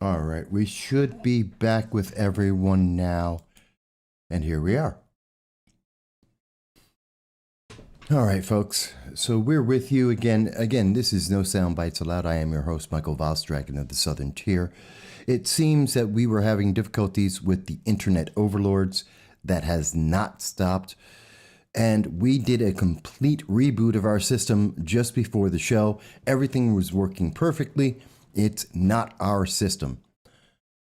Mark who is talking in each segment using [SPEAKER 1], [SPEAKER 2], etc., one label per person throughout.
[SPEAKER 1] All right, we should be back with everyone now. And here we are. All right, folks. So we're with you again. Again, this is No Soundbites Allowed. I am your host, Michael Voss-Dragon of the Southern Tier. It seems that we were having difficulties with the internet overlords. That has not stopped. And we did a complete reboot of our system just before the show. Everything was working perfectly. It's not our system.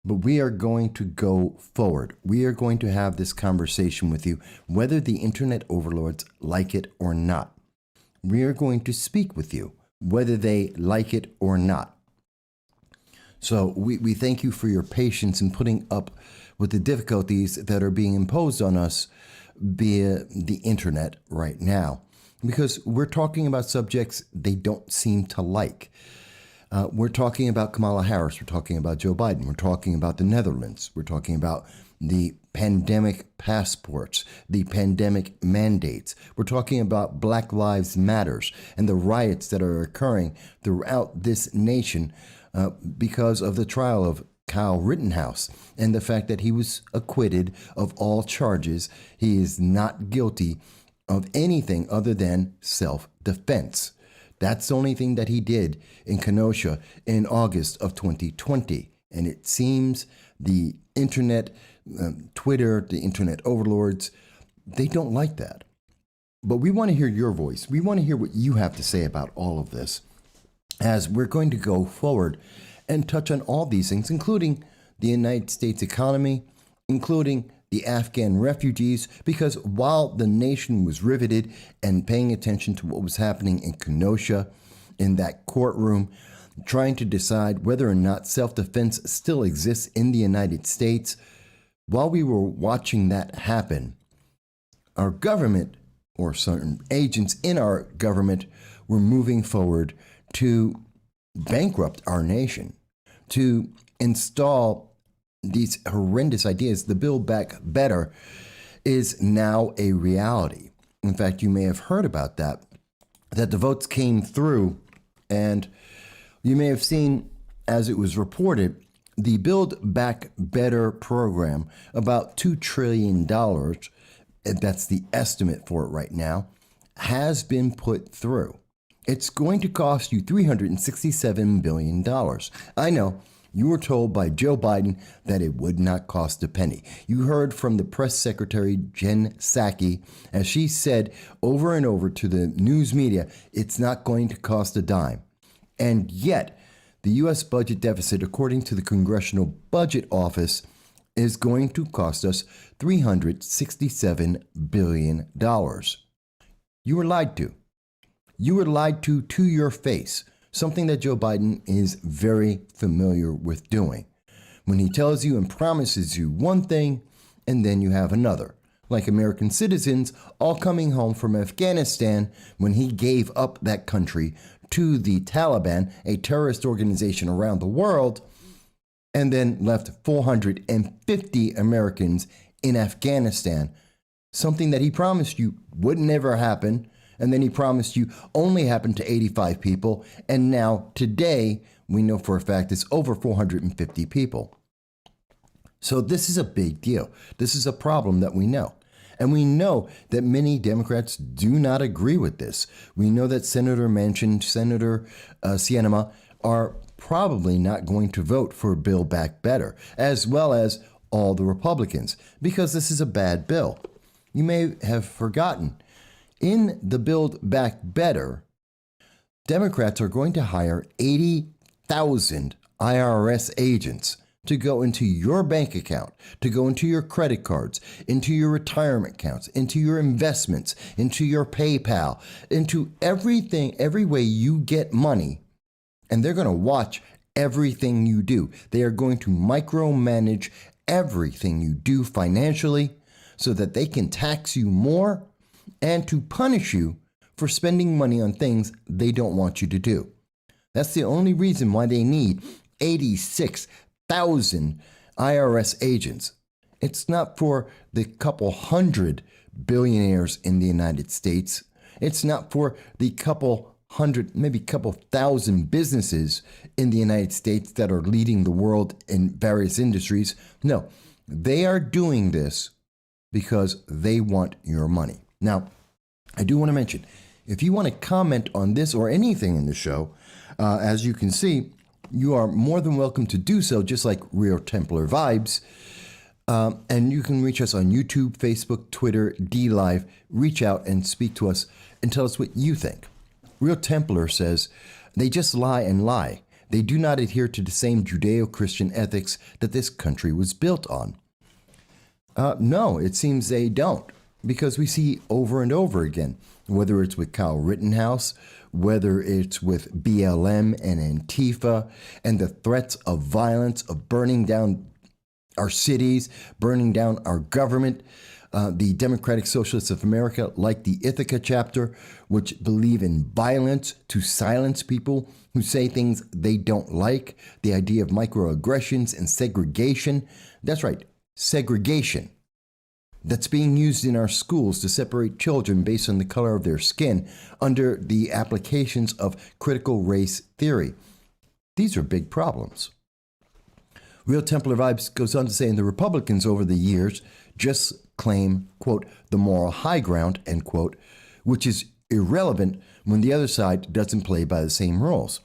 [SPEAKER 1] But we are going to go forward. We are going to have this conversation with you, whether the internet overlords like it or not. We are going to speak with you, whether they like it or not. So we thank you for your patience in putting up with the difficulties that are being imposed on us via the internet right now, because we're talking about subjects they don't seem to like. We're talking about Kamala Harris. We're talking about Joe Biden. We're talking about the Netherlands. We're talking about the pandemic passports, the pandemic mandates. We're talking about Black Lives Matters and the riots that are occurring throughout this nation because of the trial of Kyle Rittenhouse and the fact that he was acquitted of all charges. He is not guilty of anything other than self-defense. That's the only thing that he did in Kenosha in August of 2020. And it seems the internet, Twitter, the internet overlords, they don't like that. But we want to hear your voice. We want to hear what you have to say about all of this, as we're going to go forward and touch on all these things, including the United States economy, including the Afghan refugees, because while the nation was riveted and paying attention to what was happening in Kenosha, in that courtroom, trying to decide whether or not self-defense still exists in the United States, while we were watching that happen, our government, or certain agents in our government, were moving forward to bankrupt our nation, to install these horrendous ideas. The Build Back Better is now a reality. In fact, you may have heard about that the votes came through, and you may have seen, as it was reported, the Build Back Better program, about $2 trillion, that's the estimate for it right now, has been put through. It's going to cost you $367 billion. I know. You were told by Joe Biden that it would not cost a penny. You heard from the press secretary, Jen Psaki, as she said over and over to the news media, it's not going to cost a dime. And yet, the U.S. budget deficit, according to the Congressional Budget Office, is going to cost us $367 billion. You were lied to. You were lied to your face. Something that Joe Biden is very familiar with doing. When he tells you and promises you one thing, and then you have another. Like American citizens all coming home from Afghanistan when he gave up that country to the Taliban, a terrorist organization around the world, and then left 450 Americans in Afghanistan. Something that he promised you would never happen. And then he promised you only happened to 85 people. And now today, we know for a fact it's over 450 people. So this is a big deal. This is a problem that we know. And we know that many Democrats do not agree with this. We know that Senator Manchin, Senator Sinema are probably not going to vote for Build Back Better, as well as all the Republicans, because this is a bad bill. You may have forgotten, in the Build Back Better, Democrats are going to hire 80,000 IRS agents to go into your bank account, to go into your credit cards, into your retirement accounts, into your investments, into your PayPal, into everything, every way you get money. And they're going to watch everything you do. They are going to micromanage everything you do financially so that they can tax you more and to punish you for spending money on things they don't want you to do. That's the only reason why they need 86,000 IRS agents. It's not for the couple hundred billionaires in the United States. It's not for the couple hundred, maybe a couple thousand businesses in the United States that are leading the world in various industries. No, they are doing this because they want your money. Now, I do want to mention, if you want to comment on this or anything in the show, as you can see, you are more than welcome to do so, just like Real Templar Vibes. And you can reach us on YouTube, Facebook, Twitter, DLive. Reach out and speak to us and tell us what you think. Real Templar says, they just lie and lie. They do not adhere to the same Judeo-Christian ethics that this country was built on. No, it seems they don't, because we see over and over again, whether it's with Kyle Rittenhouse, whether it's with BLM and Antifa, and the threats of violence, of burning down our cities, burning down our government. The Democratic Socialists of America, like the Ithaca chapter, which believe in violence to silence people who say things they don't like. The idea of microaggressions and segregation. That's right, segregation. That's being used in our schools to separate children based on the color of their skin under the applications of critical race theory. These are big problems. Real Templar Vibes goes on to say, and the Republicans over the years just claim, quote, the moral high ground, end quote, which is irrelevant when the other side doesn't play by the same rules.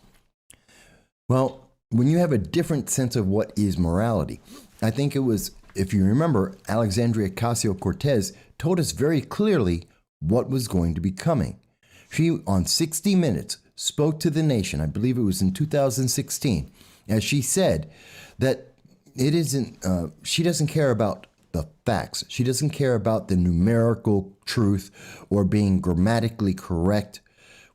[SPEAKER 1] Well, when you have a different sense of what is morality, I think it was, if you remember, Alexandria Ocasio-Cortez told us very clearly what was going to be coming. She, on 60 Minutes, spoke to the nation, I believe it was in 2016, as she said that it isn't, she doesn't care about the facts. She doesn't care about the numerical truth or being grammatically correct.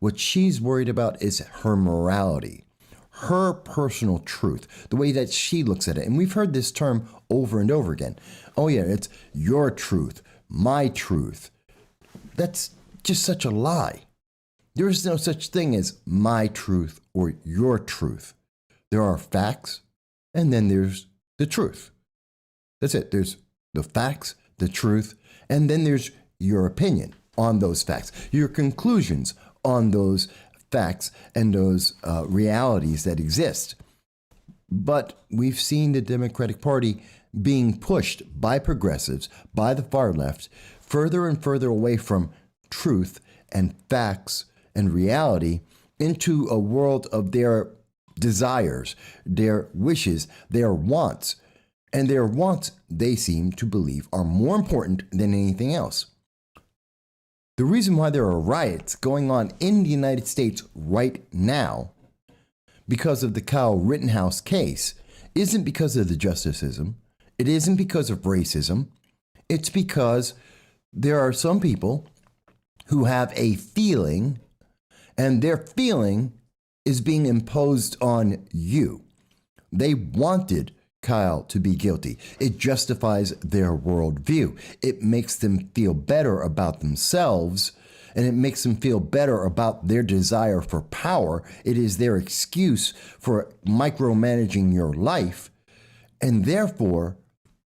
[SPEAKER 1] What she's worried about is her morality, her personal truth, the way that she looks at it. And we've heard this term over and over again. Oh yeah, it's your truth, my truth. That's just such a lie. There is no such thing as my truth or your truth. There are facts, and then there's the truth. That's it. There's the facts, the truth, and then there's your opinion on those facts, your conclusions on those facts and those realities that exist. But we've seen the Democratic Party being pushed by progressives, by the far left, further and further away from truth and facts and reality into a world of their desires, their wishes, their wants. And their wants, they seem to believe, are more important than anything else. The reason why there are riots going on in the United States right now, because of the Kyle Rittenhouse case, isn't because of the justice system. It isn't because of racism. It's because there are some people who have a feeling, and their feeling is being imposed on you. They wanted Kyle to be guilty. It justifies their worldview. It makes them feel better about themselves, and it makes them feel better about their desire for power. It is their excuse for micromanaging your life, and therefore,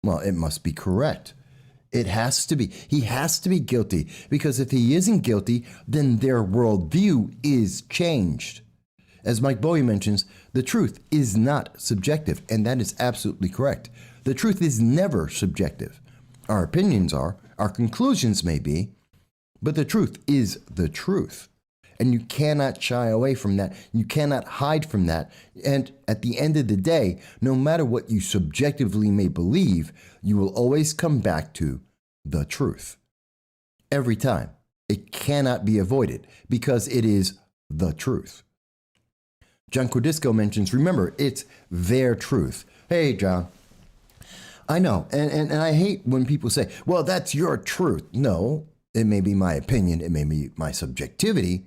[SPEAKER 1] well, it must be correct. It has to be. He has to be guilty, because if he isn't guilty, then their worldview is changed. As Mike Bowie mentions, the truth is not subjective, and that is absolutely correct. The truth is never subjective. Our opinions are, our conclusions may be, but the truth is the truth. And you cannot shy away from that. You cannot hide from that. And at the end of the day, no matter what you subjectively may believe, you will always come back to the truth. Every time. It cannot be avoided because it is the truth. John Cordisco mentions, remember, it's their truth. Hey, John. I know, and I hate when people say, well, that's your truth. No, it may be my opinion, it may be my subjectivity,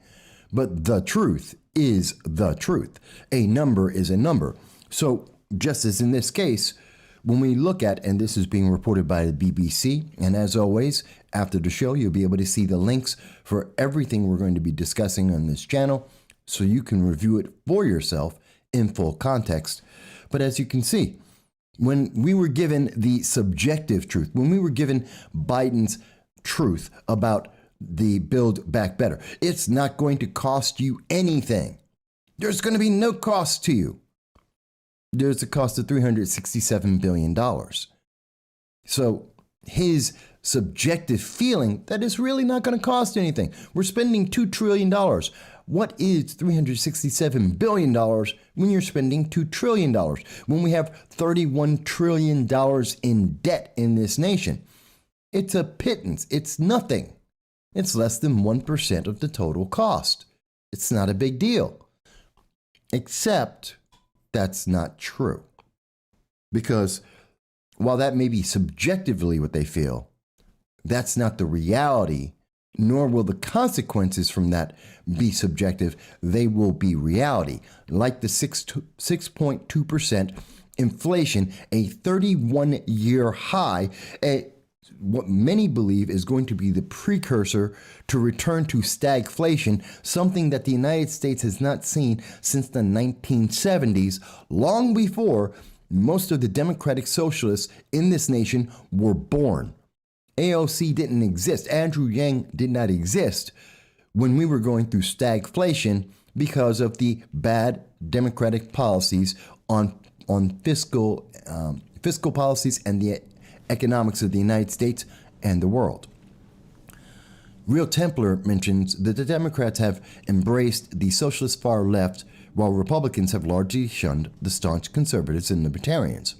[SPEAKER 1] but the truth is the truth. A number is a number. So just as in this case, when we look at, and this is being reported by the BBC, and as always, after the show, you'll be able to see the links for everything we're going to be discussing on this channel, so you can review it for yourself in full context. But as you can see, when we were given the subjective truth, when we were given Biden's truth about the Build Back Better. It's not going to cost you anything. There's going to be no cost to you. There's a cost of $367 billion. So his subjective feeling that it's really not going to cost anything. We're spending $2 trillion. What is $367 billion when you're spending $2 trillion? When we have $31 trillion in debt in this nation? It's a pittance. It's nothing. It's less than 1% of the total cost. It's not a big deal. Except that's not true. Because while that may be subjectively what they feel, that's not the reality, nor will the consequences from that be subjective. They will be reality. Like the 6.2% inflation, a 31-year high, what many believe is going to be the precursor to return to stagflation, something that the United States has not seen since the 1970s, long before most of the democratic socialists in this nation were born. AOC didn't exist. Andrew Yang did not exist when we were going through stagflation because of the bad democratic policies on fiscal policies and the economics of the United States and the world. Real Templar mentions that the Democrats have embraced the socialist far left, while Republicans have largely shunned the staunch conservatives and libertarians.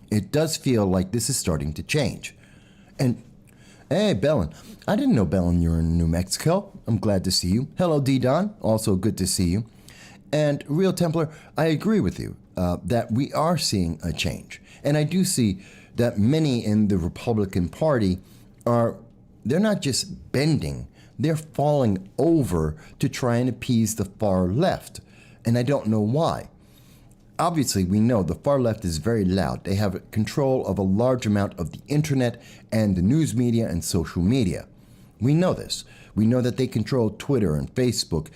[SPEAKER 1] It does feel like this is starting to change. And hey, Bellin, I didn't know, Bellin, you're in New Mexico. I'm glad to see you. Hello, D-Don. Also good to see you. And Real Templar, I agree with you that we are seeing a change. And I do see that many in the Republican Party they're not just bending, they're falling over to try and appease the far left. And I don't know why. Obviously, we know the far left is very loud. They have control of a large amount of the internet and the news media and social media. We know this. We know that they control Twitter and Facebook.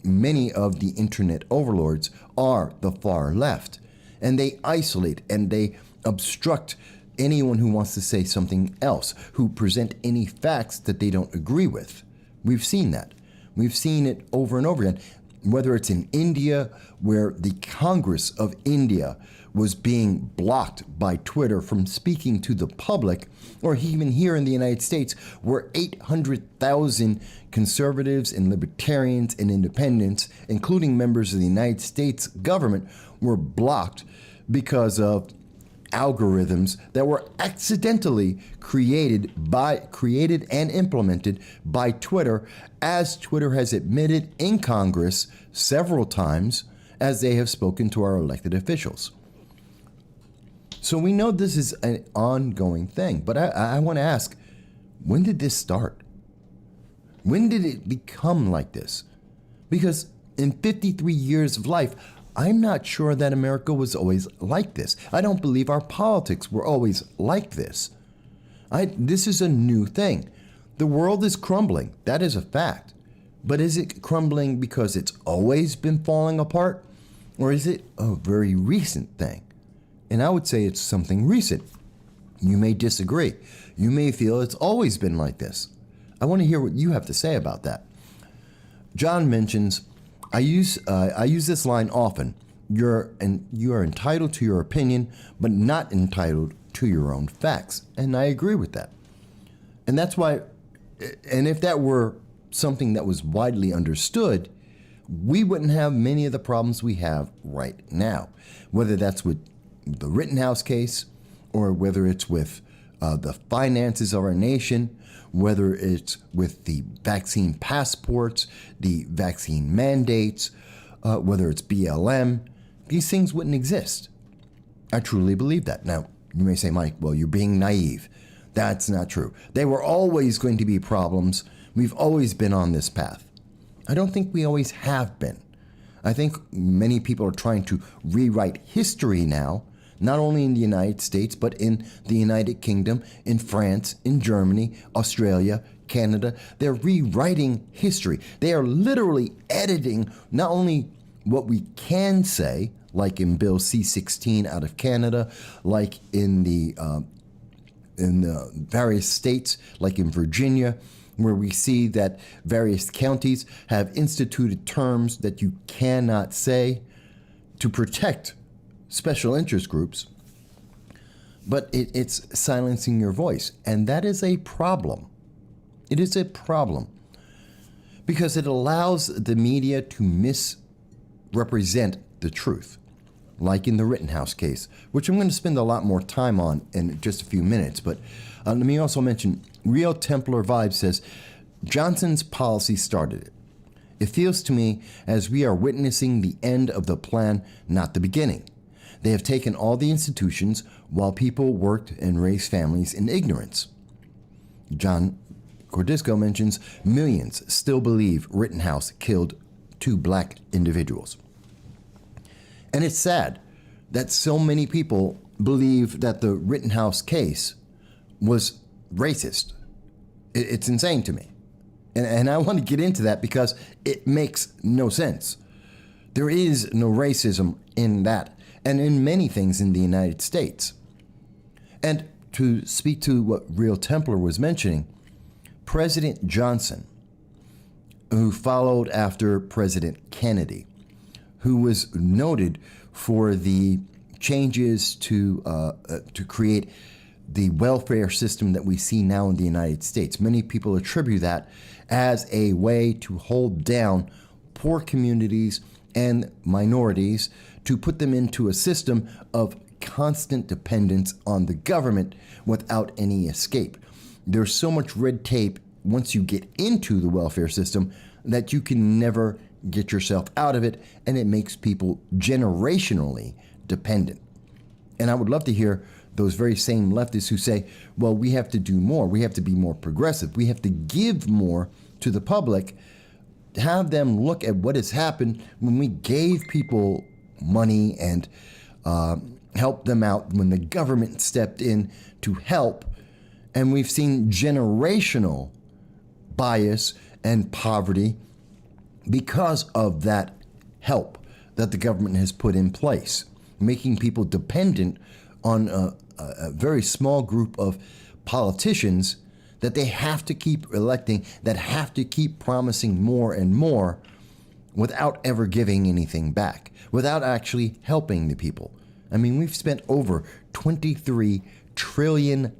[SPEAKER 1] Many of the internet overlords are the far left. And they isolate and they obstruct anyone who wants to say something else, who present any facts that they don't agree with. We've seen that. We've seen it over and over again, whether it's in India, where the Congress of India was being blocked by Twitter from speaking to the public, or even here in the United States, where 800,000 conservatives and libertarians and independents, including members of the United States government, were blocked because of algorithms that were accidentally created and implemented by Twitter, as Twitter has admitted in Congress several times, as they have spoken to our elected officials. So we know this is an ongoing thing, but I want to ask, when did this start? When did it become like this? Because in 53 years of life, I'm not sure that America was always like this. I don't believe our politics were always like this. This is a new thing. The world is crumbling. That is a fact. But is it crumbling because it's always been falling apart? Or is it a very recent thing? And I would say it's something recent. You may disagree. You may feel it's always been like this. I want to hear what you have to say about that. John mentions, I use this line often. You are entitled to your opinion, but not entitled to your own facts. And I agree with that. And that's why, and if that were something that was widely understood, we wouldn't have many of the problems we have right now. Whether that's with the Rittenhouse case, or whether it's with the finances of our nation, whether it's with the vaccine passports, the vaccine mandates, whether it's BLM, these things wouldn't exist. I truly believe that. Now, you may say, Mike, well, you're being naive. That's not true. They were always going to be problems. We've always been on this path. I don't think we always have been. I think many people are trying to rewrite history now, not only in the United States, but in the United Kingdom, in France, in Germany, Australia, Canada. They're rewriting history. They are literally editing not only what we can say, like in Bill C-16 out of Canada, like in the various states, like in Virginia, where we see that various counties have instituted terms that you cannot say to protect special interest groups, but it's silencing your voice. And that is a problem. It is a problem because it allows the media to misrepresent the truth, like in the Rittenhouse case, which I'm going to spend a lot more time on in just a few minutes. But let me also mention, Real Templar Vibe says, Johnson's policy started it. It feels to me as we are witnessing the end of the plan, not the beginning. They have taken all the institutions while people worked and raised families in ignorance. John Cordisco mentions millions still believe Rittenhouse killed 2 black individuals. And it's sad that so many people believe that the Rittenhouse case was racist. It's insane to me. And I want to get into that because it makes no sense. There is no racism in that and in many things in the United States. And to speak to what Real Templar was mentioning, President Johnson, who followed after President Kennedy, who was noted for the changes to create the welfare system that we see now in the United States. Many people attribute that as a way to hold down poor communities and minorities, to put them into a system of constant dependence on the government without any escape. There's so much red tape once you get into the welfare system that you can never get yourself out of it, and it makes people generationally dependent. And I would love to hear those very same leftists who say, well, we have to do more. We have to be more progressive. We have to give more to the public. Have them look at what has happened when we gave people money and helped them out, when the government stepped in to help. And we've seen generational bias and poverty because of that help that the government has put in place, making people dependent on a very small group of politicians that they have to keep electing, that have to keep promising more and more without ever giving anything back, without actually helping the people. I mean, we've spent over $23 trillion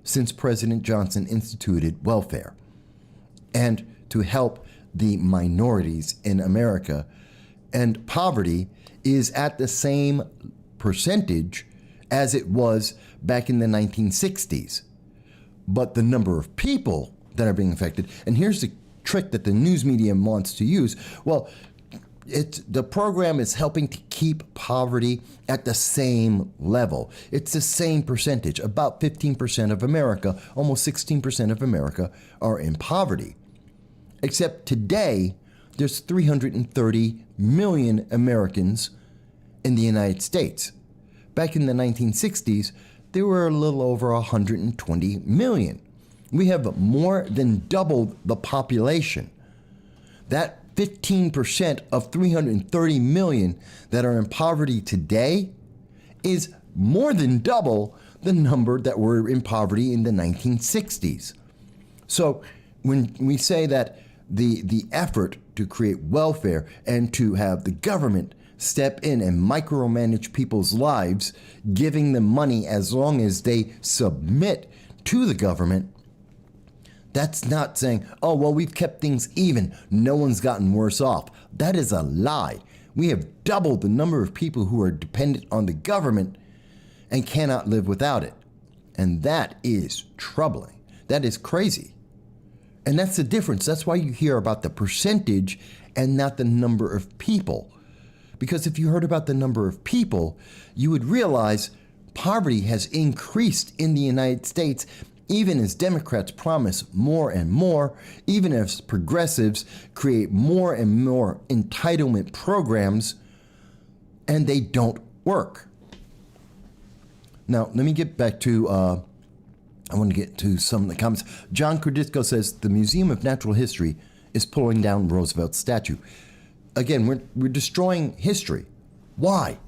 [SPEAKER 1] since President Johnson instituted welfare, and to help the minorities in America. And poverty is at the same percentage as it was back in the 1960s. But the number of people that are being affected, and here's the trick that the news media wants to use. Well, the program is helping to keep poverty at the same level. It's the same percentage. About 15% of America, almost 16% of America are in poverty. Except today, there's 330 million Americans in the United States. Back in the 1960s, there were a little over 120 million. We have more than doubled the population. That 15% of 330 million that are in poverty today is more than double the number that were in poverty in the 1960s. So when we say that the effort to create welfare and to have the government step in and micromanage people's lives, giving them money as long as they submit to the government, that's not saying, oh, well, we've kept things even. No one's gotten worse off. That is a lie. We have doubled the number of people who are dependent on the government and cannot live without it. And that is troubling. That is crazy. And that's the difference. That's why you hear about the percentage and not the number of people. Because if you heard about the number of people, you would realize poverty has increased in the United States, even as Democrats promise more and more, even as progressives create more and more entitlement programs, and they don't work. Now, let me get back to, I want to get to some of the comments. John Cordisco says, the Museum of Natural History is pulling down Roosevelt's statue. Again, we're destroying history. Why?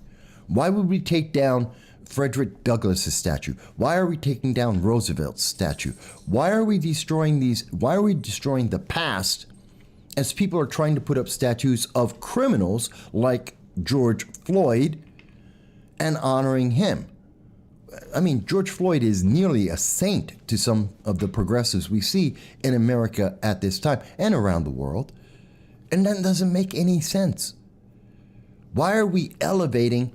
[SPEAKER 1] Why would we take down Frederick Douglass's statue? Why are we taking down Roosevelt's statue? Why are we destroying the past as people are trying to put up statues of criminals like George Floyd and honoring him? I mean, George Floyd is nearly a saint to some of the progressives we see in America at this time and around the world. And that doesn't make any sense. Why are we elevating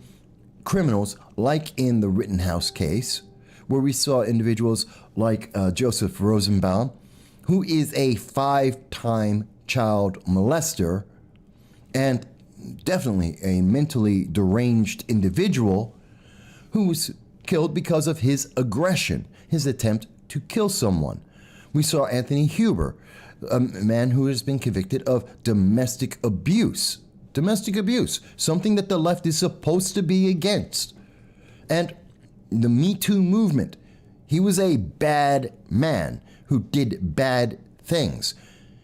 [SPEAKER 1] criminals like in the Rittenhouse case, where we saw individuals like Joseph Rosenbaum, who is a 5-time child molester and definitely a mentally deranged individual who was killed because of his aggression, his attempt to kill someone. We saw Anthony Huber, a man who has been convicted of domestic abuse. Domestic abuse, something that the left is supposed to be against. And the Me Too movement, he was a bad man who did bad things,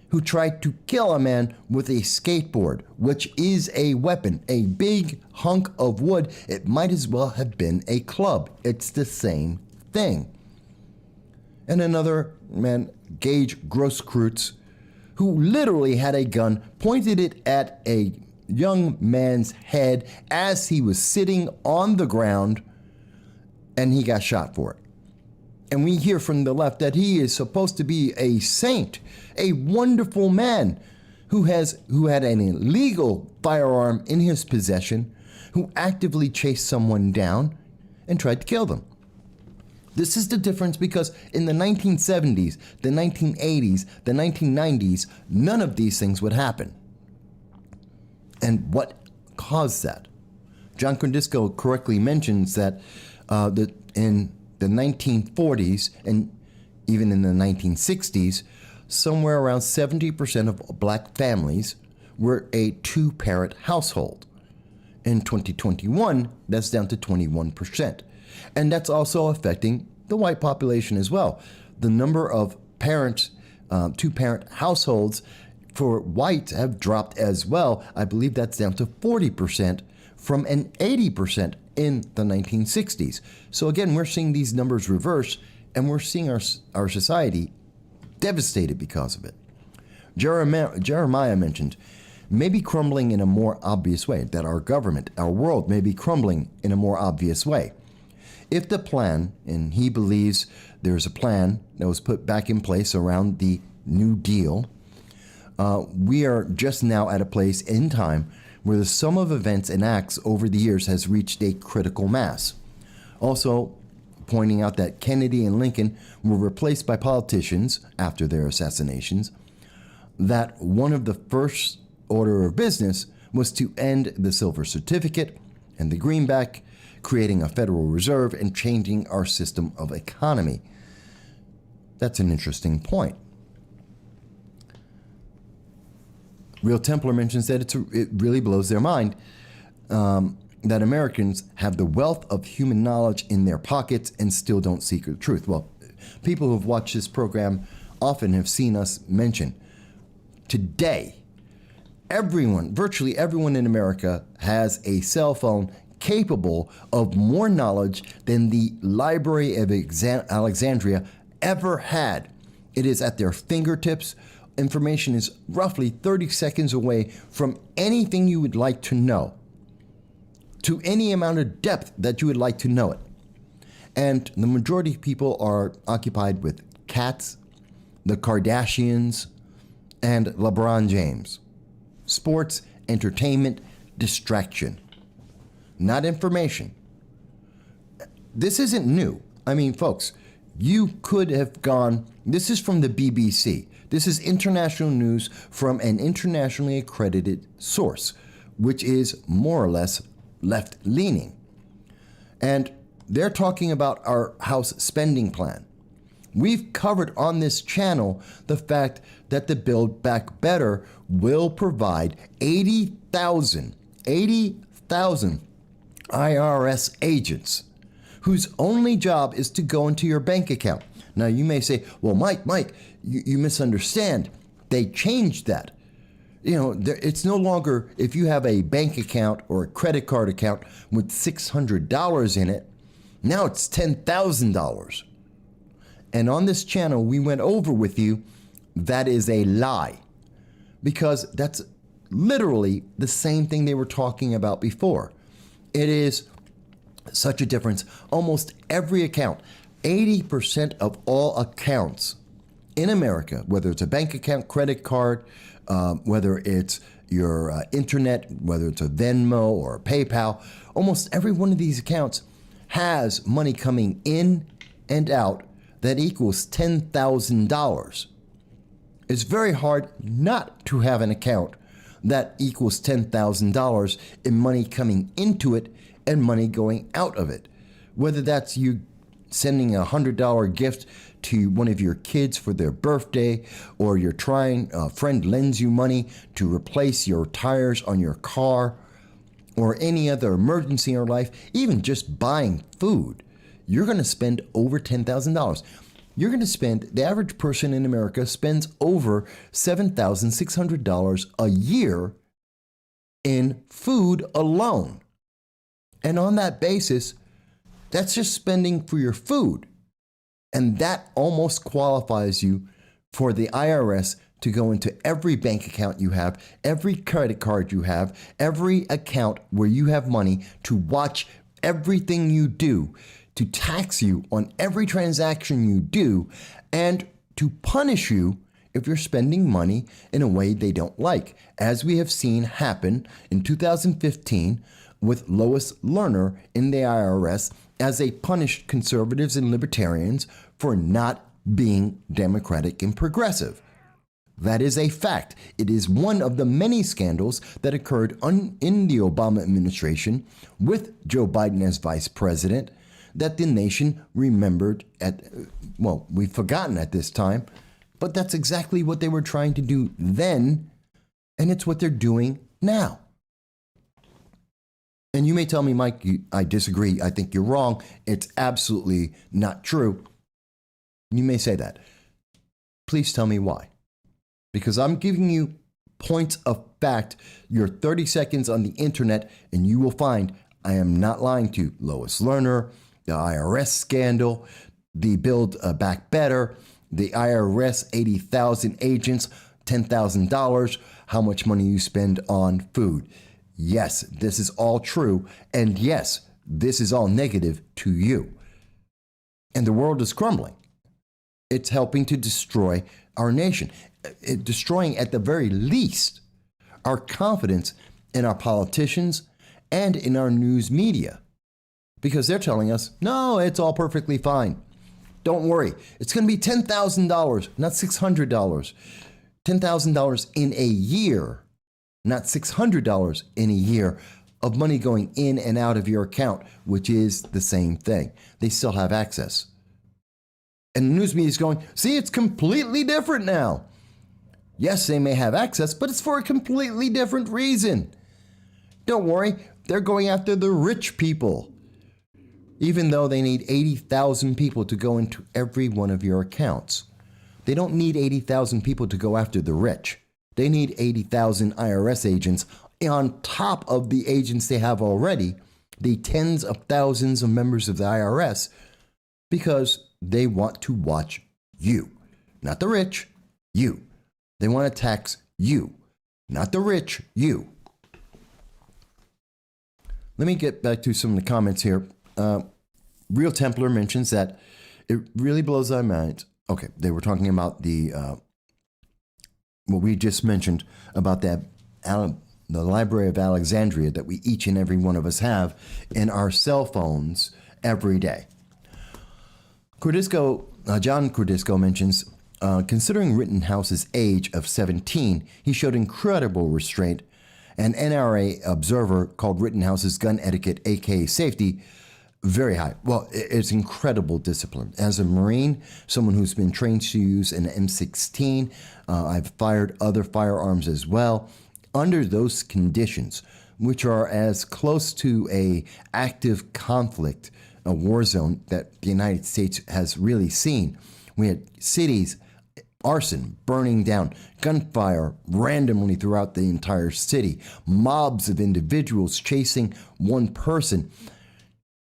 [SPEAKER 1] who tried to kill a man with a skateboard, which is a weapon, a big hunk of wood. It might as well have been a club. It's the same thing. And another man, Gage Grosskreutz, who literally had a gun, pointed it at a young man's head as he was sitting on the ground, and he got shot for it. And we hear from the left that he is supposed to be a saint, a wonderful man who had an illegal firearm in his possession, who actively chased someone down and tried to kill them. This is the difference, because in the 1970s, the 1980s, the 1990s, none of these things would happen. And what caused that? John Kondisco correctly mentions that in the 1940s and even in the 1960s, somewhere around 70% of black families were a 2-parent household. In 2021, that's down to 21%. And that's also affecting the white population as well. The number of parents, 2-parent households for whites have dropped as well. I believe that's down to 40% from an 80% in the 1960s. So again, we're seeing these numbers reverse, and we're seeing our society devastated because of it. Jeremiah mentioned maybe crumbling in a more obvious way, that our government, our world may be crumbling in a more obvious way. If the plan, and he believes there's a plan that was put back in place around the New Deal, we are just now at a place in time where the sum of events and acts over the years has reached a critical mass. Also, pointing out that Kennedy and Lincoln were replaced by politicians after their assassinations, that one of the first order of business was to end the silver certificate and the greenback, creating a Federal Reserve and changing our system of economy. That's an interesting point. Real Templar mentions that it really blows their mind that Americans have the wealth of human knowledge in their pockets and still don't seek the truth. Well, people who have watched this program often have seen us mention today, virtually everyone in America has a cell phone capable of more knowledge than the Library of Alexandria ever had. It is at their fingertips. Information is roughly 30 seconds away from anything you would like to know, to any amount of depth that you would like to know it. And the majority of people are occupied with cats, the Kardashians, and LeBron James. Sports, entertainment, distraction. Not information. This isn't new. I mean, folks, you could have gone, this is from the BBC. This is international news from an internationally accredited source, which is more or less left-leaning. And they're talking about our House spending plan. We've covered on this channel the fact that the Build Back Better will provide 80,000 IRS agents whose only job is to go into your bank account. Now you may say, well, Mike, you misunderstand. They changed that. You know, it's no longer, if you have a bank account or a credit card account with $600 in it, Now it's $10,000. And on this channel, we went over with you that is a lie, because that's literally the same thing they were talking about before. It is such a difference. Almost every account, 80% of all accounts in America, whether it's a bank account, credit card, whether it's your internet, whether it's a Venmo or a PayPal, almost every one of these accounts has money coming in and out that equals $10,000. It's very hard not to have an account that equals $10,000 in money coming into it and money going out of it. Whether that's you sending a $100 gift to one of your kids for their birthday, or you're a friend lends you money to replace your tires on your car, or any other emergency in your life, even just buying food, you're going to spend over $10,000. You're going to spend, the average person in America spends over $7,600 a year in food alone. And on that basis, that's just spending for your food. And that almost qualifies you for the IRS to go into every bank account you have, every credit card you have, every account where you have money, to watch everything you do, to tax you on every transaction you do, and to punish you if you're spending money in a way they don't like, as we have seen happen in 2015 with Lois Lerner in the IRS, as they punished conservatives and libertarians for not being democratic and progressive. That is a fact. It is one of the many scandals that occurred in the Obama administration with Joe Biden as vice president that the nation remembered we've forgotten at this time, but that's exactly what they were trying to do then, and it's what they're doing now. And you may tell me, Mike, I disagree. I think you're wrong. It's absolutely not true. You may say that. Please tell me why. Because I'm giving you points of fact. Your 30 seconds on the internet, and you will find I am not lying to you. Lois Lerner, the IRS scandal, the Build Back Better, the IRS 80,000 agents, $10,000, how much money you spend on food. Yes, this is all true. And yes, this is all negative to you. And the world is crumbling. It's helping to destroy our nation, destroying at the very least our confidence in our politicians and in our news media, because they're telling us, no, it's all perfectly fine. Don't worry. It's going to be $10,000, not $600. $10,000 in a year, not $600 in a year of money going in and out of your account, which is the same thing. They still have access. And the news media is going, see, it's completely different now. Yes, they may have access, but it's for a completely different reason. Don't worry, they're going after the rich people, even though they need 80,000 people to go into every one of your accounts. They don't need 80,000 people to go after the rich. They need 80,000 IRS agents on top of the agents they have already, the tens of thousands of members of the IRS, because they want to watch you, not the rich, you. They want to tax you, not the rich, you. Let me get back to some of the comments here. Real Templar mentions that it really blows my mind. Okay, they were talking about the what we just mentioned about the Library of Alexandria that we each and every one of us have in our cell phones every day. John Cordisco mentions, considering Rittenhouse's age of 17, he showed incredible restraint. An NRA observer called Rittenhouse's gun etiquette, aka safety, very high. Well, it's incredible discipline. As a Marine, someone who's been trained to use an M16, I've fired other firearms as well. Under those conditions, which are as close to an active conflict, a war zone that the United States has really seen. We had cities, arson, burning down, gunfire randomly throughout the entire city, mobs of individuals chasing one person.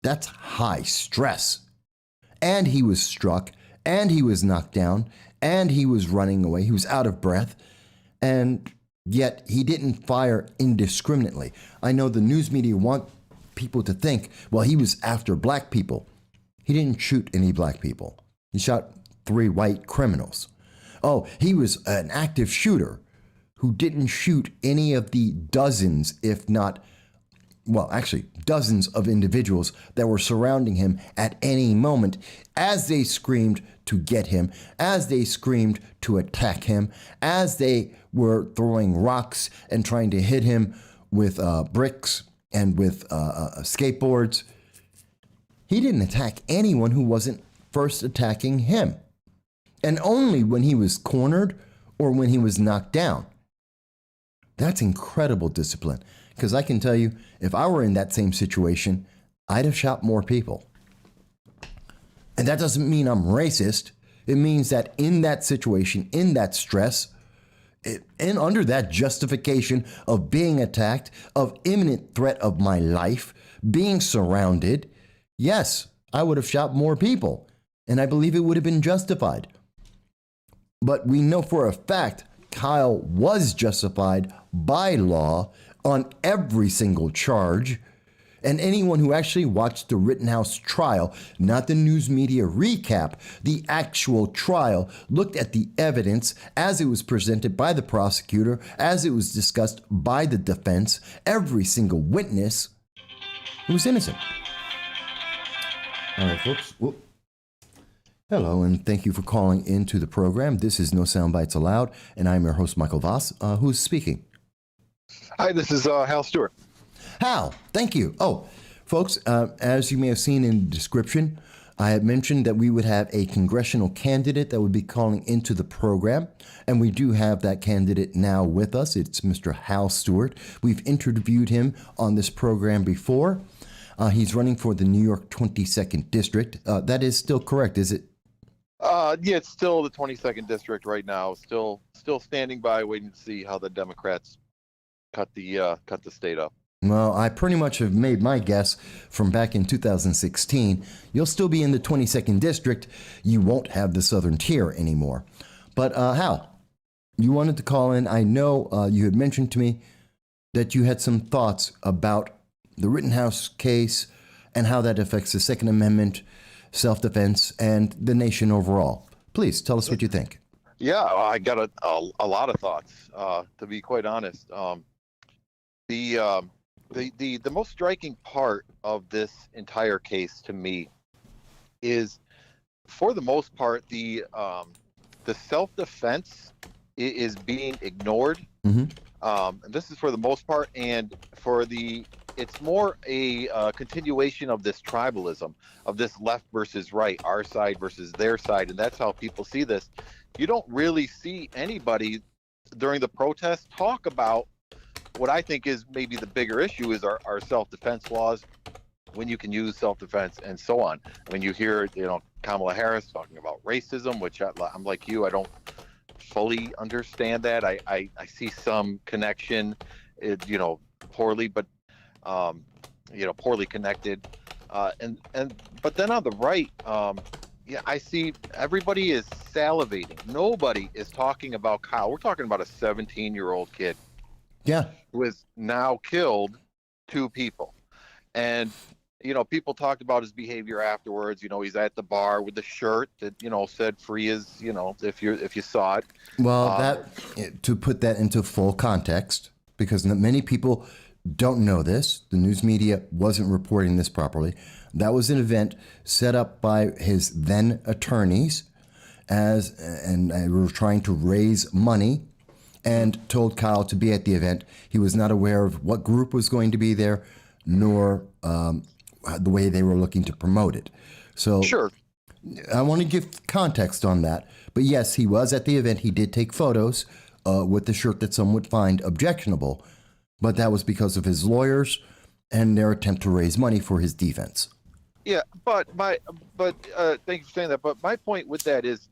[SPEAKER 1] That's high stress. And he was struck, and he was knocked down, and he was running away. He was out of breath, and yet he didn't fire indiscriminately. I know the news media want people to think, well, he was after black people. He didn't shoot any black people. He shot 3 white criminals. Oh, he was an active shooter who didn't shoot any of the dozens, if not, well, actually dozens of individuals that were surrounding him at any moment as they screamed to get him, as they screamed to attack him, as they were throwing rocks and trying to hit him with bricks and with skateboards. He didn't attack anyone who wasn't first attacking him. And only when he was cornered or when he was knocked down. That's incredible discipline. Because I can tell you, if I were in that same situation, I'd have shot more people. And that doesn't mean I'm racist. It means that in that situation, in that stress, and under that justification of being attacked, of imminent threat of my life, being surrounded, yes, I would have shot more people. And I believe it would have been justified. But we know for a fact Kyle was justified by law on every single charge. And anyone who actually watched the Rittenhouse trial, not the news media recap, the actual trial, looked at the evidence as it was presented by the prosecutor, as it was discussed by the defense, every single witness was innocent. All right, folks. Whoop. Hello, and thank you for calling into the program. This is No Soundbites Allowed, and I'm your host, Michael Voss. Who's speaking?
[SPEAKER 2] Hi, this is Hal Stewart.
[SPEAKER 1] Hal, thank you. Oh, folks, as you may have seen in the description, I had mentioned that we would have a congressional candidate that would be calling into the program, and we do have that candidate now with us. It's Mr. Hal Stewart. We've interviewed him on this program before. He's running for the New York 22nd District. That is still correct, is it?
[SPEAKER 2] Yeah, it's still the 22nd district right now. Still standing by, waiting to see how the Democrats cut the state up.
[SPEAKER 1] Well, I pretty much have made my guess from back in 2016. You'll still be in the 22nd district. You won't have the southern tier anymore. But Hal, you wanted to call in. I know you had mentioned to me that you had some thoughts about the Rittenhouse case and how that affects the Second Amendment, self-defense, and the nation overall. Please tell us what you think.
[SPEAKER 2] Yeah, I got a lot of thoughts, to be quite honest. The most striking part of this entire case to me is, for the most part, the self-defense is being ignored. And this is for the most part, and it's more a continuation of this tribalism, of this left versus right, our side versus their side, and that's how people see this. You don't really see anybody during the protest talk about what I think is maybe the bigger issue is our self-defense laws, when you can use self-defense and so on. When you hear, Kamala Harris talking about racism, which I'm like you, I don't fully understand that. I see some connection, poorly, but poorly connected. But then on the right, I see everybody is salivating. Nobody is talking about Kyle. We're talking about a 17-year-old kid.
[SPEAKER 1] Yeah.
[SPEAKER 2] Who has now killed 2 people. And, people talked about his behavior afterwards. He's at the bar with the shirt that, said free as, if you saw it.
[SPEAKER 1] Well, to put that into full context, because many people don't know this, the news media wasn't reporting this properly. That was an event set up by his then attorneys and they were trying to raise money and told Kyle to be at the event. He was not aware of what group was going to be there, nor the way they were looking to promote it. So
[SPEAKER 2] sure,
[SPEAKER 1] I want to give context on that. But yes, he was at the event. He did take photos with the shirt that some would find objectionable, but that was because of his lawyers and their attempt to raise money for his defense.
[SPEAKER 2] Yeah, but thank you for saying that. But my point with that is,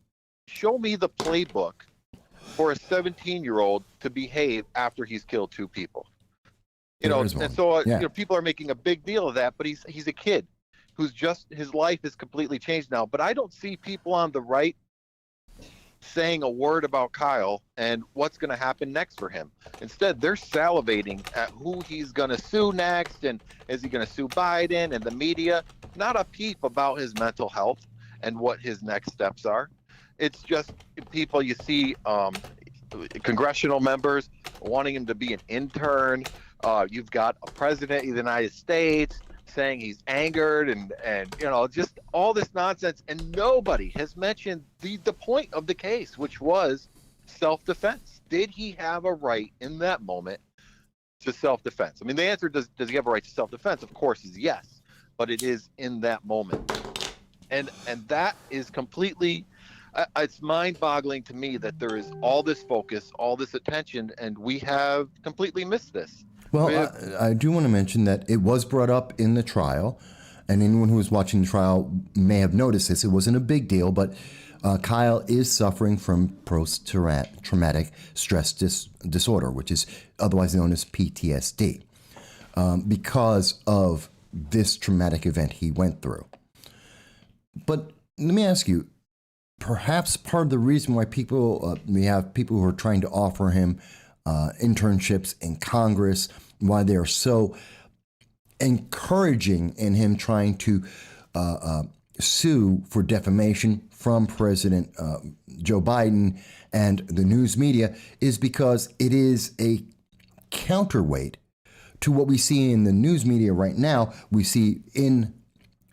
[SPEAKER 2] show me the playbook for a 17-year-old to behave after he's killed 2 people. And so people are making a big deal of that, but he's a kid. who's just, his life is completely changed now. But I don't see people on the right saying a word about Kyle and what's going to happen next for him. Instead, they're salivating at who he's going to sue next, and is he going to sue Biden and the media. Not a peep about his mental health and what his next steps are. It's just people you see, congressional members wanting him to be an intern. You've got a president of the United States saying he's angered, and just all this nonsense, and nobody has mentioned the point of the case, which was self-defense. Did he have a right in that moment to self-defense? I mean, the answer, does he have a right to self-defense, of course, is yes, but it is in that moment, and that is completely, it's mind-boggling to me that there is all this focus, all this attention, and we have completely missed this.
[SPEAKER 1] Well, I do want to mention that it was brought up in the trial, and anyone who was watching the trial may have noticed this. It wasn't a big deal, but Kyle is suffering from post-traumatic stress disorder, which is otherwise known as PTSD, because of this traumatic event he went through. But let me ask you, perhaps part of the reason why we have people who are trying to offer him internships in Congress, why they are so encouraging in him trying to sue for defamation from President Joe Biden and the news media, is because it is a counterweight to what we see in the news media right now. We see in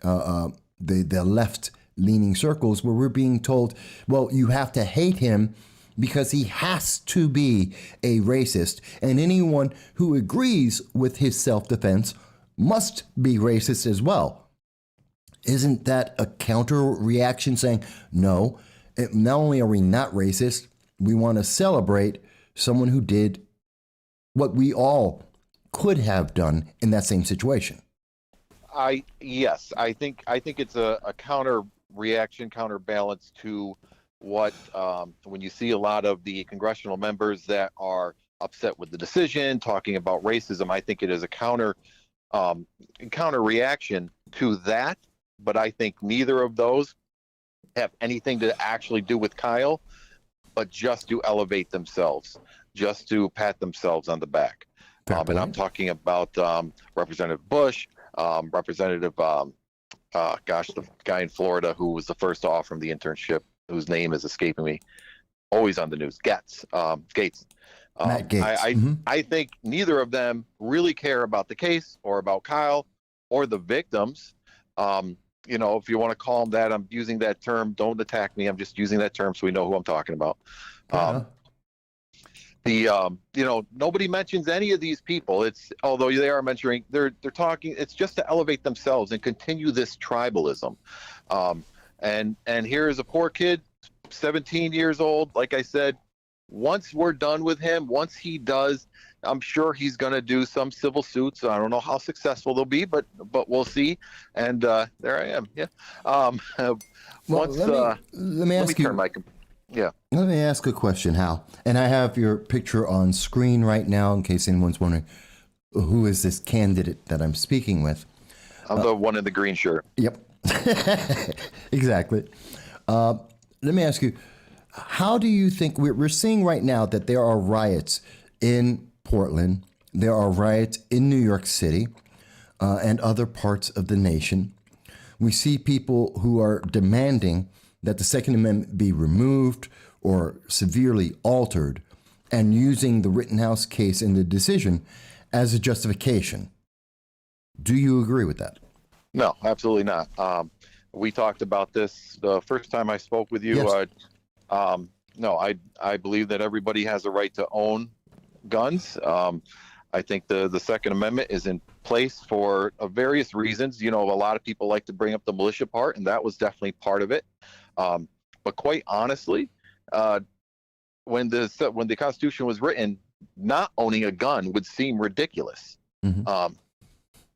[SPEAKER 1] the left-leaning circles where we're being told, well, you have to hate him because he has to be a racist, and anyone who agrees with his self-defense must be racist as well. Isn't that a counter reaction saying, no, not only are we not racist, we want to celebrate someone who did what we all could have done in that same situation?
[SPEAKER 2] Yes, I think it's a counter reaction, counterbalance to what when you see a lot of the congressional members that are upset with the decision, talking about racism. I think it is a counter reaction to that, but I think neither of those have anything to actually do with Kyle, but just to elevate themselves, just to pat themselves on the back. And I'm talking about Representative Bush, Representative the guy in Florida who was the first to offer him the internship, whose name is escaping me, always on the news, Gates.
[SPEAKER 1] Matt Gaetz.
[SPEAKER 2] I think neither of them really care about the case or about Kyle or the victims. If you want to call them that, I'm using that term. Don't attack me. I'm just using that term so we know who I'm talking about. Nobody mentions any of these people. Although they are mentioning, they're talking. It's just to elevate themselves and continue this tribalism. And here is a poor kid, 17 years old. Like I said, once we're done with him, once he does, I'm sure he's going to do some civil suits. I don't know how successful they'll be, but we'll see. And there I am. Yeah.
[SPEAKER 1] Let me ask you. Let me ask a question, Hal. And I have your picture on screen right now, in case anyone's wondering who is this candidate that I'm speaking with.
[SPEAKER 2] I'm the one in the green shirt.
[SPEAKER 1] Yep. Exactly. Let me ask you, how do you think we're seeing right now that there are riots in Portland, there are riots in New York City, and other parts of the nation? We see people who are demanding that the Second Amendment be removed or severely altered, and using the Rittenhouse case and the decision as a justification. Do you agree with that?
[SPEAKER 2] No, absolutely not. We talked about this the first time I spoke with you.
[SPEAKER 1] Yes.
[SPEAKER 2] No, I believe that everybody has a right to own guns. I think the Second Amendment is in place for various reasons. A lot of people like to bring up the militia part, and that was definitely part of it. But quite honestly, when the Constitution was written, not owning a gun would seem ridiculous.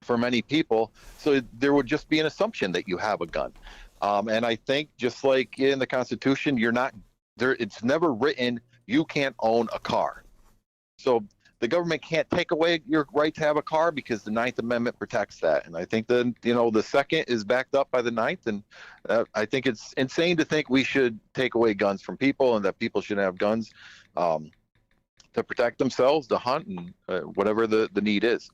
[SPEAKER 2] For many people. So there would just be an assumption that you have a gun. And I think just like in the Constitution, you're not there. It's never written, you can't own a car. So the government can't take away your right to have a car because the Ninth Amendment protects that. And I think the second is backed up by the Ninth. And I think it's insane to think we should take away guns from people and that people shouldn't have guns to protect themselves, to hunt, and whatever the need is.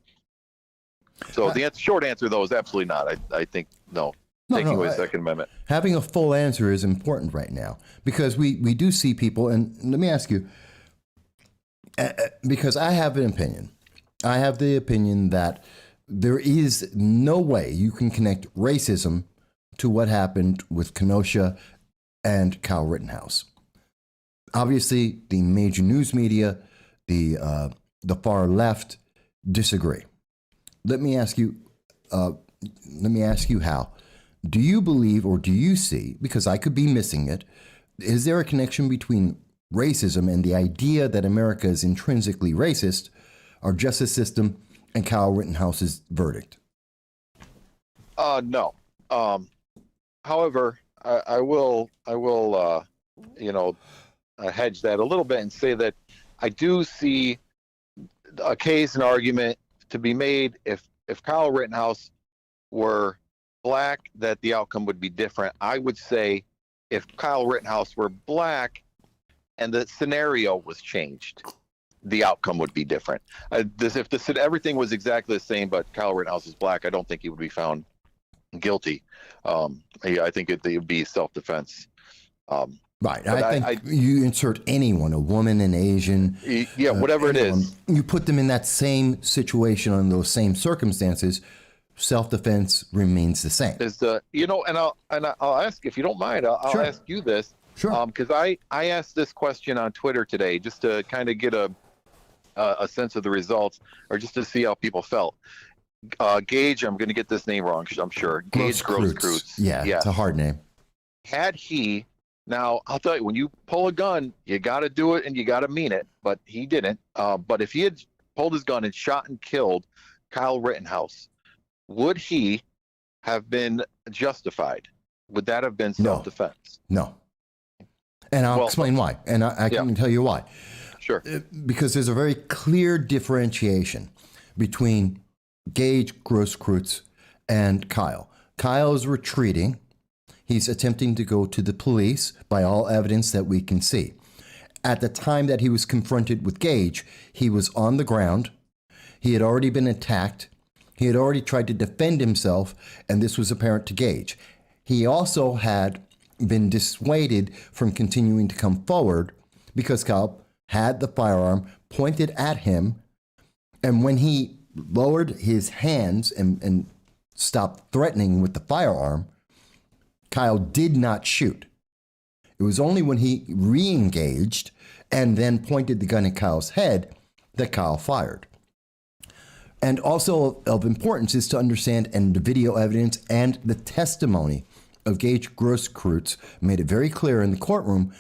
[SPEAKER 2] So the short answer, though, is absolutely not. I think no. Taking away the Second Amendment.
[SPEAKER 1] Having a full answer is important right now because we do see people, and let me ask you, because I have an opinion. I have the opinion that there is no way you can connect racism to what happened with Kenosha and Kyle Rittenhouse. Obviously, the major news media, the far left disagree. Let me ask you, Hal. Do you believe, or do you see, because I could be missing it, is there a connection between racism and the idea that America is intrinsically racist, our justice system, and Kyle Rittenhouse's verdict?
[SPEAKER 2] No. However, I will hedge that a little bit and say that I do see a case, an argument to be made if Kyle Rittenhouse were black, that the outcome would be different. I would say if Kyle Rittenhouse were black and the scenario was changed, the outcome would be different. If everything was exactly the same, but Kyle Rittenhouse is black, I don't think he would be found guilty. I think it would be self-defense.
[SPEAKER 1] Right. I think you insert anyone, a woman, an Asian.
[SPEAKER 2] Yeah, whatever anyone, it is.
[SPEAKER 1] You put them in that same situation on those same circumstances, self-defense remains the same.
[SPEAKER 2] I'll ask, if you don't mind, I'll
[SPEAKER 1] Sure.
[SPEAKER 2] ask you this.
[SPEAKER 1] Sure.
[SPEAKER 2] Because I asked this question on Twitter today just to kind of get a sense of the results, or just to see how people felt. Gage, I'm going to get this name wrong, I'm sure. Gage Grosskreutz.
[SPEAKER 1] Yeah, it's a hard name.
[SPEAKER 2] Had he, now I'll tell you, when you pull a gun, you got to do it and you got to mean it, but he didn't. But if he had pulled his gun and shot and killed Kyle Rittenhouse, would he have been justified? Would that have been self-defense?
[SPEAKER 1] No. And I'll explain why. And I can tell you why.
[SPEAKER 2] Sure.
[SPEAKER 1] Because there's a very clear differentiation between Gage Grosskreutz and Kyle. Kyle is retreating. He's attempting to go to the police by all evidence that we can see. At the time that he was confronted with Gage, he was on the ground. He had already been attacked. He had already tried to defend himself, and this was apparent to Gage. He also had been dissuaded from continuing to come forward because Kyle had the firearm pointed at him, and when he lowered his hands and stopped threatening with the firearm, Kyle did not shoot. It was only when he re-engaged and then pointed the gun at Kyle's head that Kyle fired. And also of importance is to understand, and the video evidence and the testimony of Gage Grosskreutz made it very clear in the courtroom,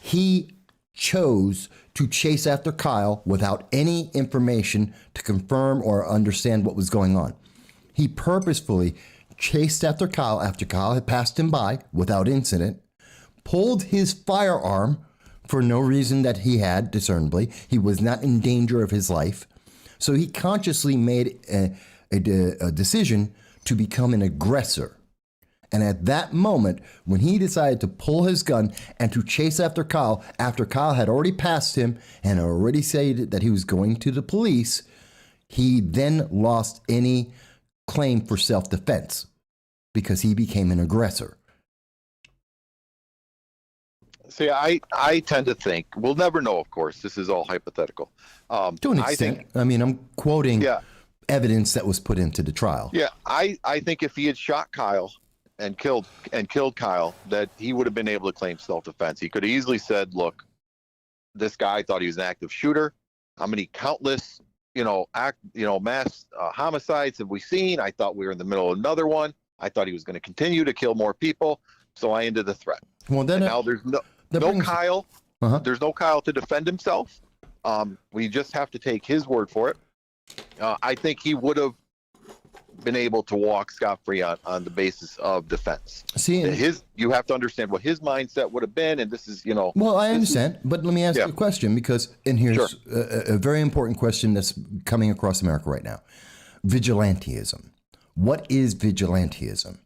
[SPEAKER 1] he chose to chase after Kyle without any information to confirm or understand what was going on. He purposefully chased after Kyle had passed him by without incident, pulled his firearm for no reason that he had discernibly. He was not in danger of his life. So he consciously made a decision to become an aggressor. And at that moment, when he decided to pull his gun and to chase after Kyle had already passed him and already said that he was going to the police, he then lost any claim for self-defense because he became an aggressor.
[SPEAKER 2] See, I tend to think, we'll never know, of course, this is all hypothetical.
[SPEAKER 1] To an extent. I'm quoting evidence that was put into the trial.
[SPEAKER 2] Yeah, I think if he had shot Kyle and killed Kyle, that he would have been able to claim self-defense. He could have easily said, look, this guy thought he was an active shooter. How many countless, mass homicides have we seen? I thought we were in the middle of another one. I thought he was going to continue to kill more people. So I ended the threat. Well, then now there's no Kyle. There's no Kyle to defend himself. We just have to take his word for it. I think he would have been able to walk scot-free on the basis of defense.
[SPEAKER 1] See,
[SPEAKER 2] You have to understand what his mindset would have been, and this is,
[SPEAKER 1] Well, I understand, but let me ask you a question, because, and here's a very important question that's coming across America right now. Vigilantism. What is vigilantism?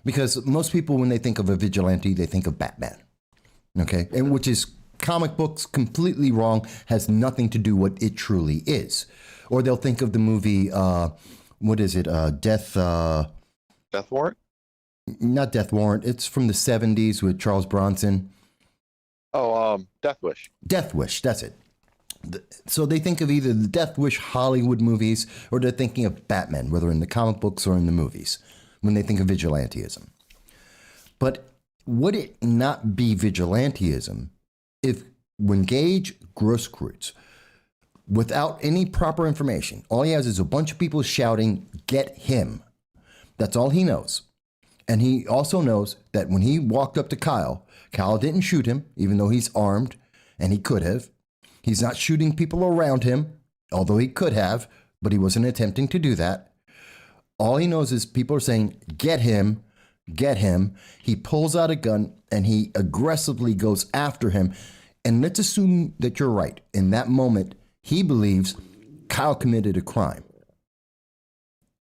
[SPEAKER 1] Because most people, when they think of a vigilante, they think of Batman. Okay, and which is comic books, completely wrong, has nothing to do what it truly is. Or they'll think of the movie, what is it? Death
[SPEAKER 2] Warrant?
[SPEAKER 1] Not Death Warrant. It's from the 70s with Charles Bronson.
[SPEAKER 2] Oh, Death Wish.
[SPEAKER 1] Death Wish, that's it. So they think of either the Death Wish Hollywood movies, or they're thinking of Batman, whether in the comic books or in the movies, when they think of vigilantism. But would it not be vigilantism if, when Gage Grosskreutz, without any proper information, all he has is a bunch of people shouting, "Get him." That's all he knows. And he also knows that when he walked up to Kyle didn't shoot him, even though he's armed, and he could have. He's not shooting people around him, although he could have, but he wasn't attempting to do that. All he knows is people are saying, "Get him, get him." He pulls out a gun and he aggressively goes after him. And let's assume that you're right. In that moment, he believes Kyle committed a crime.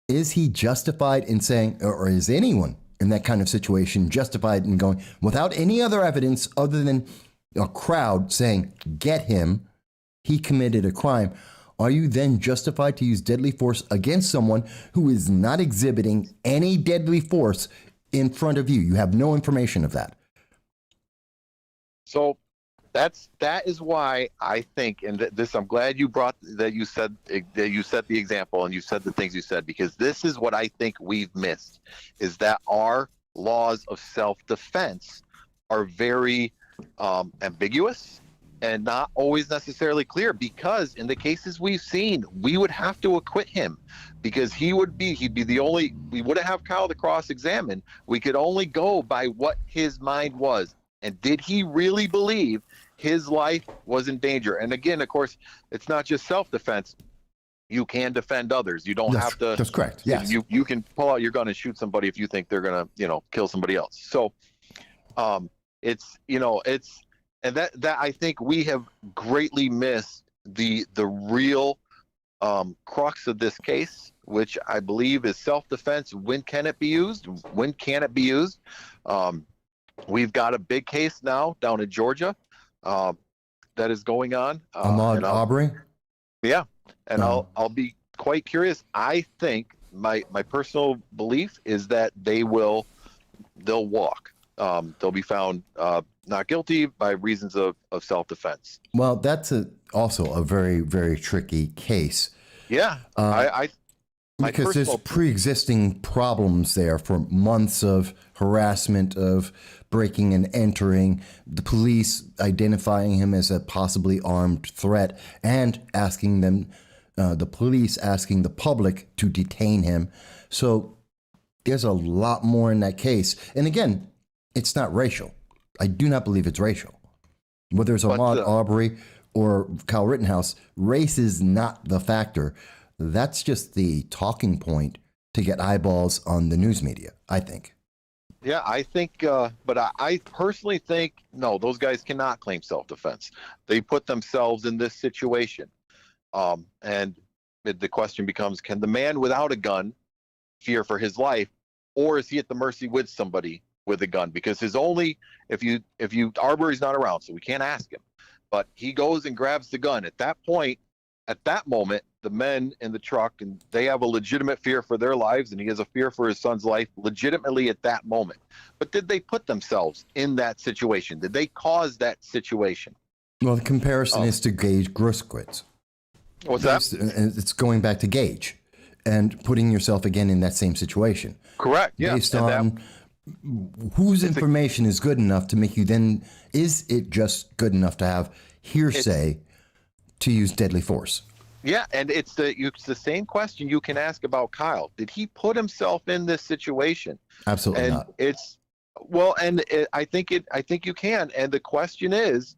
[SPEAKER 1] Is he justified in saying, or is anyone in that kind of situation justified in going, without any other evidence other than a crowd saying, "Get him, he committed a crime"? Are you then justified to use deadly force against someone who is not exhibiting any deadly force in front of you? You have no information of that.
[SPEAKER 2] So that is why I think, and this, I'm glad you brought that, you said that, you set the example and you said the things you said, because this is what I think we've missed, is that our laws of self-defense are very ambiguous and not always necessarily clear, because in the cases we've seen, we would have to acquit him, because he'd be the only, we wouldn't have Kyle to cross-examine. We could only go by what his mind was. And did he really believe his life was in danger? And again, of course, it's not just self-defense. You can defend others. You don't have to.
[SPEAKER 1] That's correct. Yes.
[SPEAKER 2] You can pull out your gun and shoot somebody if you think they're going to, kill somebody else. So and that I think we have greatly missed the real crux of this case, which I believe is self-defense. When can it be used? When can it be used? We've got a big case now down in Georgia that is going on.
[SPEAKER 1] Ahmaud Arbery?
[SPEAKER 2] Yeah. And I'll be quite curious. I think my personal belief is that they'll walk. They'll be found not guilty by reasons of self-defense.
[SPEAKER 1] Well, that's also a very, very tricky case.
[SPEAKER 2] Yeah.
[SPEAKER 1] Because there's pre-existing problems there for months of harassment, of breaking and entering, the police identifying him as a possibly armed threat, and asking them, the police asking the public to detain him. So there's a lot more in that case. And again, it's not racial. I do not believe it's racial. Whether it's Ahmaud Arbery or Kyle Rittenhouse, race is not the factor. That's just the talking point to get eyeballs on the news media, I think.
[SPEAKER 2] Yeah, I think, but I personally think, no, those guys cannot claim self-defense. They put themselves in this situation. And the question becomes, can the man without a gun fear for his life, or is he at the mercy with somebody with a gun? Because Arbery's not around, so we can't ask him, but he goes and grabs the gun. At that moment, the men in the truck, and they have a legitimate fear for their lives, and he has a fear for his son's life legitimately at that moment. But did they put themselves in that situation? Did they cause that situation?
[SPEAKER 1] Well, the comparison is to Gage Grosskreutz.
[SPEAKER 2] What's that?
[SPEAKER 1] It's going back to Gage and putting yourself again in that same situation.
[SPEAKER 2] Correct. Yeah.
[SPEAKER 1] Based on whose information is good enough to make you then, is it just good enough to have hearsay to use deadly force? Yeah, and it's the same question you can ask about Kyle. Did he put himself in this situation? Absolutely not. I think you can. And the question is,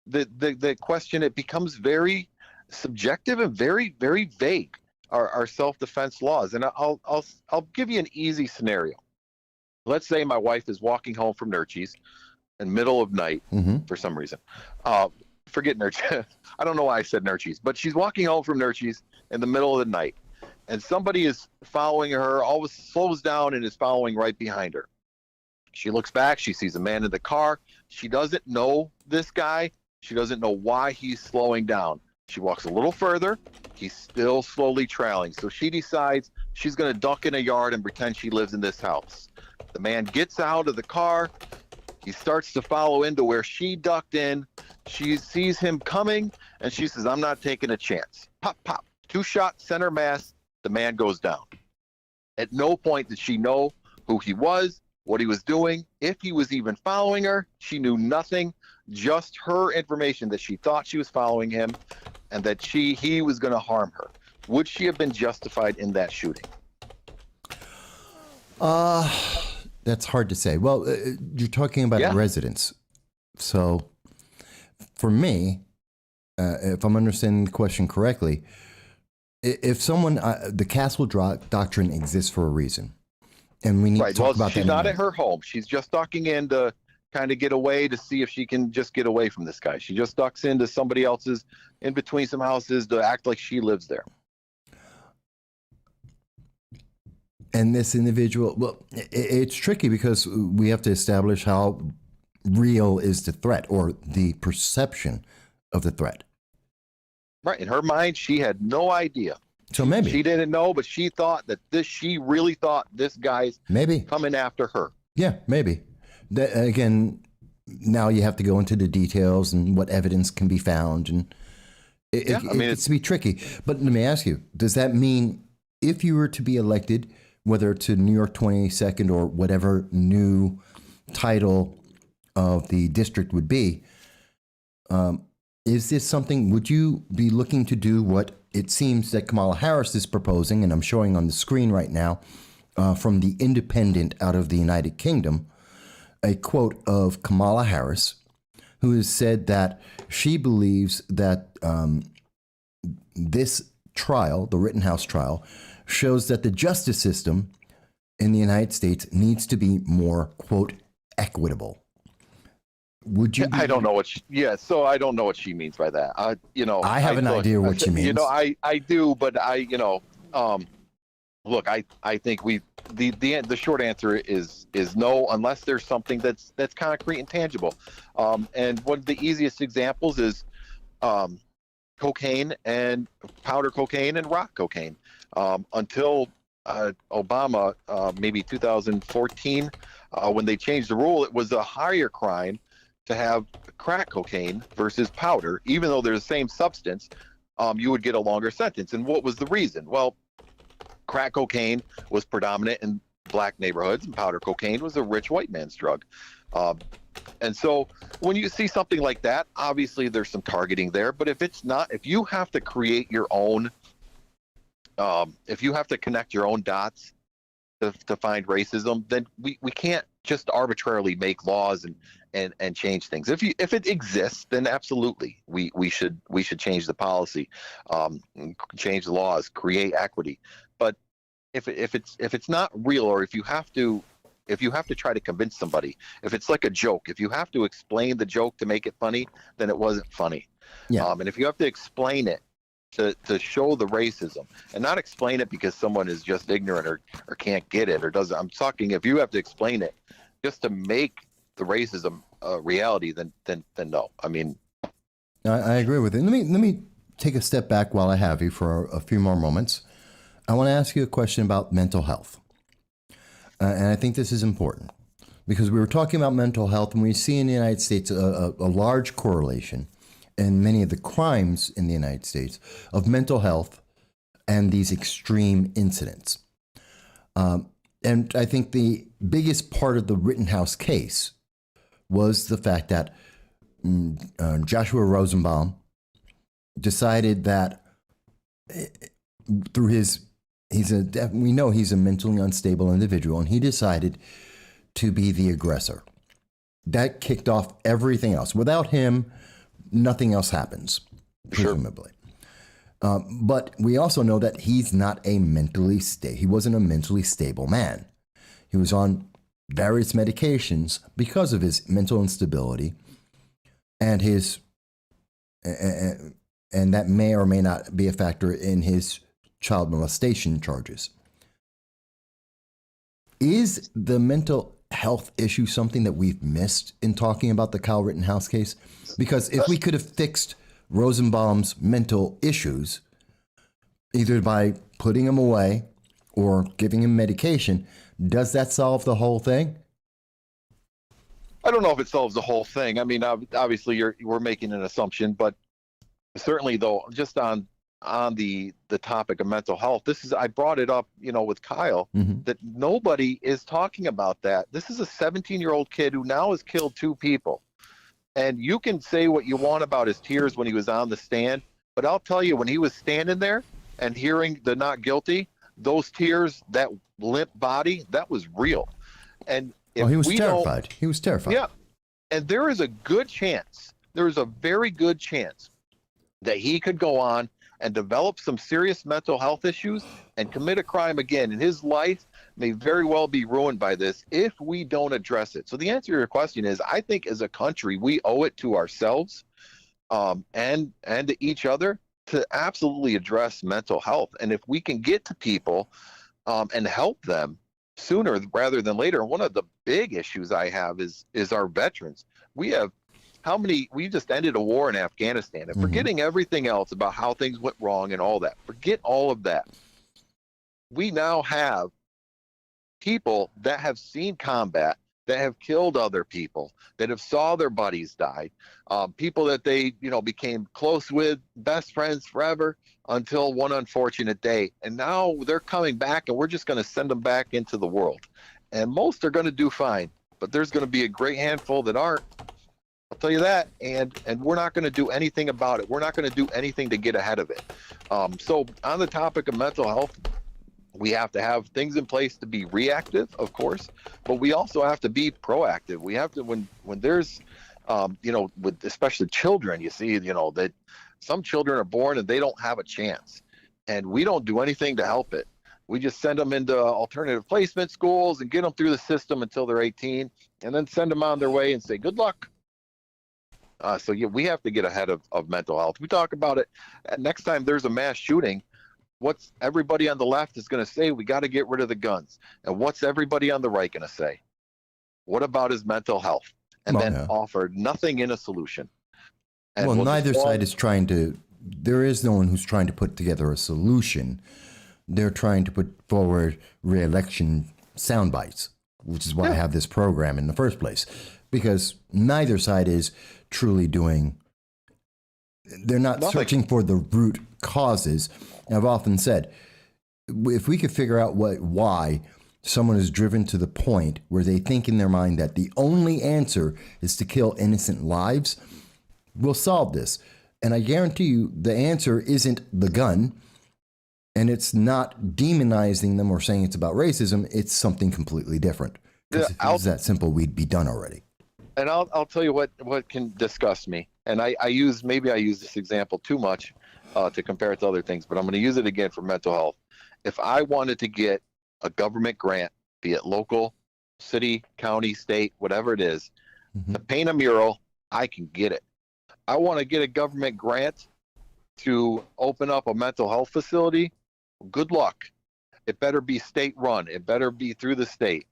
[SPEAKER 1] the question, it becomes very subjective and very, very vague.
[SPEAKER 2] our self-defense laws. And I'll give you an easy scenario. Let's say my wife is walking home from Nurchie's in the middle of night for some reason. Forget Nurchie's. I don't know why I said Nurchie's, but she's walking home from Nurchie's in the middle of the night, and somebody is following her, always slows down and is following right behind her. She looks back. She sees a man in the car. She doesn't know this guy. She doesn't know why he's slowing down. She walks a little further. He's still slowly trailing. So she decides she's going to duck in a yard and pretend she lives in this house. The man gets out of the car. He starts to follow into where she ducked in. She sees him coming, and she says, I'm not taking a chance. Pop, pop. 2-shot center mass. The man goes down. At no point did she know who he was, what he was doing, if he was even following her. She knew nothing, just her information that she thought she was following him and that he was going to harm her. Would she have been justified in that shooting?
[SPEAKER 1] That's hard to say. Well, you're talking about residents. So for me, if I'm understanding the question correctly, if someone, the castle doctrine exists for a reason. And we need to talk about that.
[SPEAKER 2] She's not at her home. She's just ducking in to kind of get away to see if she can just get away from this guy. She just ducks into somebody else's, in between some houses, to act like she lives there.
[SPEAKER 1] And this individual, well, it's tricky because we have to establish how real is the threat or the perception of the threat.
[SPEAKER 2] Right. In her mind, she had no idea.
[SPEAKER 1] So maybe
[SPEAKER 2] she didn't know, but she thought that she really thought this guy's coming after her.
[SPEAKER 1] Yeah, maybe. Again, now you have to go into the details and what evidence can be found. And it gets to be tricky. But let me ask you, does that mean if you were to be elected, whether to New York 22nd or whatever new title of the district would be, is this something, would you be looking to do what it seems that Kamala Harris is proposing, and I'm showing on the screen right now, from The Independent out of the United Kingdom, a quote of Kamala Harris, who has said that she believes that this trial, the Rittenhouse trial, shows that the justice system in the United States needs to be more, quote, equitable. Would you?
[SPEAKER 2] I don't know what. So I don't know what she means by that.
[SPEAKER 1] I have an idea what she means.
[SPEAKER 2] I do, but look, I think the short answer is no, unless there's something that's concrete and tangible. And one of the easiest examples is cocaine and powder cocaine and rock cocaine. Until Obama, maybe 2014, when they changed the rule, it was a higher crime to have crack cocaine versus powder. Even though they're the same substance, you would get a longer sentence. And what was the reason? Well, crack cocaine was predominant in black neighborhoods, and powder cocaine was a rich white man's drug. And so when you see something like that, obviously there's some targeting there. But if you have to create your own, if you have to connect your own dots to find racism, then we can't just arbitrarily make laws and change things. If it exists, then absolutely we should change the policy, change the laws, create equity. But if it's not real, or if you have to try to convince somebody, if it's like a joke, if you have to explain the joke to make it funny, then it wasn't funny. Yeah. And if you have to explain it to show the racism, and not explain it because someone is just ignorant or can't get it or doesn't. I'm talking if you have to explain it just to make the racism reality, then no. I mean,
[SPEAKER 1] I agree with it. Let me take a step back while I have you for a few more moments. I want to ask you a question about mental health. And I think this is important because we were talking about mental health, and we see in the United States a large correlation in many of the crimes in the United States of mental health and these extreme incidents. And I think the biggest part of the Rittenhouse case was the fact that Joshua Rosenbaum decided that through we know he's a mentally unstable individual, and he decided to be the aggressor. That kicked off everything else. Without him, nothing else happens, presumably. But we also know that he's not a he wasn't a mentally stable man. He was on various medications because of his mental instability and and that may or may not be a factor in his child molestation charges. Is the mental health issue something that we've missed in talking about the Kyle Rittenhouse case? Because if we could have fixed Rosenbaum's mental issues, either by putting him away or giving him medication, does that solve the whole thing?
[SPEAKER 2] I don't know if it solves the whole thing. I mean, obviously we're making an assumption, but certainly though, just on the topic of mental health, I brought it up, with Kyle, that nobody is talking about that. This is a 17-year-old kid who now has killed 2 people. And you can say what you want about his tears when he was on the stand, but I'll tell you, when he was standing there and hearing the not guilty, those tears, that limp body, that was real. And
[SPEAKER 1] he was terrified. He was terrified.
[SPEAKER 2] Yeah. And there is a very good chance that he could go on and develop some serious mental health issues and commit a crime again. And his life may very well be ruined by this if we don't address it. So the answer to your question is, I think as a country, we owe it to ourselves and to each other to absolutely address mental health. And if we can get to people and help them sooner rather than later. One of the big issues I have is our veterans. We just ended a war in Afghanistan, and forgetting everything else about how things went wrong and all that, forget all of that. We now have people that have seen combat, that have killed other people, that have saw their buddies die, people that they, became close with, best friends forever until one unfortunate day. And now they're coming back, and we're just going to send them back into the world. And most are going to do fine, but there's going to be a great handful that aren't. I'll tell you that, and we're not going to do anything about it. We're not going to do anything to get ahead of it. So on the topic of mental health, we have to have things in place to be reactive, of course, but we also have to be proactive. We have to, when there's, with especially children, you see, that some children are born and they don't have a chance, and we don't do anything to help it. We just send them into alternative placement schools and get them through the system until they're 18, and then send them on their way and say, good luck. We have to get ahead of mental health. We talk about it. Next time there's a mass shooting, what's everybody on the left is going to say? We got to get rid of the guns. And what's everybody on the right going to say? What about his mental health? And offer nothing in a solution. And
[SPEAKER 1] neither side is there is no one who's trying to put together a solution. They're trying to put forward re-election sound bites, which is why I have this program in the first place. Because neither side is truly they're not searching for the root causes. And I've often said, if we could figure out why someone is driven to the point where they think in their mind that the only answer is to kill innocent lives, we'll solve this. And I guarantee you the answer isn't the gun, and it's not demonizing them or saying it's about racism. It's something completely different. Because if it was that simple, we'd be done already.
[SPEAKER 2] And I'll tell you what can disgust me. And I use this example too much to compare it to other things, but I'm going to use it again for mental health. If I wanted to get a government grant, be it local, city, county, state, whatever it is, to paint a mural, I can get it. I want to get a government grant to open up a mental health facility. Good luck. It better be state run. It better be through the state.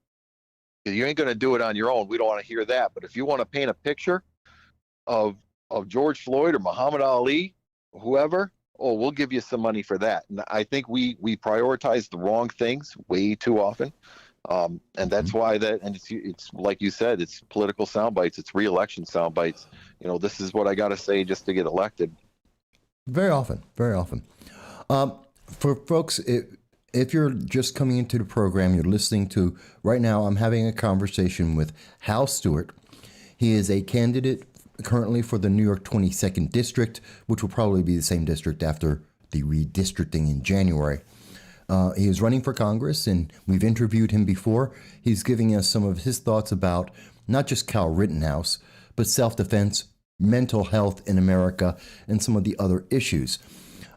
[SPEAKER 2] You ain't going to do it on your own. We don't want to hear that. But if you want to paint a picture of George Floyd or Muhammad Ali, whoever, we'll give you some money for that. And I think we prioritize the wrong things way too often. And that's why and it's like you said, it's political sound bites. It's re-election sound bites. This is what I got to say just to get elected.
[SPEAKER 1] Very often. For folks, if you're just coming into the program, you're listening to right now, I'm having a conversation with Hal Stewart. He is a candidate currently for the New York 22nd District, which will probably be the same district after the redistricting in January. He is running for Congress, and we've interviewed him before. He's giving us some of his thoughts about not just Kyle Rittenhouse, but self-defense, mental health in America, and some of the other issues.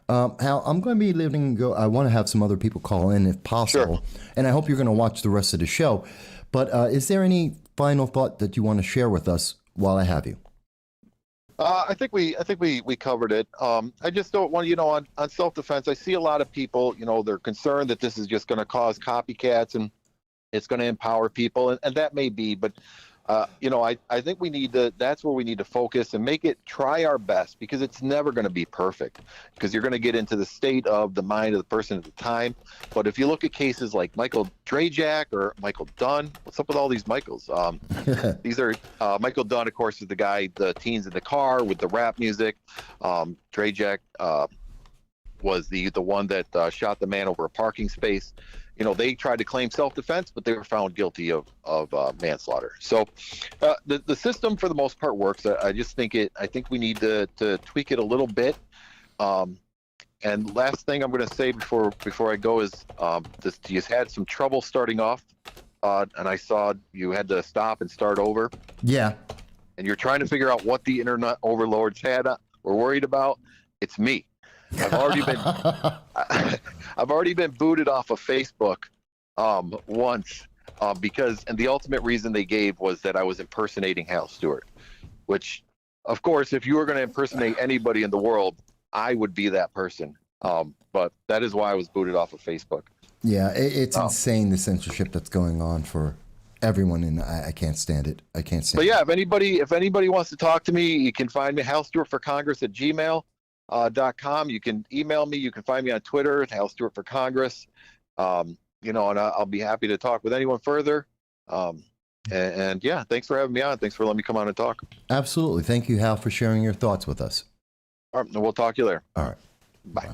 [SPEAKER 1] Hal, I'm going to be letting go. I want to have some other people call in if possible, and I hope you're going to watch the rest of the show. But is there any final thought that you want to share with us while I have you?
[SPEAKER 2] I think we covered it. I just don't want, on self-defense, I see a lot of people, they're concerned that this is just going to cause copycats and it's going to empower people, and that may be, but I think that's where we need to focus and try our best, because it's never going to be perfect, because you're going to get into the state of the mind of the person at the time. But if you look at cases like Michael Drajak or Michael Dunn, what's up with all these Michaels? These are Michael Dunn, of course, is the guy, the teens in the car with the rap music. Drajak was the one that shot the man over a parking space. They tried to claim self-defense, but they were found guilty of manslaughter. So the system, for the most part, works. I think we need to tweak it a little bit. And last thing I'm going to say before I go is you had some trouble starting off, and I saw you had to stop and start over.
[SPEAKER 1] Yeah.
[SPEAKER 2] And you're trying to figure out what the internet overlords were worried about. It's me. I've already been booted off of Facebook once because the ultimate reason they gave was that I was impersonating Hal Stewart, which, of course, if you were going to impersonate anybody in the world, I would be that person. But that is why I was booted off of Facebook.
[SPEAKER 1] Yeah, it's insane, the censorship that's going on for everyone, and I can't stand it. I can't stand it.
[SPEAKER 2] But yeah, if anybody wants to talk to me, you can find me, halstewartforcongress@gmail.com. You can email me. You can find me on Twitter at Hal Stewart for Congress. And I'll be happy to talk with anyone further. And yeah, thanks for having me on. Thanks for letting me come on and talk.
[SPEAKER 1] Absolutely. Thank you, Hal, for sharing your thoughts with us.
[SPEAKER 2] All right, we'll talk to you later.
[SPEAKER 1] All right.
[SPEAKER 2] Bye.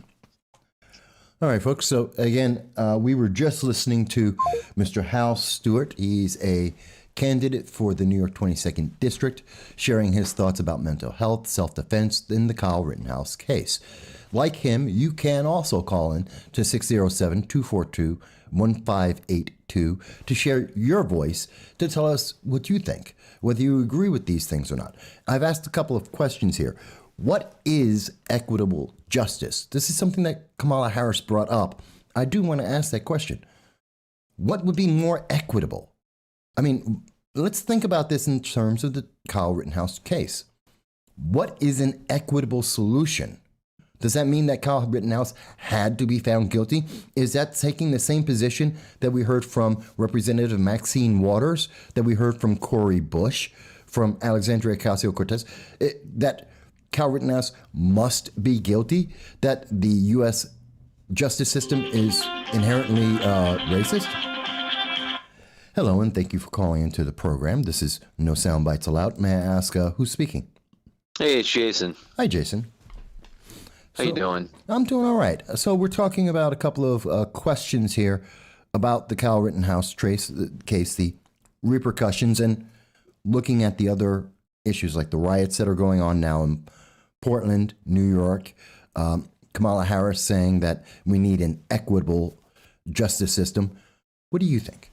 [SPEAKER 1] All right, folks. So again, we were just listening to Mr. Hal Stewart. He's a candidate for the New York 22nd District, sharing his thoughts about mental health, self-defense in the Kyle Rittenhouse case. Like him, you can also call in to 607-242-1582 to share your voice, to tell us what you think, whether you agree with these things or not. I've asked a couple of questions here. What is equitable justice? This is something that Kamala Harris brought up. I do want to ask that question. What would be more equitable? I mean, let's think about this in terms of the Kyle Rittenhouse case. What is an equitable solution? Does that mean that Kyle Rittenhouse had to be found guilty? Is that taking the same position that we heard from Representative Maxine Waters, that we heard from Cori Bush, from Alexandria Ocasio-Cortez, that Kyle Rittenhouse must be guilty, that the U.S. justice system is inherently racist? Hello, and thank you for calling into the program. This is No Soundbites Allowed. May I ask who's speaking?
[SPEAKER 3] Hey, it's Jason.
[SPEAKER 1] Hi, Jason.
[SPEAKER 3] How you doing?
[SPEAKER 1] I'm doing all right. So we're talking about a couple of questions here about the Kyle Rittenhouse case, the repercussions, and looking at the other issues like the riots that are going on now in Portland, New York. Kamala Harris saying that we need an equitable justice system. What do you think?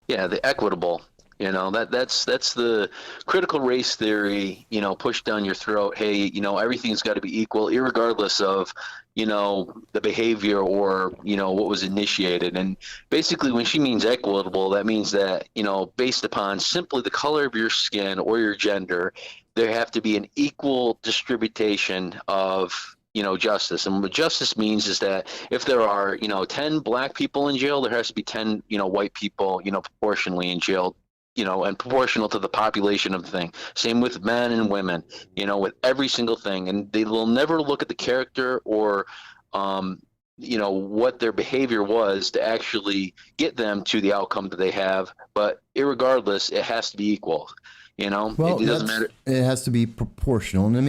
[SPEAKER 3] Yeah, the equitable, that's the critical race theory, pushed down your throat. Hey, everything's got to be equal, irregardless of, the behavior or, what was initiated. And basically when she means equitable, that means that, based upon simply the color of your skin or your gender, there have to be an equal distribution of justice. And what justice means is that if there are, 10 black people in jail, there has to be 10, white people, proportionally in jail, and proportional to the population of the thing. Same with men and women, with every single thing. And they will never look at the character or, what their behavior was to actually get them to the outcome that they have. But irregardless, it has to be equal,
[SPEAKER 1] Well,
[SPEAKER 3] it doesn't matter.
[SPEAKER 1] It has to be proportional. And let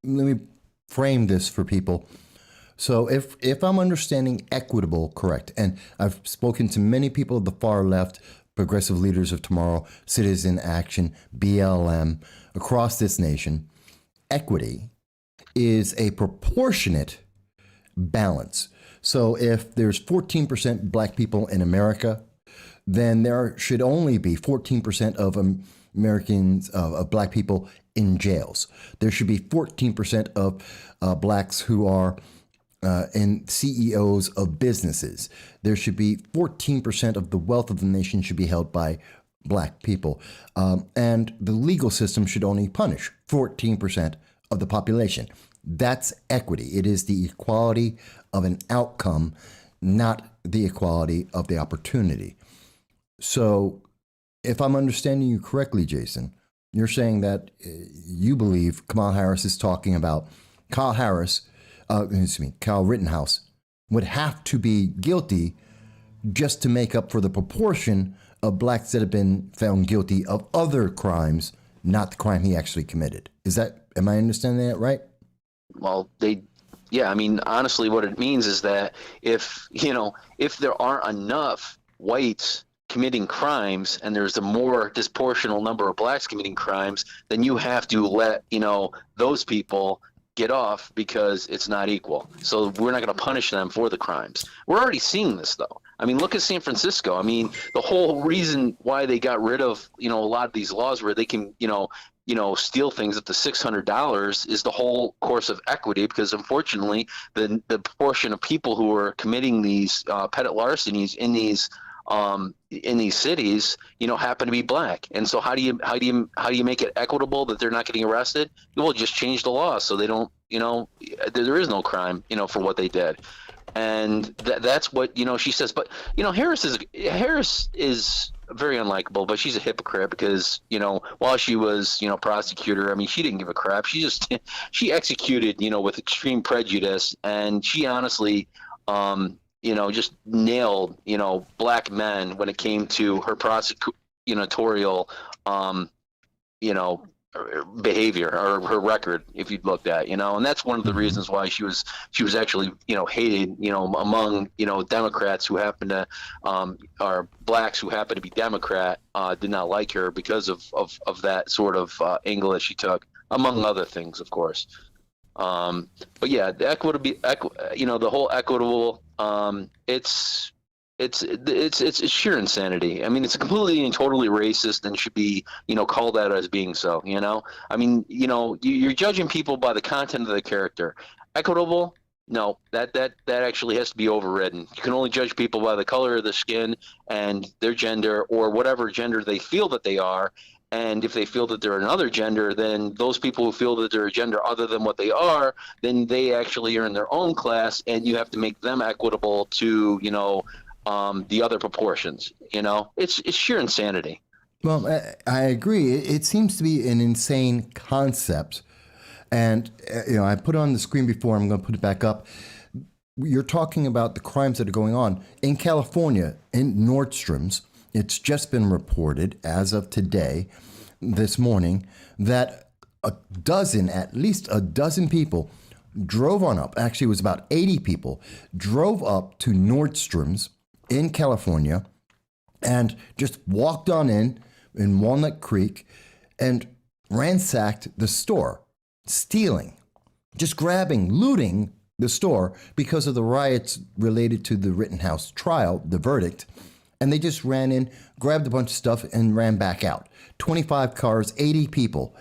[SPEAKER 1] me frame this for people. So if I'm understanding equitable correct, and I've spoken to many people of the far left, Progressive Leaders of Tomorrow, Citizen Action, BLM, across this nation, equity is a proportionate balance. So if there's 14% black people in America, then there should only be 14% of Americans, of black people in jails. There should be 14% of blacks who are and CEOs of businesses. There should be 14% of the wealth of the nation should be held by black people. And the legal system should only punish 14% of the population. That's equity. It is the equality of an outcome, not the equality of the opportunity. So if I'm understanding you correctly, Jason, you're saying that you believe Kyle Harris Kyle Rittenhouse would have to be guilty just to make up for the proportion of blacks that have been found guilty of other crimes, not the crime he actually committed. Am I understanding that right?
[SPEAKER 3] Well, I mean, honestly, what it means is that if there aren't enough whites committing crimes and there's a more disproportional number of blacks committing crimes, then you have to let, those people get off because it's not equal. So we're not going to punish them for the crimes. We're already seeing this, though. I mean, look at San Francisco. I mean, the whole reason why they got rid of, a lot of these laws where they can, steal things up to $600 is the whole course of equity, because unfortunately the proportion of people who are committing these petty larcenies in these cities, happen to be black. And so how do you make it equitable that they're not getting arrested? Well, just change the law so they don't, there is no crime, for what they did. And that's what, she says. But, Harris is very unlikable, but she's a hypocrite because, while she was, prosecutor, I mean, she didn't give a crap. She executed, with extreme prejudice. And she honestly, just nailed, black men when it came to her prosecutorial, behavior or her record, if you'd looked at, and that's one of the reasons why she was actually, hated, among, Democrats who happen to, or blacks who happen to be Democrat, did not like her because of that sort of angle that she took, among other things, of course. But yeah, the the whole equitable, it's sheer insanity. I mean, it's completely and totally racist and should be, called out as being so, I mean, you're judging people by the content of their character. Equitable? No, that actually has to be overridden. You can only judge people by the color of their skin and their gender or whatever gender they feel that they are. And if they feel that they're another gender, then those people who feel that they're a gender other than what they are, then they actually are in their own class, and you have to make them equitable to, the other proportions. It's sheer insanity.
[SPEAKER 1] Well, I agree. It seems to be an insane concept. And, I put it on the screen before. I'm going to put it back up. You're talking about the crimes that are going on in California, in Nordstrom's. It's just been reported as of today, this morning, that at least a dozen people drove on up. Actually, it was about 80 people drove up to Nordstrom's in California and just walked on in Walnut Creek and ransacked the store, stealing, just grabbing, looting the store because of the riots related to the Rittenhouse trial, the verdict. And they just ran in, grabbed a bunch of stuff, and ran back out. 25 cars, 80 people.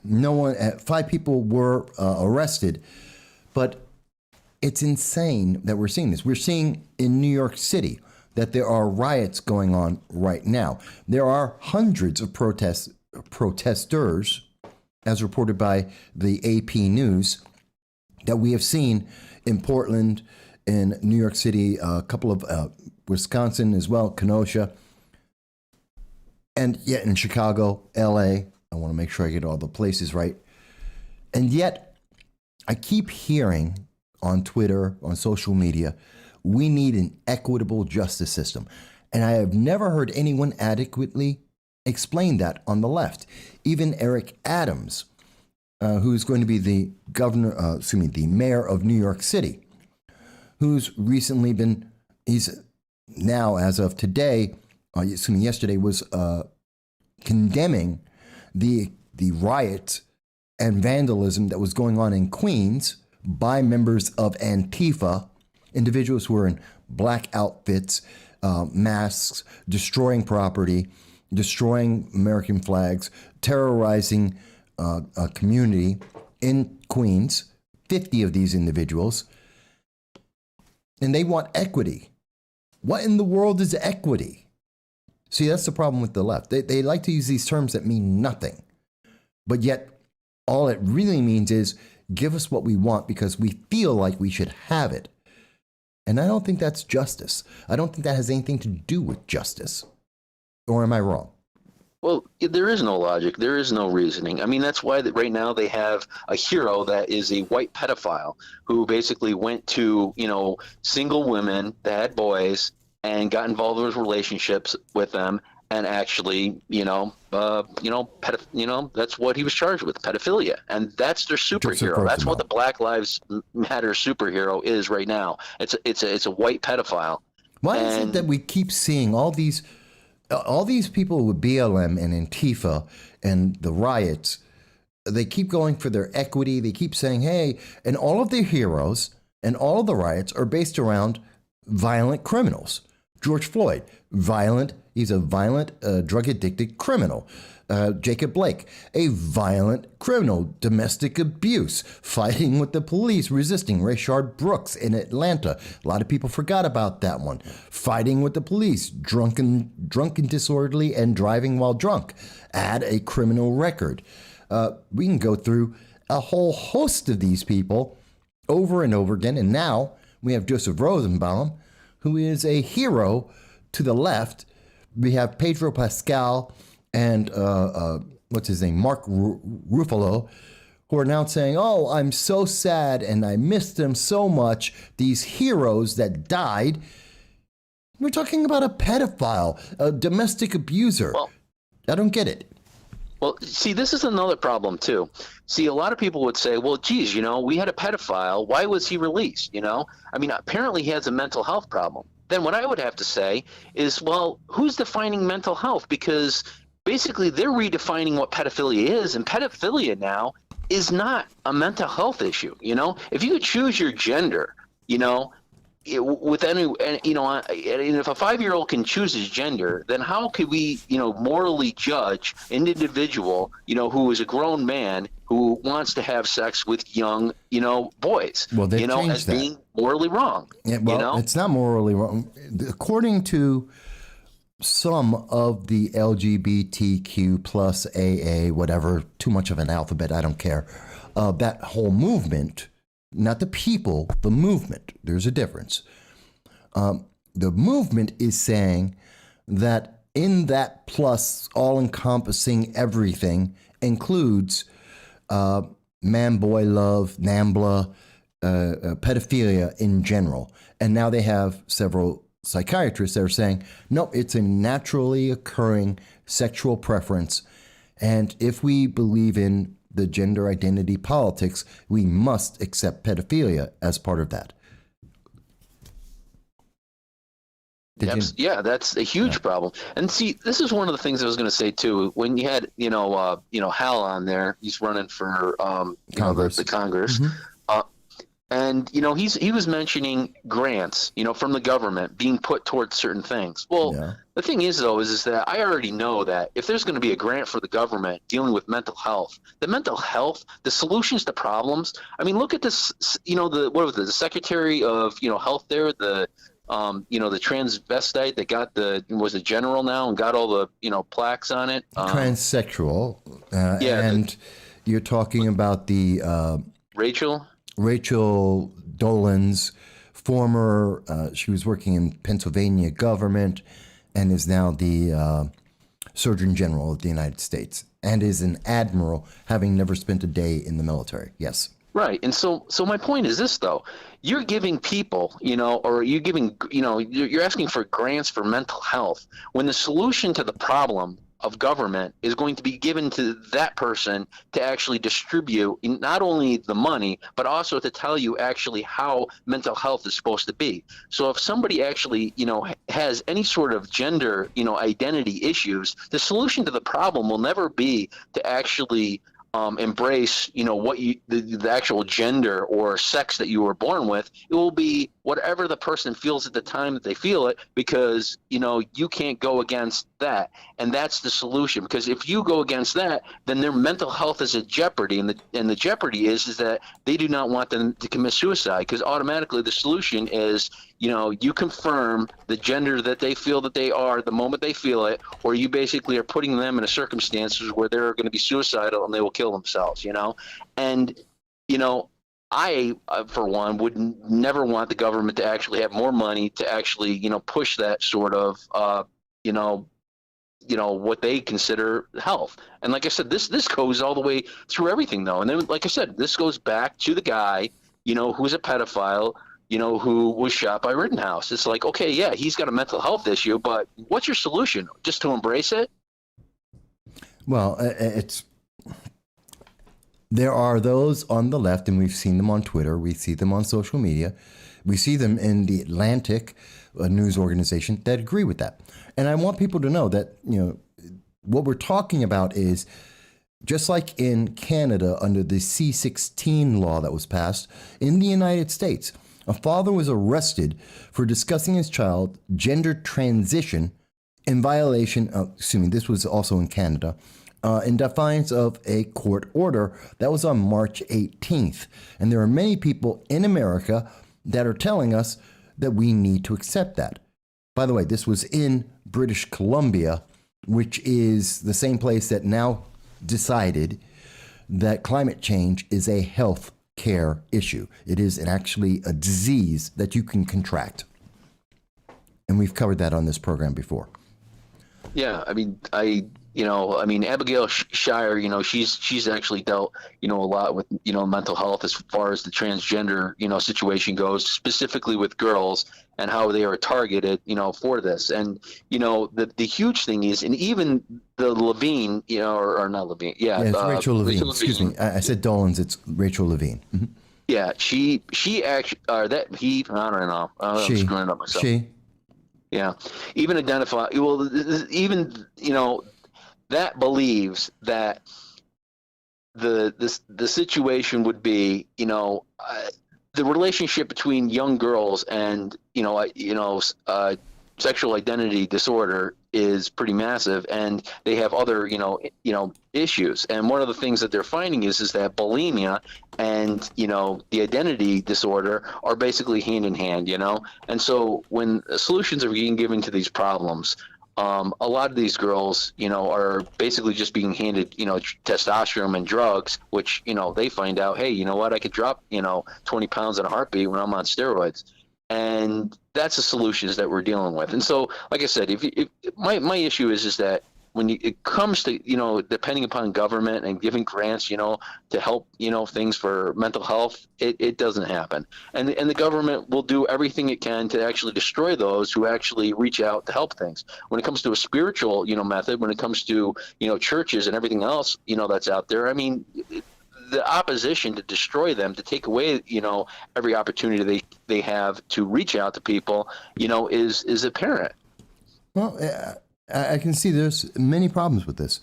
[SPEAKER 1] 5 people were arrested. But it's insane that we're seeing this. We're seeing in New York City that there are riots going on right now. There are hundreds of protesters, as reported by the AP News, that we have seen in Portland, in New York City, a couple of Wisconsin as well, Kenosha, and yet in Chicago, LA. I want to make sure I get all the places right. And yet, I keep hearing on Twitter, on social media, we need an equitable justice system. And I have never heard anyone adequately explain that on the left. Even Eric Adams, who's going to be the the mayor of New York City, who's recently he's now, as of today, yesterday, was condemning the riots and vandalism that was going on in Queens by members of Antifa, individuals who were in black outfits, masks, destroying property, destroying American flags, terrorizing a community in Queens, 50 of these individuals. And they want equity. What in the world is equity? See, that's the problem with the left. They like to use these terms that mean nothing. But yet, all it really means is give us what we want because we feel like we should have it. And I don't think that's justice. I don't think that has anything to do with justice. Or am I wrong?
[SPEAKER 3] Well, there is no logic. There is no reasoning. I mean, that's why that right now they have a hero that is a white pedophile who basically went to, single women that had boys and got involved with relationships with them and actually, that's what he was charged with, pedophilia. And that's their superhero. That's what the Black Lives Matter superhero is right now. It's a white pedophile.
[SPEAKER 1] Why is it that we keep seeing all these people with BLM and Antifa and the riots? They keep going for their equity. They keep saying, hey, and all of their heroes and all of the riots are based around violent criminals. George Floyd, he's a violent, drug-addicted criminal. Jacob Blake, a violent criminal, domestic abuse, fighting with the police, resisting. Rayshard Brooks in Atlanta. A lot of people forgot about that one. Fighting with the police, drunken, disorderly, and driving while drunk. Add a criminal record. We can go through a whole host of these people over and over again. And now we have Joseph Rosenbaum, who is a hero to the left. We have Pedro Pascal and what's his name, Mark Ruffalo, who are now saying, oh, I'm so sad and I miss them so much, these heroes that died. We're talking about a pedophile, a domestic abuser. Well, I don't get it.
[SPEAKER 3] Well, see, this is another problem, too. See, a lot of people would say, well, geez, we had a pedophile. Why was he released? I mean, apparently he has a mental health problem. Then what I would have to say is, well, who's defining mental health? Because basically they're redefining what pedophilia is, and pedophilia now is not a mental health issue. If you could choose your gender, with any, and if a 5-year-old can choose his gender, then how could we, morally judge an individual, who is a grown man who wants to have sex with young, boys,
[SPEAKER 1] well, they
[SPEAKER 3] as
[SPEAKER 1] that.
[SPEAKER 3] Being morally wrong?
[SPEAKER 1] Yeah, well, it's not morally wrong. According to some of the LGBTQ plus AA, whatever, too much of an alphabet, I don't care, that whole movement, not the people, the movement, there's a difference. The movement is saying that in that plus all-encompassing everything includes man-boy love, NAMBLA, pedophilia in general. And now they have several psychiatrists that are saying, no, it's a naturally occurring sexual preference. And if we believe in the gender identity politics, we must accept pedophilia as part of that.
[SPEAKER 3] Yeah, that's a huge problem. And see, this is one of the things I was going to say too. When you had, Hal on there, he's running for,
[SPEAKER 1] Congress.
[SPEAKER 3] The Congress.
[SPEAKER 1] Mm-hmm.
[SPEAKER 3] And, he was mentioning grants, from the government being put towards certain things. Well, yeah. The thing is, though, is that I already know that if there's going to be a grant for the government dealing with mental health, the solutions to problems. I mean, look at this, the Secretary of, Health there, the transvestite that was a general now and got all the, plaques on it.
[SPEAKER 1] Transsexual. And you're talking about the... Rachel Dolan's former, she was working in Pennsylvania government and is now the Surgeon General of the United States and is an admiral, having never spent a day in the military. Yes.
[SPEAKER 3] Right. And so my point is this, though. You're giving people, or you're giving, you're asking for grants for mental health when the solution to the problem of government is going to be given to that person to actually distribute not only the money, but also to tell you actually how mental health is supposed to be. So if somebody actually, has any sort of gender, identity issues, the solution to the problem will never be to actually embrace, what the actual gender or sex that you were born with. It will be whatever the person feels at the time that they feel it, because, you can't go against that. And that's the solution, because if you go against that, then their mental health is at jeopardy. And the jeopardy is that they do not want them to commit suicide, because automatically the solution is, you confirm the gender that they feel that they are the moment they feel it, or you basically are putting them in a circumstances where they're going to be suicidal and they will kill themselves, And, I, for one, would never want the government to actually have more money to actually, push that sort of, what they consider health. And like I said, this goes all the way through everything, though. And then, like I said, this goes back to the guy, who's a pedophile, who was shot by Rittenhouse. It's like, okay, yeah, he's got a mental health issue, but what's your solution? Just to embrace it?
[SPEAKER 1] Well, there are those on the left, and we've seen them on Twitter. We see them on social media. We see them in the Atlantic news organization that agree with that. And I want people to know that, what we're talking about is just like in Canada under the C-16 law that was passed in the United States, a father was arrested for discussing his child's gender transition in violation of, this was also in Canada, in defiance of a court order that was on March 18th. And there are many people in America that are telling us that we need to accept that. By the way, this was in British Columbia, which is the same place that now decided that climate change is a health care issue. It is actually a disease that you can contract. And we've covered that on this program before.
[SPEAKER 3] Yeah, Abigail Shire, she's actually dealt, a lot with, mental health as far as the transgender, situation goes, specifically with girls and how they are targeted, for this. And, the huge thing is, and even the Levine, or not Levine. Yeah.
[SPEAKER 1] It's Rachel Levine. Excuse me. I said Dolan's. It's Rachel Levine. Mm-hmm.
[SPEAKER 3] Yeah. She actually, I don't know. I'm screwing up myself. Yeah. Even identify, that believes that the situation would be, the relationship between young girls and sexual identity disorder is pretty massive, and they have other issues. And one of the things that they're finding is that bulimia and the identity disorder are basically hand in hand. And so when solutions are being given to these problems, a lot of these girls, are basically just being handed, testosterone and drugs, which, they find out, hey, you know what, I could drop, 20 pounds in a heartbeat when I'm on steroids. And that's the solutions that we're dealing with. And so, like I said, if my issue is that when it comes to, depending upon government and giving grants, to help, things for mental health, it doesn't happen. And the government will do everything it can to actually destroy those who actually reach out to help things. When it comes to a spiritual, method, when it comes to, churches and everything else, that's out there, the opposition to destroy them, to take away, every opportunity they have to reach out to people, is apparent.
[SPEAKER 1] Well, I can see there's many problems with this,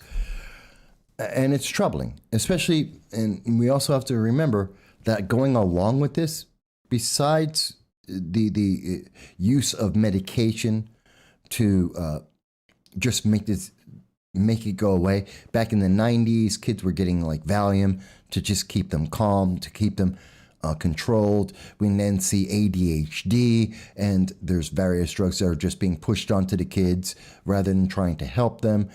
[SPEAKER 1] and it's troubling, especially, and we also have to remember that going along with this, besides the use of medication to just make it go away. Back in the 90s, kids were getting like Valium to just keep them calm, to keep them controlled. We then see ADHD, and there's various drugs that are just being pushed onto the kids rather than trying to help them.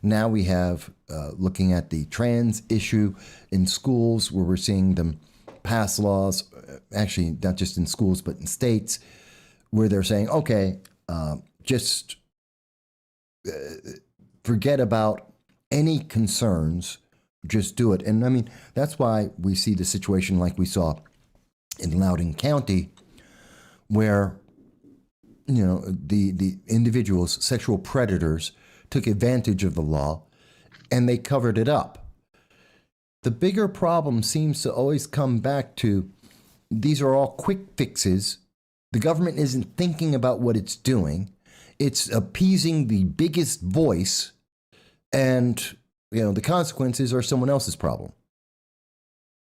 [SPEAKER 1] Now we have looking at the trans issue in schools, where we're seeing them pass laws, actually not just in schools, but in states, where they're saying, okay, just forget about any concerns, just do it. And that's why we see the situation like we saw in Loudoun County, where, the individuals, sexual predators, took advantage of the law and they covered it up. The bigger problem seems to always come back to, these are all quick fixes. The government isn't thinking about what it's doing. It's appeasing the biggest voice, and the consequences are someone else's problem.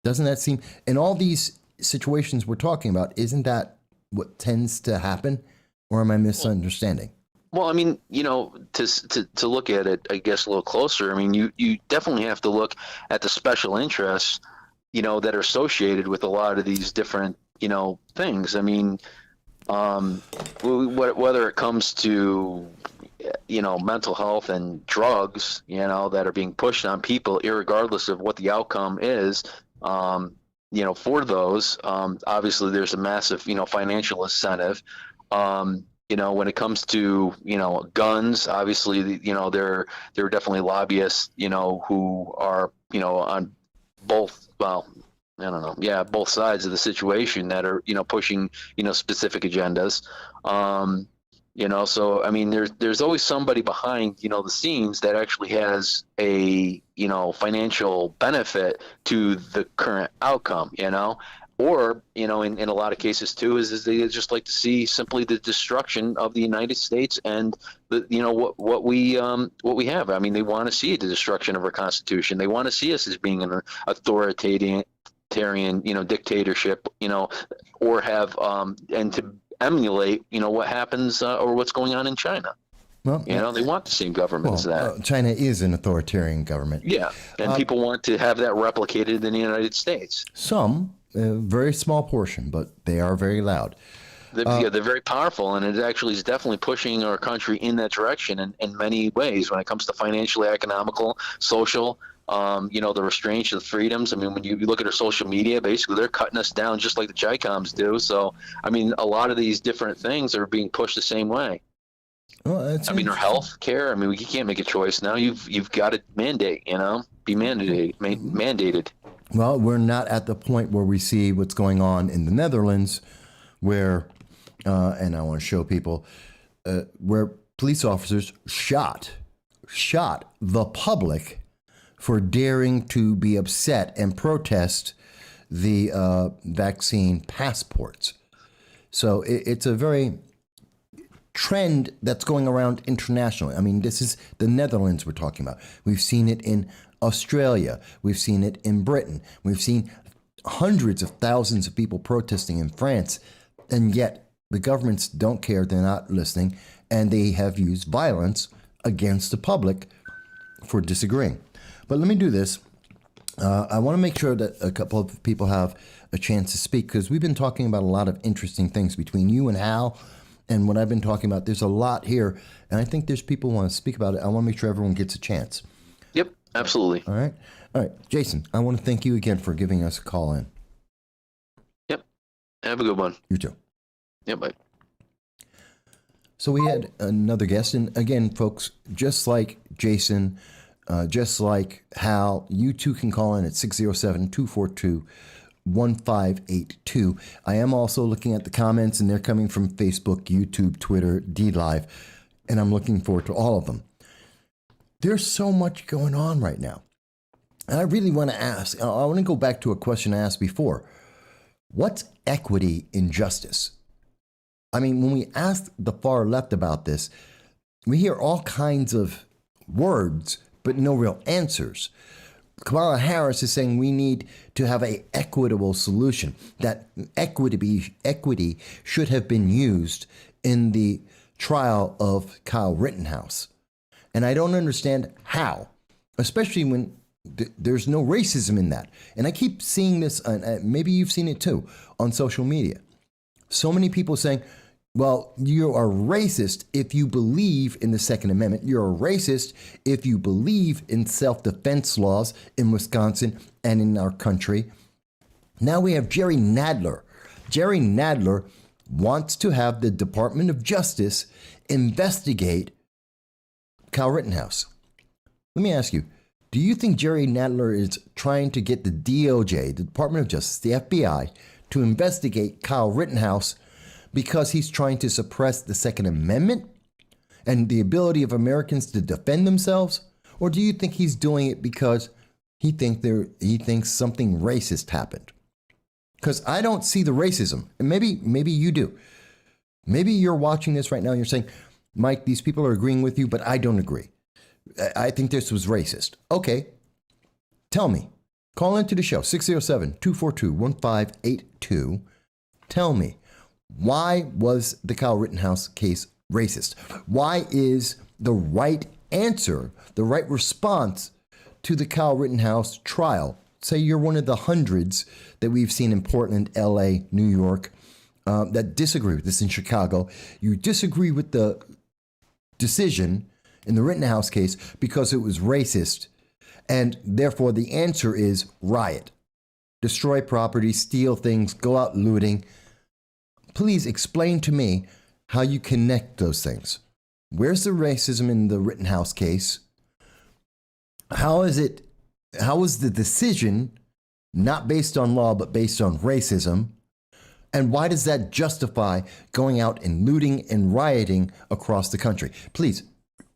[SPEAKER 1] Doesn't that seem, in all these situations we're talking about, isn't that what tends to happen? Or am I misunderstanding?
[SPEAKER 3] Well, to look at it, I guess, a little closer, you definitely have to look at the special interests, that are associated with a lot of these different, things. Whether it comes to, mental health and drugs, that are being pushed on people, irregardless of what the outcome is, for those, obviously there's a massive, financial incentive. When it comes to, guns, obviously, there are definitely lobbyists, who are, on both, well, I don't know, yeah, both sides of the situation that are, pushing, specific agendas. So I mean, there's always somebody behind, the scenes that actually has a, financial benefit to the current outcome, or, in a lot of cases too, is they just like to see simply the destruction of the United States and the, what we have. I mean, they want to see the destruction of our Constitution. They want to see us as being an authoritarian, dictatorship, or have, and to emulate, what happens or what's going on in China. Well, they want the same government as that.
[SPEAKER 1] China is an authoritarian government.
[SPEAKER 3] Yeah, and people want to have that replicated in the United States.
[SPEAKER 1] Some, a very small portion, but they are very loud.
[SPEAKER 3] They're very powerful, and it actually is definitely pushing our country in that direction in many ways when it comes to financially, economical, social, the restraints of freedoms. I mean, when you look at our social media, basically they're cutting us down just like the JICOMs do. So, I mean, a lot of these different things are being pushed the same way. Well, I mean, our health care. I mean, you can't make a choice now. You've got to mandate. Be mandated.
[SPEAKER 1] Well, we're not at the point where we see what's going on in the Netherlands, where, and I want to show people, where police officers shot the public for daring to be upset and protest the vaccine passports. So it's a very trend that's going around internationally. I mean, this is the Netherlands we're talking about. We've seen it in Australia. We've seen it in Britain. We've seen hundreds of thousands of people protesting in France, and yet the governments don't care. They're not listening, and they have used violence against the public for disagreeing. But let me do this. I want to make sure that a couple of people have a chance to speak, because we've been talking about a lot of interesting things between you and Hal and what I've been talking about. There's a lot here, and I think there's people who want to speak about it. I want to make sure everyone gets a chance.
[SPEAKER 3] Yep, absolutely.
[SPEAKER 1] All right. Jason, I want to thank you again for giving us a call in.
[SPEAKER 3] Yep. Have a good one.
[SPEAKER 1] You too.
[SPEAKER 3] Yep, bye.
[SPEAKER 1] So we had another guest, and again, folks, just like Jason, just like Hal, you too can call in at 607-242-1582. I am also looking at the comments, and they're coming from Facebook, YouTube, Twitter, DLive, and I'm looking forward to all of them. There's so much going on right now. And I really want to ask, I want to go back to a question I asked before. What's equity in justice? I mean, when we ask the far left about this, we hear all kinds of words, but no real answers. Kamala Harris is saying we need to have an equitable solution, that equity should have been used in the trial of Kyle Rittenhouse. And I don't understand how, especially when there's no racism in that. And I keep seeing this, maybe you've seen it too, on social media. So many people saying, well, you are racist if you believe in the Second Amendment. You're a racist if you believe in self-defense laws in Wisconsin and in our country. Now we have Jerry Nadler. Jerry Nadler wants to have the Department of Justice investigate Kyle Rittenhouse. Let me ask you, do you think Jerry Nadler is trying to get the DOJ, the Department of Justice, the FBI, to investigate Kyle Rittenhouse because he's trying to suppress the Second Amendment and the ability of Americans to defend themselves? Or do you think he's doing it because he thinks something racist happened? Because I don't see the racism. And maybe you do. Maybe you're watching this right now and you're saying, Mike, these people are agreeing with you, but I don't agree. I think this was racist. Okay. Tell me. Call into the show, 607-242-1582. Tell me, why was the Kyle Rittenhouse case racist? Why is the right answer, the right response to the Kyle Rittenhouse trial? Say you're one of the hundreds that we've seen in Portland, LA, New York, that disagree with this in Chicago. You disagree with the decision in the Rittenhouse case because it was racist, and therefore the answer is riot. Destroy property, steal things, go out looting. Please explain to me how you connect those things. Where's the racism in the Rittenhouse case? How is the decision not based on law, but based on racism? And why does that justify going out and looting and rioting across the country? Please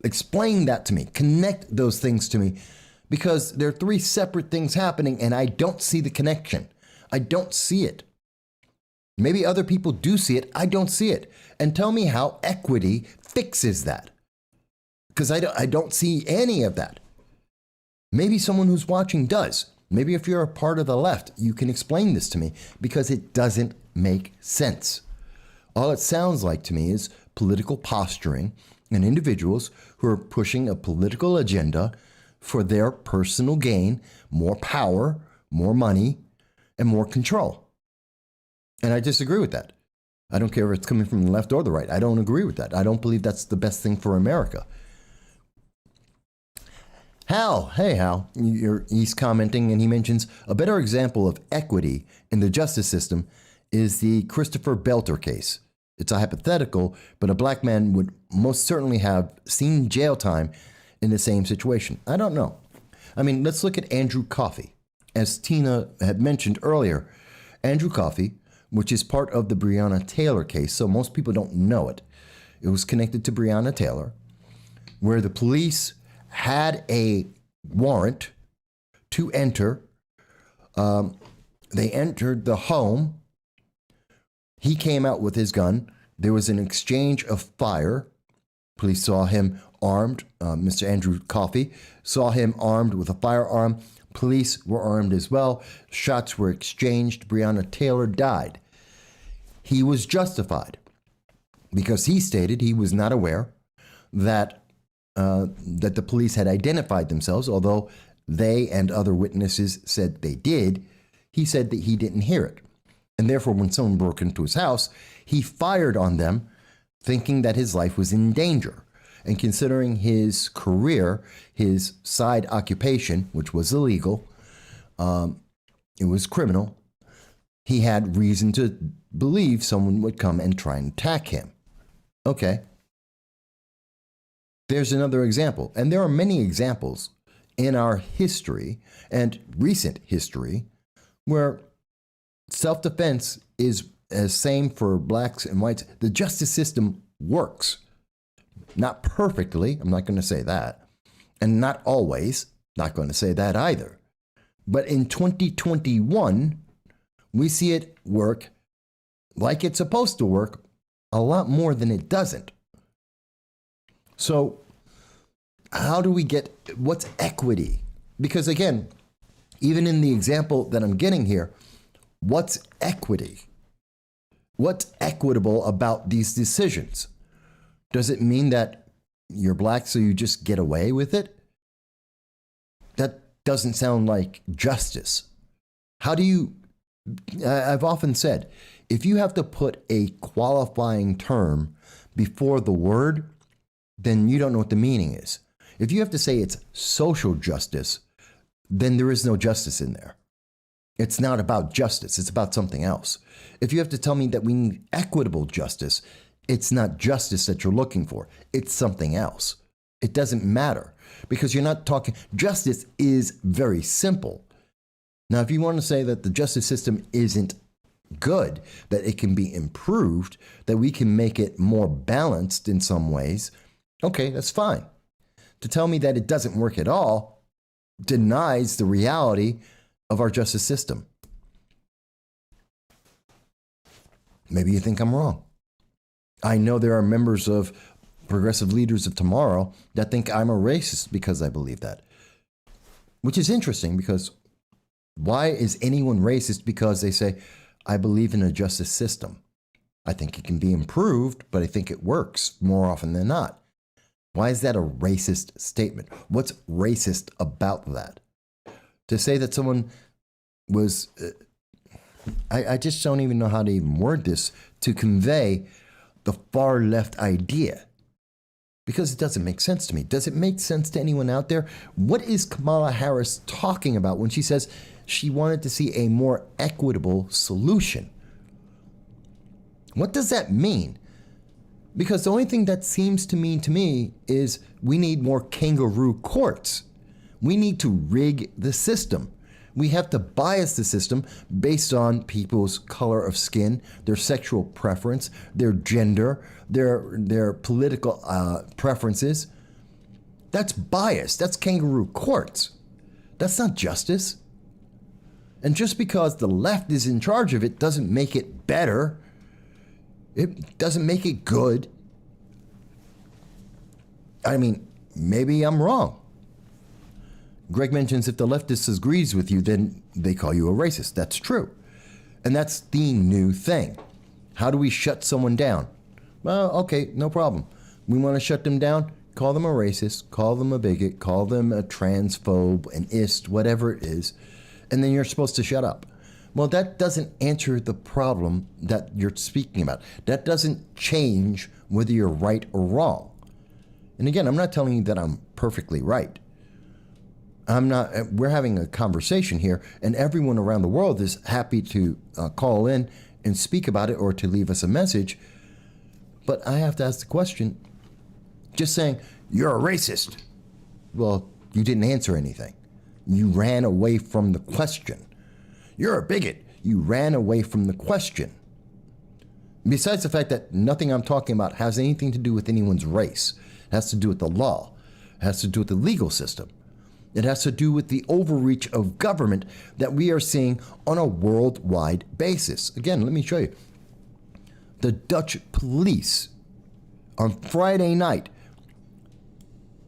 [SPEAKER 1] explain that to me. Connect those things to me, because there are three separate things happening and I don't see the connection. I don't see it. Maybe other people do see it. I don't see it. And tell me how equity fixes that, because I don't see any of that. Maybe someone who's watching does. Maybe if you're a part of the left, you can explain this to me, because it doesn't make sense. All it sounds like to me is political posturing and individuals who are pushing a political agenda for their personal gain, more power, more money, and more control. And I disagree with that. I don't care if it's coming from the left or the right. I don't agree with that. I don't believe that's the best thing for America. Hal, hey Hal, he's commenting and he mentions a better example of equity in the justice system is the Christopher Belter case. It's a hypothetical, but a black man would most certainly have seen jail time in the same situation. I don't know. I mean, let's look at Andrew Coffey. As Tina had mentioned earlier, Andrew Coffey, which is part of the Breonna Taylor case, so most people don't know it. It was connected to Breonna Taylor, where the police had a warrant to enter. They entered the home. He came out with his gun. There was an exchange of fire. Police saw him armed. Mr. Andrew Coffey saw him armed with a firearm. Police were armed as well. Shots were exchanged. Breonna Taylor died. He was justified because he stated he was not aware that the police had identified themselves, although they and other witnesses said they did. He said that he didn't hear it. And therefore, when someone broke into his house, he fired on them, thinking that his life was in danger. And considering his career, his side occupation, which was illegal, it was criminal, he had reason to believe someone would come and try and attack him. Okay. There's another example. And there are many examples in our history and recent history where self-defense is the same for blacks and whites. The justice system works. Not perfectly, I'm not going to say that. And not always, not going to say that either. But in 2021, we see it work like it's supposed to work a lot more than it doesn't. So how do we get, what's equity? Because again, even in the example that I'm getting here, what's equity? What's equitable about these decisions? Does it mean that you're black so you just get away with it? That doesn't sound like justice. How do you, I've often said, if you have to put a qualifying term before the word, then you don't know what the meaning is. If you have to say it's social justice, then there is no justice in there. It's not about justice, it's about something else. If you have to tell me that we need equitable justice, it's not justice that you're looking for, it's something else. It doesn't matter because you're not talking, justice is very simple. Now, if you want to say that the justice system isn't good, that it can be improved, that we can make it more balanced in some ways, okay, that's fine. To tell me that it doesn't work at all denies the reality of our justice system. Maybe you think I'm wrong. I know there are members of progressive leaders of tomorrow that think I'm a racist because I believe that. Which is interesting because why is anyone racist because they say, I believe in a justice system? I think it can be improved, but I think it works more often than not. Why is that a racist statement? What's racist about that? To say that someone was, I just don't even know how to even word this to convey the far left idea, because it doesn't make sense to me. Does it make sense to anyone out there? What is Kamala Harris talking about when she says she wanted to see a more equitable solution? What does that mean? Because the only thing that seems to mean to me is we need more kangaroo courts. We need to rig the system. We have to bias the system based on people's color of skin, their sexual preference, their gender, their political preferences. That's bias. That's kangaroo courts. That's not justice. And just because the left is in charge of it doesn't make it better. It doesn't make it good. I mean, maybe I'm wrong. Greg mentions if the left disagrees with you, then they call you a racist. That's true. And that's the new thing. How do we shut someone down? Well, okay, no problem. We want to shut them down? Call them a racist, call them a bigot, call them a transphobe, an ist, whatever it is, and then you're supposed to shut up. Well, that doesn't answer the problem that you're speaking about. That doesn't change whether you're right or wrong. And again, I'm not telling you that I'm perfectly right. We're having a conversation here, and everyone around the world is happy to call in and speak about it or to leave us a message. But I have to ask the question, just saying, you're a racist. Well, you didn't answer anything. You ran away from the question. You're a bigot. You ran away from the question. Besides the fact that nothing I'm talking about has anything to do with anyone's race. It has to do with the law. It has to do with the legal system. It has to do with the overreach of government that we are seeing on a worldwide basis. Again, let me show you. The Dutch police on Friday night.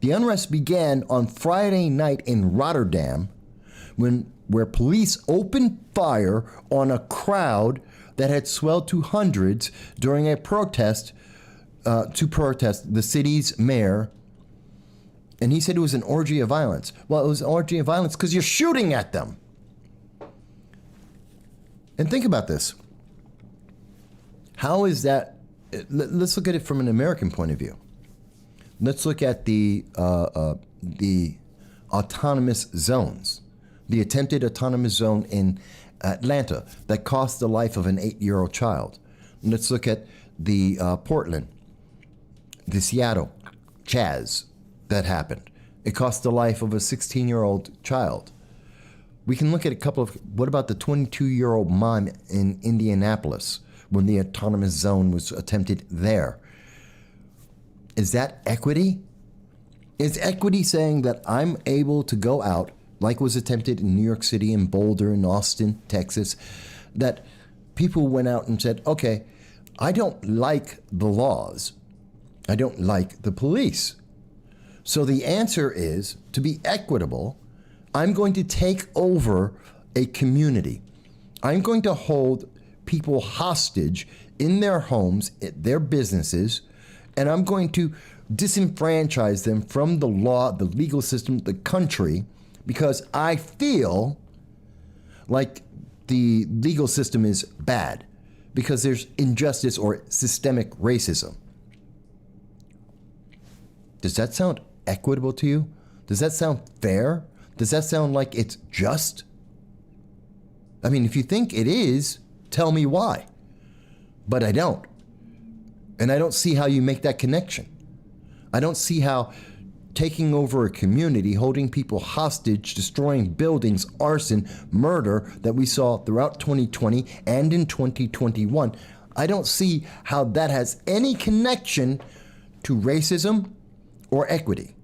[SPEAKER 1] The unrest began on Friday night in Rotterdam where police opened fire on a crowd that had swelled to hundreds during a protest to protest the city's mayor. And he said it was an orgy of violence. Well, it was an orgy of violence because you're shooting at them. And think about this. How is that? Let's look at it from an American point of view. Let's look at the autonomous zones. The attempted autonomous zone in Atlanta that cost the life of an 8-year-old child. Let's look at the Portland, the Seattle, Chaz that happened. It cost the life of a 16-year-old child. We can look at a couple of, what about the 22-year-old mom in Indianapolis when the autonomous zone was attempted there? Is that equity? Is equity saying that I'm able to go out, like was attempted in New York City, in Boulder, in Austin, Texas, that people went out and said, okay, I don't like the laws. I don't like the police. So the answer is, to be equitable, I'm going to take over a community. I'm going to hold people hostage in their homes, their businesses, and I'm going to disenfranchise them from the law, the legal system, the country, because I feel like the legal system is bad, because there's injustice or systemic racism. Does that sound equitable to you? Does that sound fair? Does that sound like it's just? I mean, if you think it is, tell me why. But I don't. And I don't see how you make that connection. I don't see how taking over a community, holding people hostage, destroying buildings, arson, murder that we saw throughout 2020 and in 2021, I don't see how that has any connection to racism or equity.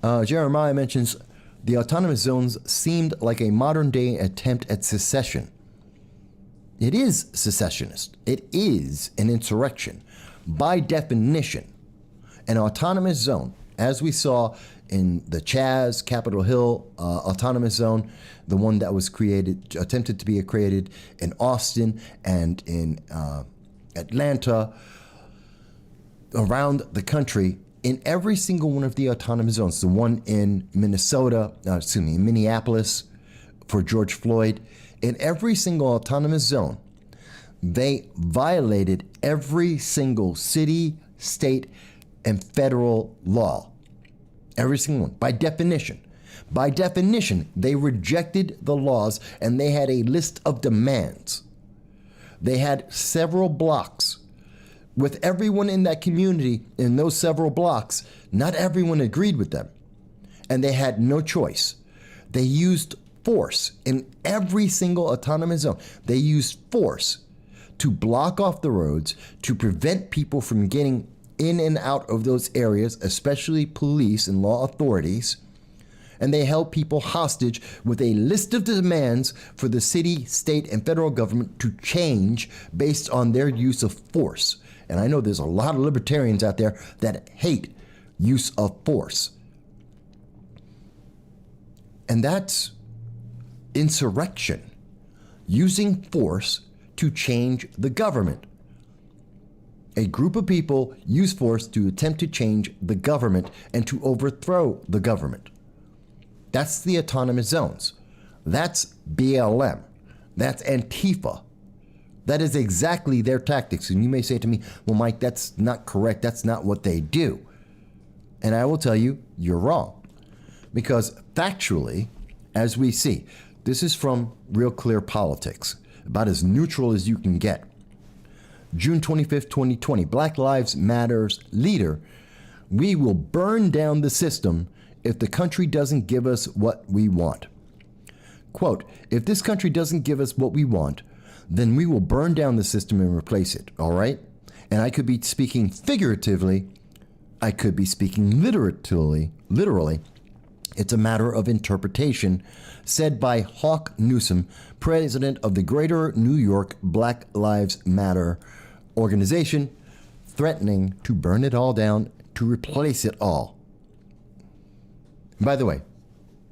[SPEAKER 1] Jeremiah mentions the autonomous zones seemed like a modern day attempt at secession. It is secessionist. It is an insurrection. By definition, an autonomous zone, as we saw in the Chaz, Capitol Hill autonomous zone, the one that was created, attempted to be created in Austin and in Atlanta, around the country, in every single one of the autonomous zones, the one in Minnesota, in Minneapolis for George Floyd, in every single autonomous zone, they violated every single city, state, and federal law. Every single one, by definition. By definition, they rejected the laws and they had a list of demands. They had several blocks. With everyone in that community, in those several blocks, not everyone agreed with them. And they had no choice. They used force in every single autonomous zone. They used force to block off the roads, to prevent people from getting in and out of those areas, especially police and law authorities. And they held people hostage with a list of demands for the city, state, and federal government to change based on their use of force. And I know there's a lot of libertarians out there that hate use of force. And that's insurrection, using force to change the government. A group of people use force to attempt to change the government and to overthrow the government. That's the autonomous zones. That's BLM. That's Antifa. That is exactly their tactics. And you may say to me, well, Mike, that's not correct. That's not what they do. And I will tell you, you're wrong. Because factually, as we see, this is from Real Clear Politics, about as neutral as you can get. June 25th, 2020, Black Lives Matter's leader, we will burn down the system if the country doesn't give us what we want. Quote, if this country doesn't give us what we want, then we will burn down the system and replace it, all right? And I could be speaking figuratively, I could be speaking literally. It's a matter of interpretation, said by Hawk Newsom, president of the Greater New York Black Lives Matter organization, threatening to burn it all down to replace it all. By the way,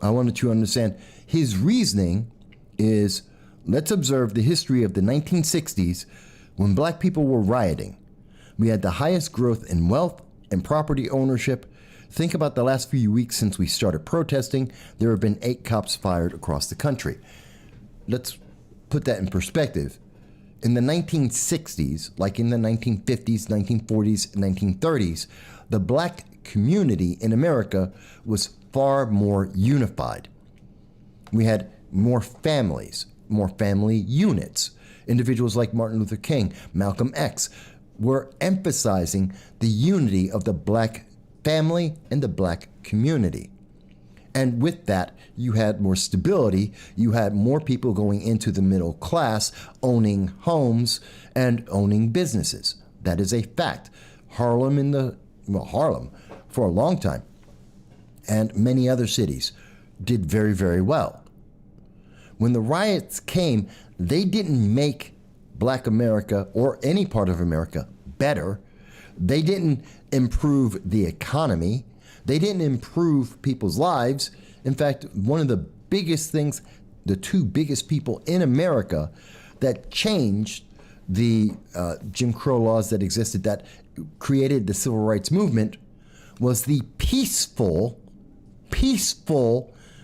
[SPEAKER 1] I wanted to understand his reasoning is, let's observe the history of the 1960s when black people were rioting. We had the highest growth in wealth and property ownership. Think about the last few weeks since we started protesting. There have been 8 cops fired across the country. Let's put that in perspective. In the 1960s, like in the 1950s, 1940s, 1930s, the black community in America was far more unified. We had more families, more family units. Individuals like Martin Luther King, Malcolm X, were emphasizing the unity of the black family and the black community. And with that, you had more stability. You had more people going into the middle class, owning homes and owning businesses. That is a fact. Harlem for a long time, and many other cities did very, very well. When the riots came, they didn't make Black America or any part of America better. They didn't improve the economy. They didn't improve people's lives. In fact, one of the biggest things, the 2 biggest people in America that changed the Jim Crow laws that existed, that created the civil rights movement, was the peaceful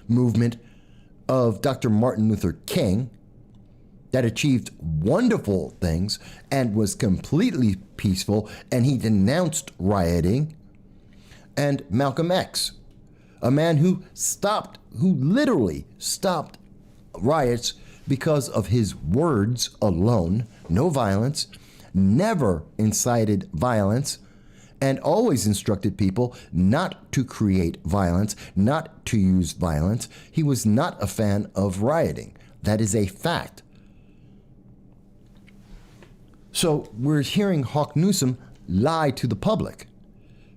[SPEAKER 1] movement of Dr. Martin Luther King that achieved wonderful things and was completely peaceful, and he denounced rioting. And Malcolm X, a man who literally stopped riots because of his words alone, no violence, never incited violence, and always instructed people not to create violence, not to use violence. He was not a fan of rioting. That is a fact. So we're hearing Hawk Newsom lie to the public.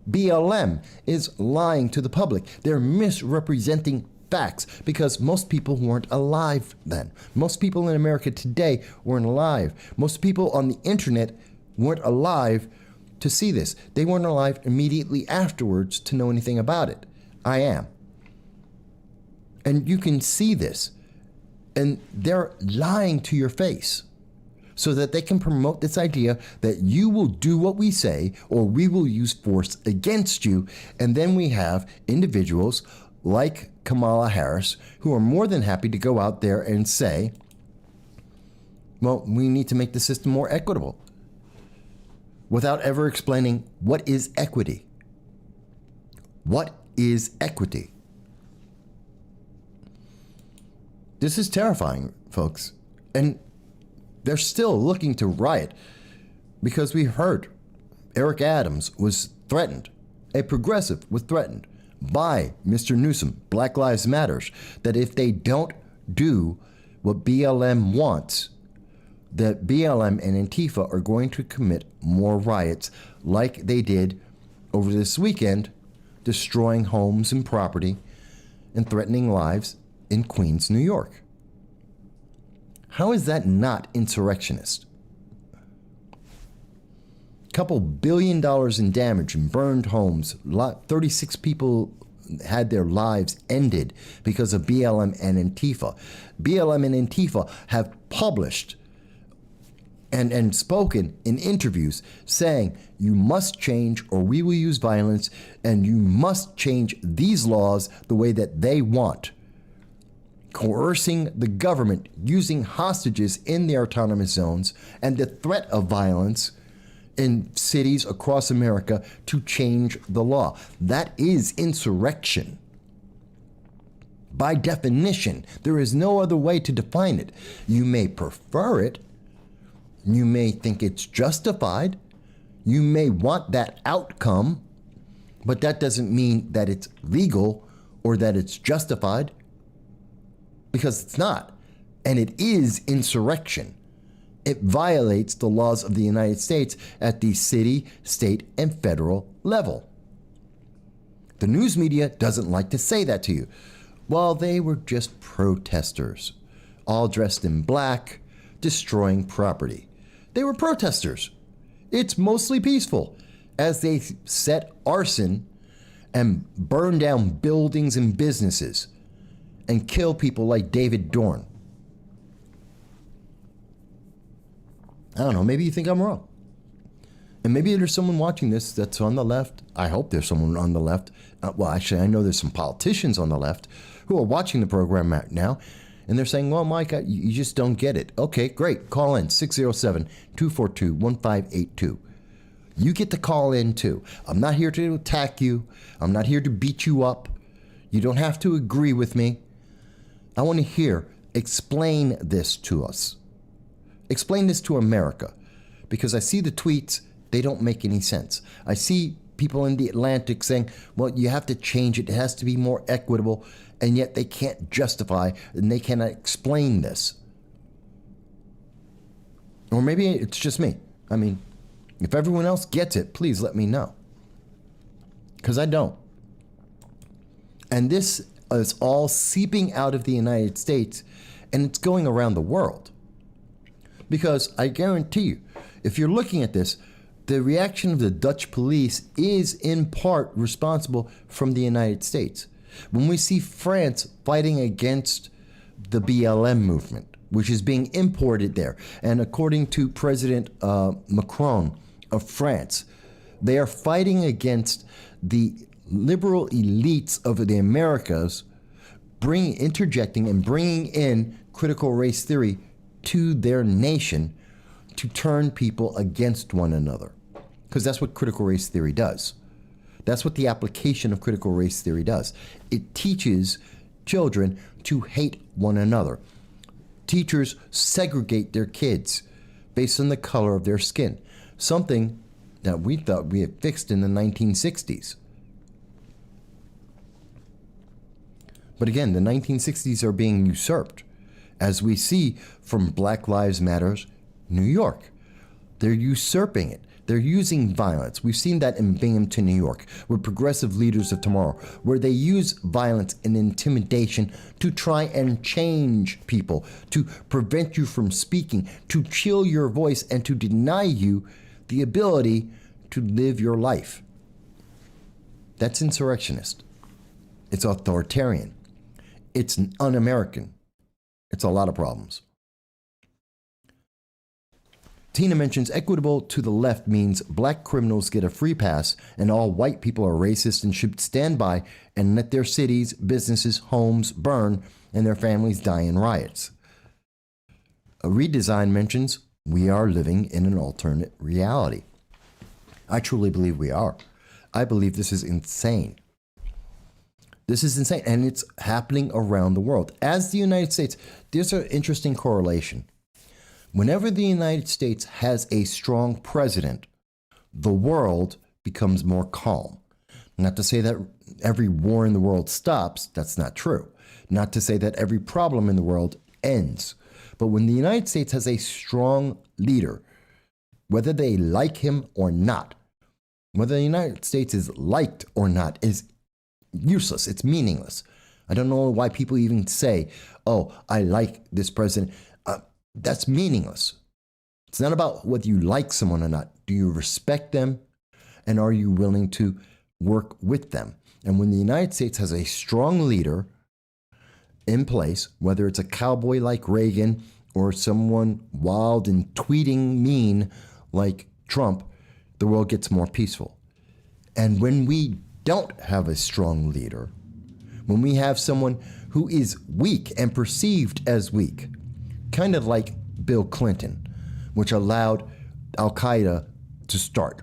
[SPEAKER 1] BLM is lying to the public. They're misrepresenting facts because most people weren't alive then. Most people in America today weren't alive. Most people on the internet weren't alive to see this. They weren't alive immediately afterwards to know anything about it. I am. And you can see this. And they're lying to your face so that they can promote this idea that you will do what we say or we will use force against you. And then we have individuals like Kamala Harris who are more than happy to go out there and say, Well, we need to make the system more equitable without ever explaining what is equity. What is equity? This is terrifying, folks. And they're still looking to riot because we heard Eric Adams was threatened. A progressive was threatened by Mr. Newsom, Black Lives Matters, that if they don't do what BLM wants, that BLM and Antifa are going to commit more riots like they did over this weekend, destroying homes and property and threatening lives in Queens, New York. How is that not insurrectionist? Couple $1 billion in damage and burned homes. 36 people had their lives ended because of BLM and Antifa. BLM and Antifa have published and spoken in interviews saying you must change or we will use violence, and you must change these laws the way that they want. Coercing the government, using hostages in their autonomous zones, and the threat of violence in cities across America to change the law. That is insurrection. By definition, there is no other way to define it. You may prefer it. You may think it's justified. You may want that outcome, but that doesn't mean that it's legal or that it's justified, because it's not. And it is insurrection. It violates the laws of the United States at the city, state, and federal level. The news media doesn't like to say that to you. Well, they were just protesters, all dressed in black, destroying property. They were protesters. It's mostly peaceful, as they set arson and burn down buildings and businesses and kill people like David Dorn. I don't know, maybe you think I'm wrong. And maybe there's someone watching this that's on the left. I hope there's someone on the left. Well, actually, I know there's some politicians on the left who are watching the program right now, and they're saying, well, Mike, you just don't get it. Okay, great. Call in 607-242-1582. You get to call in too. I'm not here to attack you. I'm not here to beat you up. You don't have to agree with me. I want to hear, explain this to us. Explain this to America, because I see the tweets, they don't make any sense. I see people in the Atlantic saying, well, you have to change it. It has to be more equitable. And yet they can't justify and they cannot explain this. Or maybe it's just me. I mean, if everyone else gets it, please let me know. Because I don't. And this is all seeping out of the United States, and it's going around the world. Because I guarantee you, if you're looking at this, the reaction of the Dutch police is in part responsible from the United States. When we see France fighting against the BLM movement, which is being imported there, and according to President Macron of France, they are fighting against the liberal elites of the Americas, interjecting and bringing in critical race theory to their nation to turn people against one another. Because that's what critical race theory does. That's what the application of critical race theory does. It teaches children to hate one another. Teachers segregate their kids based on the color of their skin, something that we thought we had fixed in the 1960s. But again, the 1960s are being usurped, as we see from Black Lives Matter's New York. They're usurping it. They're using violence. We've seen that in Binghamton, New York, with progressive leaders of tomorrow, where they use violence and intimidation to try and change people, to prevent you from speaking, to chill your voice, and to deny you the ability to live your life. That's insurrectionist. It's authoritarian. It's un-American. It's a lot of problems. Tina mentions equitable to the left means black criminals get a free pass and all white people are racist and should stand by and let their cities, businesses, homes burn and their families die in riots. A redesign mentions we are living in an alternate reality. I truly believe we are. I believe this is insane. This is insane, and it's happening around the world. As the United States, there's an interesting correlation. Whenever the United States has a strong president, the world becomes more calm. Not to say that every war in the world stops, that's not true. Not to say that every problem in the world ends. But when the United States has a strong leader, whether they like him or not, whether the United States is liked or not, is useless. It's meaningless. I don't know why people even say, oh, I like this president. That's meaningless. It's not about whether you like someone or not. Do you respect them? And are you willing to work with them? And when the United States has a strong leader in place, whether it's a cowboy like Reagan or someone wild and tweeting mean like Trump, the world gets more peaceful. And when we don't have a strong leader, when we have someone who is weak and perceived as weak, kind of like Bill Clinton, which allowed Al-Qaeda to start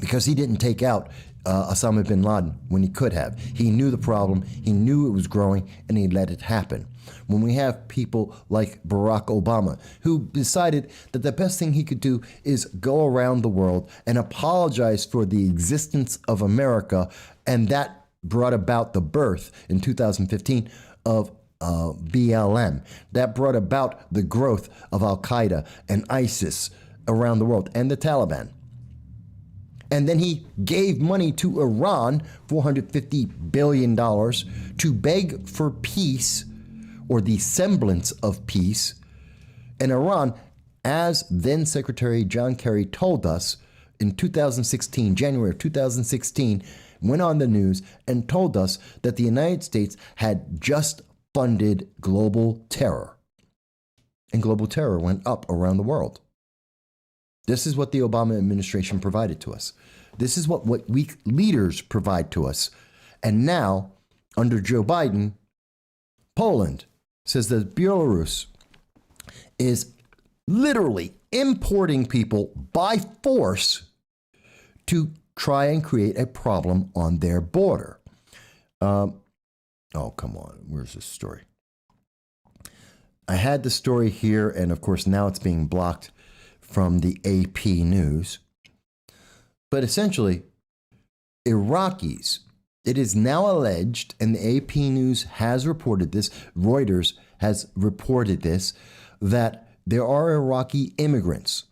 [SPEAKER 1] because he didn't take out Osama bin Laden when he could have. He knew the problem, he knew it was growing, and he let it happen. When we have people like Barack Obama, who decided that the best thing he could do is go around the world and apologize for the existence of America, and that brought about the birth in 2015 of BLM. That brought about the growth of Al-Qaeda and ISIS around the world, and the Taliban. And then he gave money to Iran, $450 billion, to beg for peace, or the semblance of peace. And Iran, as then Secretary John Kerry told us in 2016, January of 2016, went on the news and told us that the United States had just funded global terror. And global terror went up around the world. This is what the Obama administration provided to us. This is what weak leaders provide to us. And now, under Joe Biden, Poland says that Belarus is literally importing people by force to try and create a problem on their border. Oh, come on. Where's this story? I had the story here, and of course now it's being blocked from the AP News. But essentially, Iraqis, it is now alleged, and the AP News has reported this, Reuters has reported this, that there are Iraqi immigrants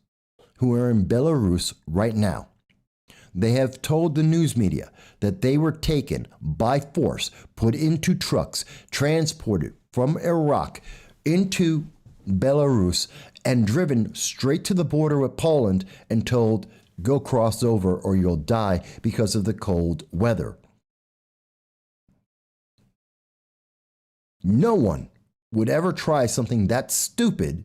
[SPEAKER 1] who are in Belarus right now. They have told the news media that they were taken by force, put into trucks, transported from Iraq into Belarus, and driven straight to the border with Poland and told, go cross over or you'll die because of the cold weather. No one would ever try something that stupid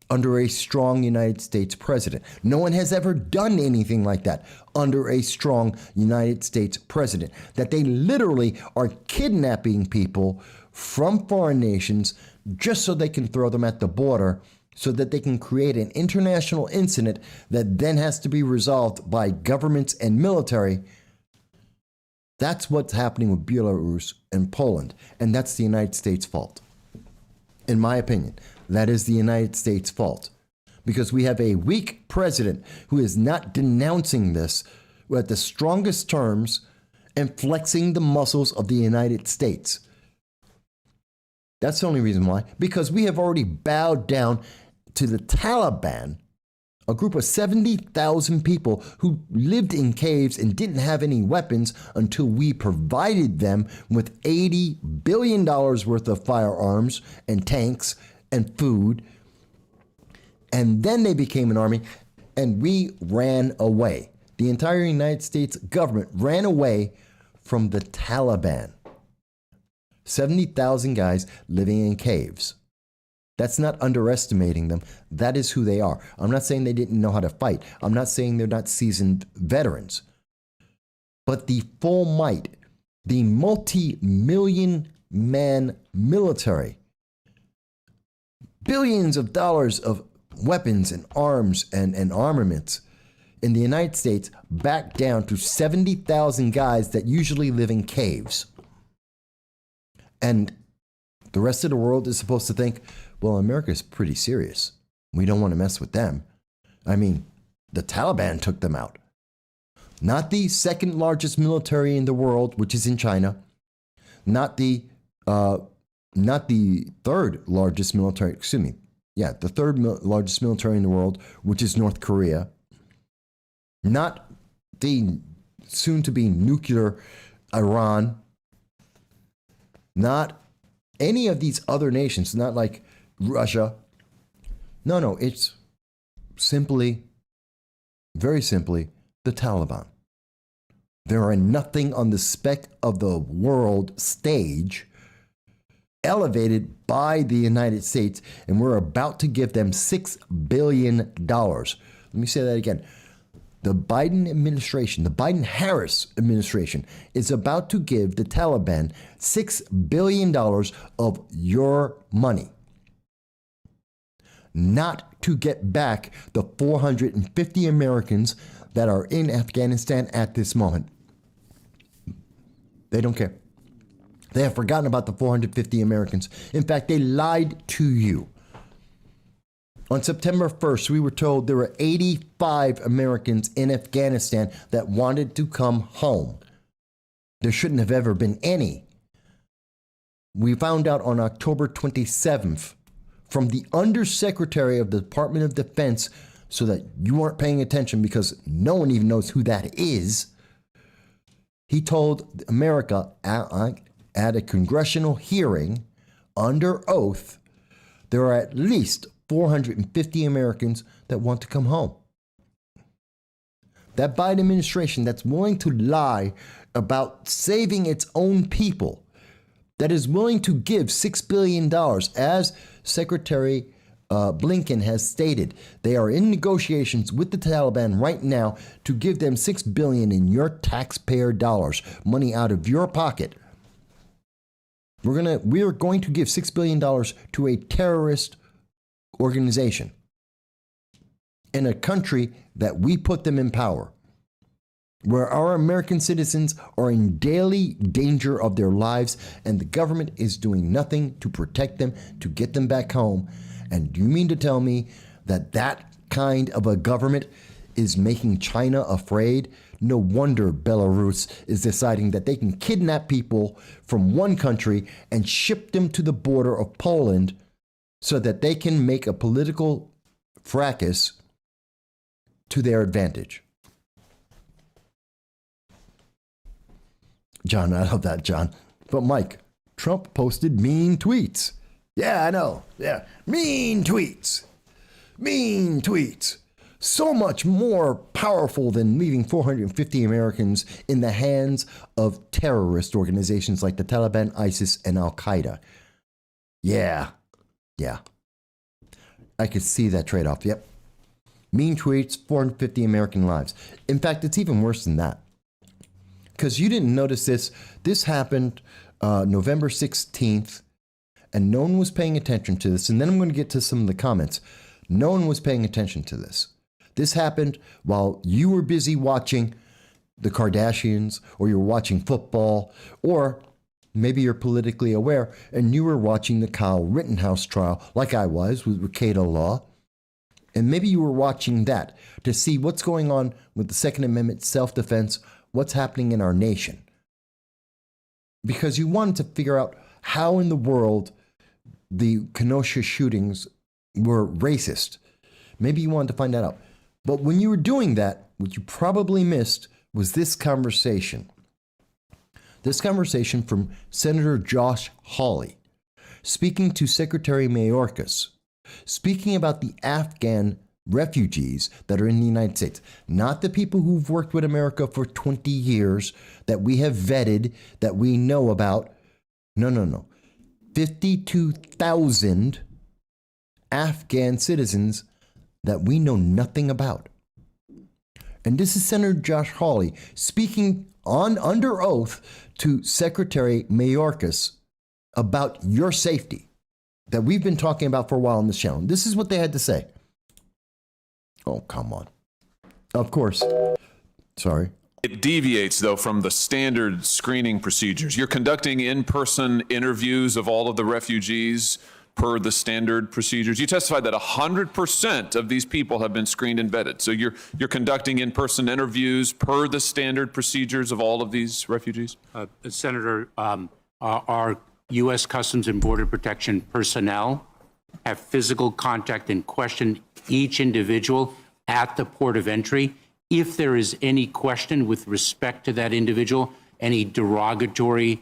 [SPEAKER 1] under a strong United States president. No one has ever done anything like that under a strong United States president. That they literally are kidnapping people from foreign nations just so they can throw them at the border, so that they can create an international incident that then has to be resolved by governments and military. That's what's happening with Belarus and Poland, and that's the United States' fault. In my opinion, that is the United States' fault, because we have a weak president who is not denouncing this at the strongest terms and flexing the muscles of the United States. That's the only reason why, because we have already bowed down to the Taliban, a group of 70,000 people who lived in caves and didn't have any weapons until we provided them with $80 billion worth of firearms and tanks and food. And then they became an army, and we ran away. The entire United States government ran away from the Taliban. 70,000 guys living in caves. That's not underestimating them. That is who they are. I'm not saying they didn't know how to fight. I'm not saying they're not seasoned veterans. But the full might, the multi-million man military billions of dollars of weapons and arms and armaments in the United States back down to 70,000 guys that usually live in caves. And the rest of the world is supposed to think, well, America's pretty serious. We don't want to mess with them. I mean, the Taliban took them out. Not the second largest military in the world, which is in China. Not the third largest military, the third largest military in the world, which is North Korea. Not the soon-to-be nuclear Iran. Not any of these other nations, not like Russia. No, it's simply, very simply, the Taliban. There are nothing on the speck of the world stage elevated by the United States, and we're about to give them $6 billion. Let me say that again. The Biden administration, the Biden-Harris administration, is about to give the Taliban $6 billion of your money. Not to get back the 450 Americans that are in Afghanistan at this moment. They don't care. They have forgotten about the 450 Americans. In fact, they lied to you. On September 1st, we were told there were 85 Americans in Afghanistan that wanted to come home. There shouldn't have ever been any. We found out on October 27th from the Undersecretary of the Department of Defense, so that you weren't paying attention because no one even knows who that is. He told America at a congressional hearing under oath, there are at least 450 Americans that want to come home. That Biden administration that's willing to lie about saving its own people, that is willing to give $6 billion, as Secretary Blinken has stated. They are in negotiations with the Taliban right now to give them $6 billion in your taxpayer dollars, money out of your pocket. We are going to give $6 billion to a terrorist organization in a country that we put them in power, where our American citizens are in daily danger of their lives, and the government is doing nothing to protect them, to get them back home. And do you mean to tell me that that kind of a government is making China afraid? No wonder Belarus is deciding that they can kidnap people from one country and ship them to the border of Poland so that they can make a political fracas to their advantage. John, I love that, John. But Mike, Trump posted mean tweets. Yeah, I know. Yeah, mean tweets. Mean tweets. So much more powerful than leaving 450 Americans in the hands of terrorist organizations like the Taliban, ISIS, and Al-Qaeda. Yeah. I could see that trade-off. Yep. Mean tweets, 450 American lives. In fact, it's even worse than that. Because you didn't notice this. This happened November 16th, and no one was paying attention to this. And then I'm going to get to some of the comments. No one was paying attention to this. This happened while you were busy watching the Kardashians, or you were watching football, or maybe you're politically aware and you were watching the Kyle Rittenhouse trial, like I was with Ricada Law. And maybe you were watching that to see what's going on with the Second Amendment, self-defense, what's happening in our nation. Because you wanted to figure out how in the world the Kenosha shootings were racist. Maybe you wanted to find that out. But when you were doing that, what you probably missed was this conversation. This conversation from Senator Josh Hawley, speaking to Secretary Mayorkas, speaking about the Afghan refugees that are in the United States, not the people who've worked with America for 20 years that we have vetted, that we know about. No. 52,000 Afghan citizens that we know nothing about. And this is Senator Josh Hawley speaking under oath to Secretary Mayorkas about your safety, that we've been talking about for a while on this channel. This is what they had to say. Oh, come on. Of course. Sorry.
[SPEAKER 4] It deviates, though, from the standard screening procedures. You're conducting in-person interviews of all of the refugees per the standard procedures. You testified that 100% of these people have been screened and vetted. So you're conducting in-person interviews per the standard procedures of all of these refugees?
[SPEAKER 5] Senator, our U.S. Customs and Border Protection personnel have physical contact and question each individual at the port of entry. If there is any question with respect to that individual, any derogatory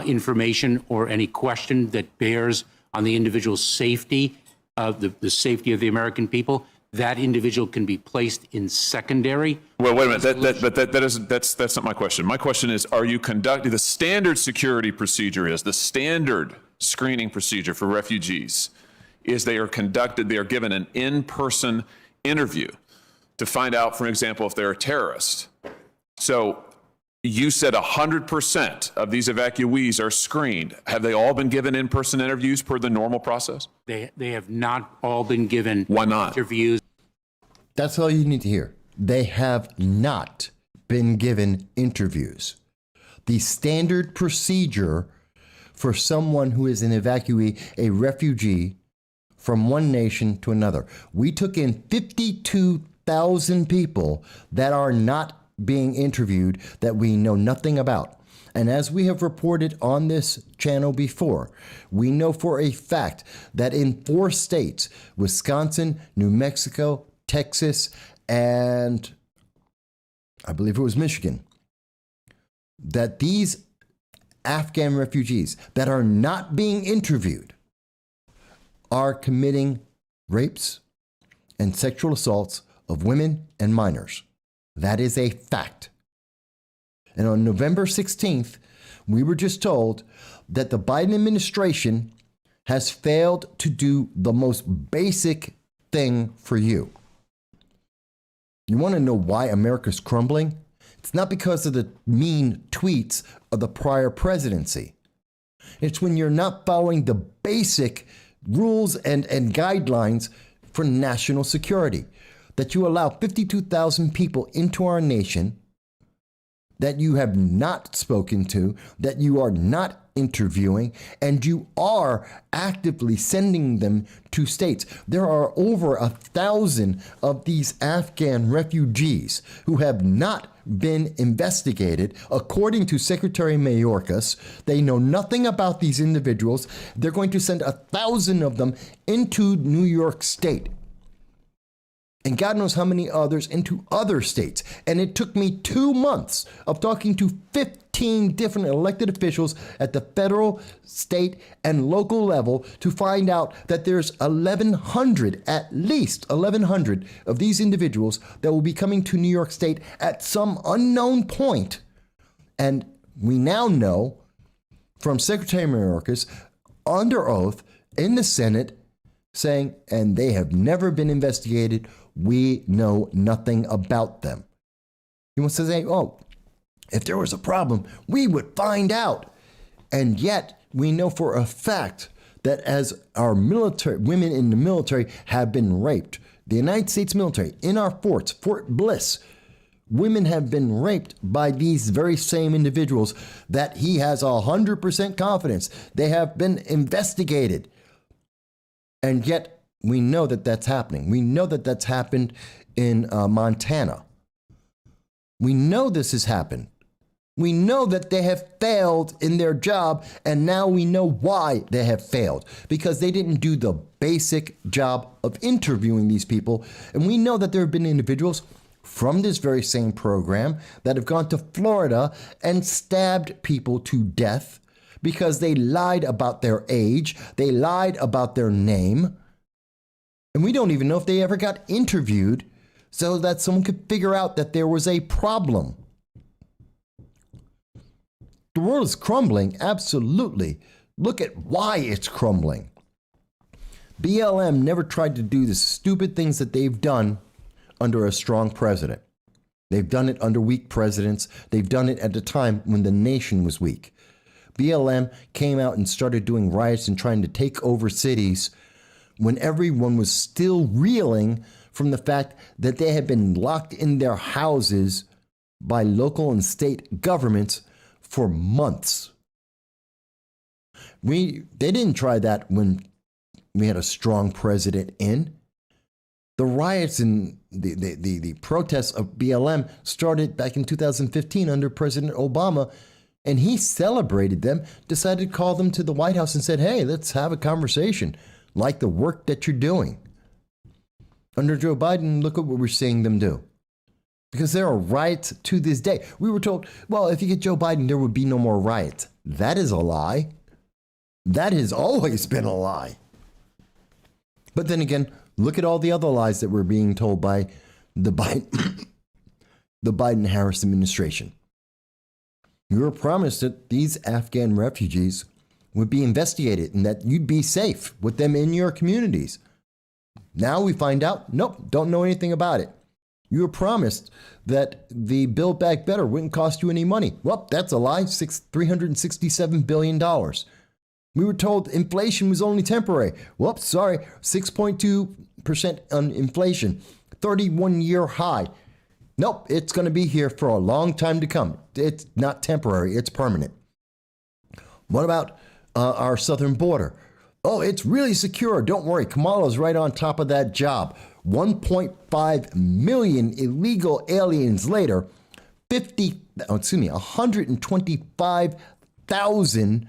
[SPEAKER 5] information or any question that bears on the individual's safety, the safety of the American people, that individual can be placed in secondary.
[SPEAKER 4] Well, wait a minute. That's not my question. My question is, are you conducting the standard security procedure? Is the standard screening procedure for refugees is they are given an in-person interview to find out, for example, if they're a terrorist. So you said 100% of these evacuees are screened. Have they all been given in-person interviews per the normal process?
[SPEAKER 5] They have not all been given
[SPEAKER 4] Why not?
[SPEAKER 5] interviews.
[SPEAKER 1] That's all you need to hear. They have not been given interviews. The standard procedure for someone who is an evacuee, a refugee from one nation to another. We took in 52,000 people that are not being interviewed that we know nothing about. And as we have reported on this channel before, we know for a fact that in 4 states, Wisconsin, New Mexico, Texas, and I believe it was Michigan, that these Afghan refugees that are not being interviewed are committing rapes and sexual assaults of women and minors. That is a fact. And on November 16th, we were just told that the Biden administration has failed to do the most basic thing for you. You want to know why America's crumbling? It's not because of the mean tweets of the prior presidency. It's when you're not following the basic rules and guidelines for national security. That you allow 52,000 people into our nation that you have not spoken to, that you are not interviewing, and you are actively sending them to states. There are over 1,000 of these Afghan refugees who have not been investigated. According to Secretary Mayorkas, they know nothing about these individuals. They're going to send 1,000 of them into New York State. And God knows how many others into other states. And it took me 2 months of talking to 15 different elected officials at the federal, state, and local level to find out that there's 1,100, at least 1,100 of these individuals that will be coming to New York State at some unknown point. And we now know from Secretary Mayorkas under oath in the Senate saying, and they have never been investigated. We know nothing about them. He wants to say, oh, if there was a problem, we would find out. And yet we know for a fact that as our military, women in the military have been raped, the United States military in our forts, Fort Bliss, women have been raped by these very same individuals that he has 100% confidence they have been investigated. And yet we know that that's happening. We know that that's happened in Montana. We know this has happened. We know that they have failed in their job, and now we know why they have failed, because they didn't do the basic job of interviewing these people. And we know that there have been individuals from this very same program that have gone to Florida and stabbed people to death because they lied about their age, they lied about their name. And we don't even know if they ever got interviewed so that someone could figure out that there was a problem. The world is crumbling, absolutely. Look at why it's crumbling. BLM never tried to do the stupid things that they've done under a strong president. They've done it under weak presidents. They've done it at a time when the nation was weak. BLM came out and started doing riots and trying to take over cities when everyone was still reeling from the fact that they had been locked in their houses by local and state governments for months. They didn't try that when we had a strong president in. The riots and the protests of BLM started back in 2015 under President Obama, and he celebrated them, decided to call them to the White House and said, hey, let's have a conversation, like the work that you're doing. Under Joe Biden, look at what we're seeing them do. Because there are riots to this day. We were told, well, if you get Joe Biden, there would be no more riots. That is a lie. That has always been a lie. But then again, look at all the other lies that were being told by the Biden-Harris administration. You were promised that these Afghan refugees would be investigated and that you'd be safe with them in your communities. Now we find out, nope, don't know anything about it. You were promised that the Build Back Better wouldn't cost you any money. Well, that's a lie, $367 billion. We were told inflation was only temporary. Whoops, sorry, 6.2% on inflation, 31-year high. Nope, it's going to be here for a long time to come. It's not temporary, it's permanent. What about our southern border? Oh, it's really secure. Don't worry, Kamala's right on top of that job. 1.5 million illegal aliens later, 125,000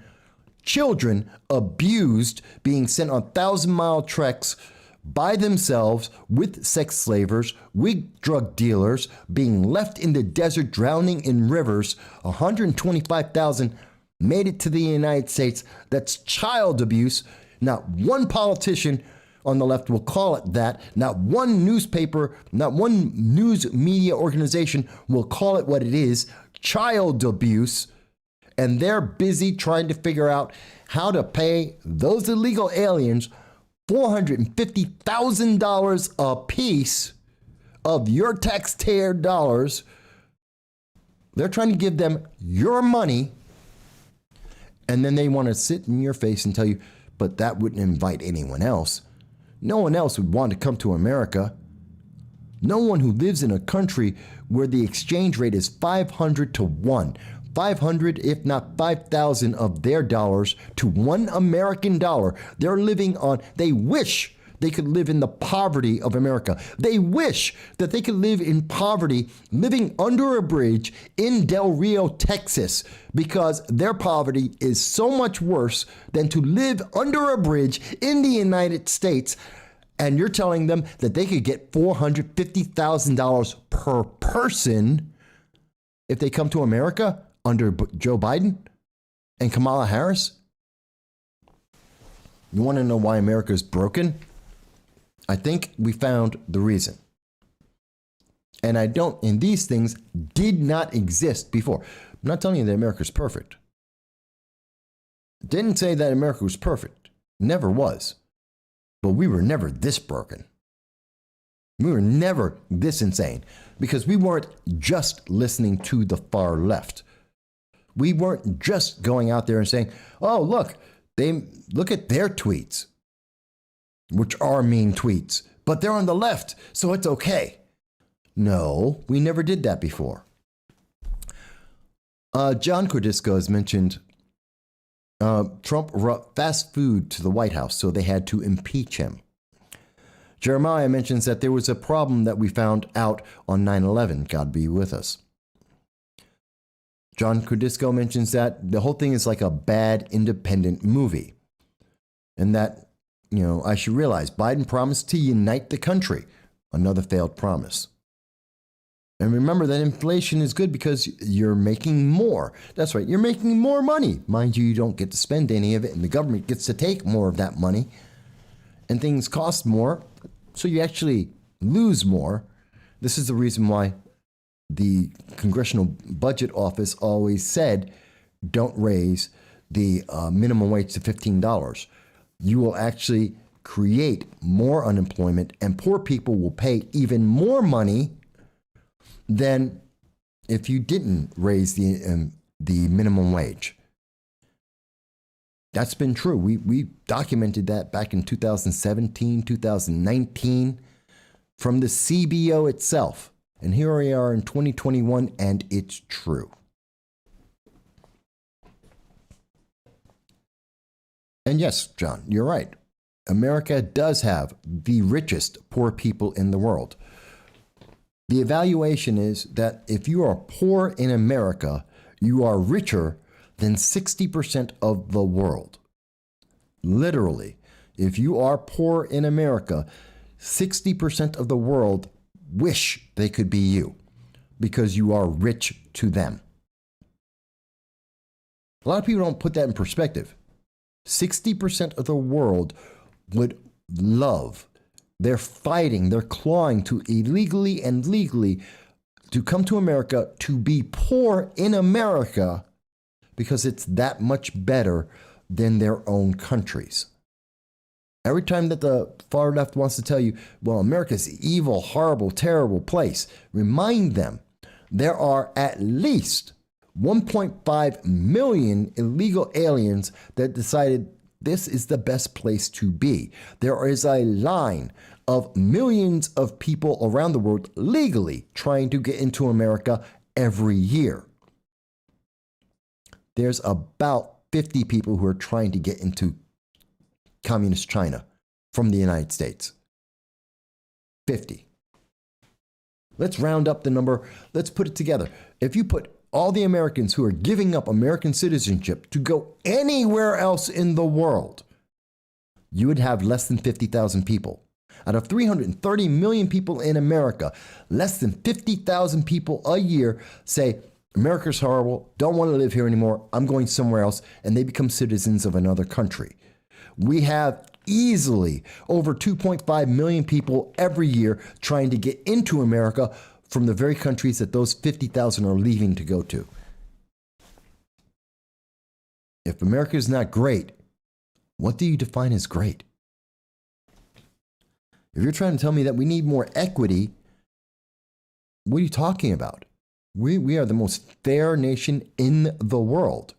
[SPEAKER 1] children abused, being sent on 1,000-mile treks by themselves with sex slavers, with drug dealers, being left in the desert, drowning in rivers. 125,000 made it to the United States. That's child abuse. Not one politician on the left will call it that. Not one newspaper, not one news media organization will call it what it is, child abuse. And they're busy trying to figure out how to pay those illegal aliens $450,000 a piece of your taxpayer dollars. They're trying to give them your money, and then they want to sit in your face and tell you, but that wouldn't invite anyone else. No one else would want to come to America. No one who lives in a country where the exchange rate is 500 to 1. 500, if not 5,000 of their dollars to one American dollar. They're living on, they wish they could live in the poverty of America. They wish that they could live in poverty, living under a bridge in Del Rio, Texas, because their poverty is so much worse than to live under a bridge in the United States. And you're telling them that they could get $450,000 per person if they come to America under Joe Biden and Kamala Harris? You want to know why America is broken? I think we found the reason. And these things did not exist before. I'm not telling you that America's perfect. Didn't say that America was perfect. Never was. But we were never this broken. We were never this insane because we weren't just listening to the far left. We weren't just going out there and saying, oh, look at their tweets, which are mean tweets, but they're on the left, so it's okay. No, we never did that before. John Cordisco has mentioned Trump brought fast food to the White House, so they had to impeach him. Jeremiah mentions that there was a problem that we found out on 9/11. God be with us. John Cordisco mentions that the whole thing is like a bad independent movie. And that, I should realize Biden promised to unite the country. Another failed promise. And remember that inflation is good because you're making more. That's right, you're making more money. Mind you, you don't get to spend any of it, and the government gets to take more of that money. And things cost more, so you actually lose more. This is the reason why the Congressional Budget Office always said, don't raise the minimum wage to $15. You will actually create more unemployment, and poor people will pay even more money than if you didn't raise the minimum wage. That's been true. We documented that back in 2017, 2019 from the CBO itself. And here we are in 2021, and it's true. And yes, John, you're right. America does have the richest poor people in the world. The evaluation is that if you are poor in America, you are richer than 60% of the world. Literally, if you are poor in America, 60% of the world wish they could be you because you are rich to them. A lot of people don't put that in perspective. 60% of the world would love, they're fighting, they're clawing to illegally and legally to come to America, to be poor in America because it's that much better than their own countries. Every time that the far left wants to tell you, well, America's an evil, horrible, terrible place, remind them there are at least 1.5 million illegal aliens that decided this is the best place to be. There is a line of millions of people around the world legally trying to get into America every year. There's about 50 people who are trying to get into communist China from the United States. 50. Let's round up the number. Let's put it together. If you put all the Americans who are giving up American citizenship to go anywhere else in the world, you would have less than 50,000 people. Out of 330 million people in America, less than 50,000 people a year say, America's horrible, don't want to live here anymore, I'm going somewhere else, and they become citizens of another country. We have easily over 2.5 million people every year trying to get into America from the very countries that those 50,000 are leaving to go to. If America is not great, what do you define as great? If you're trying to tell me that we need more equity, what are you talking about? We are the most fair nation in the world.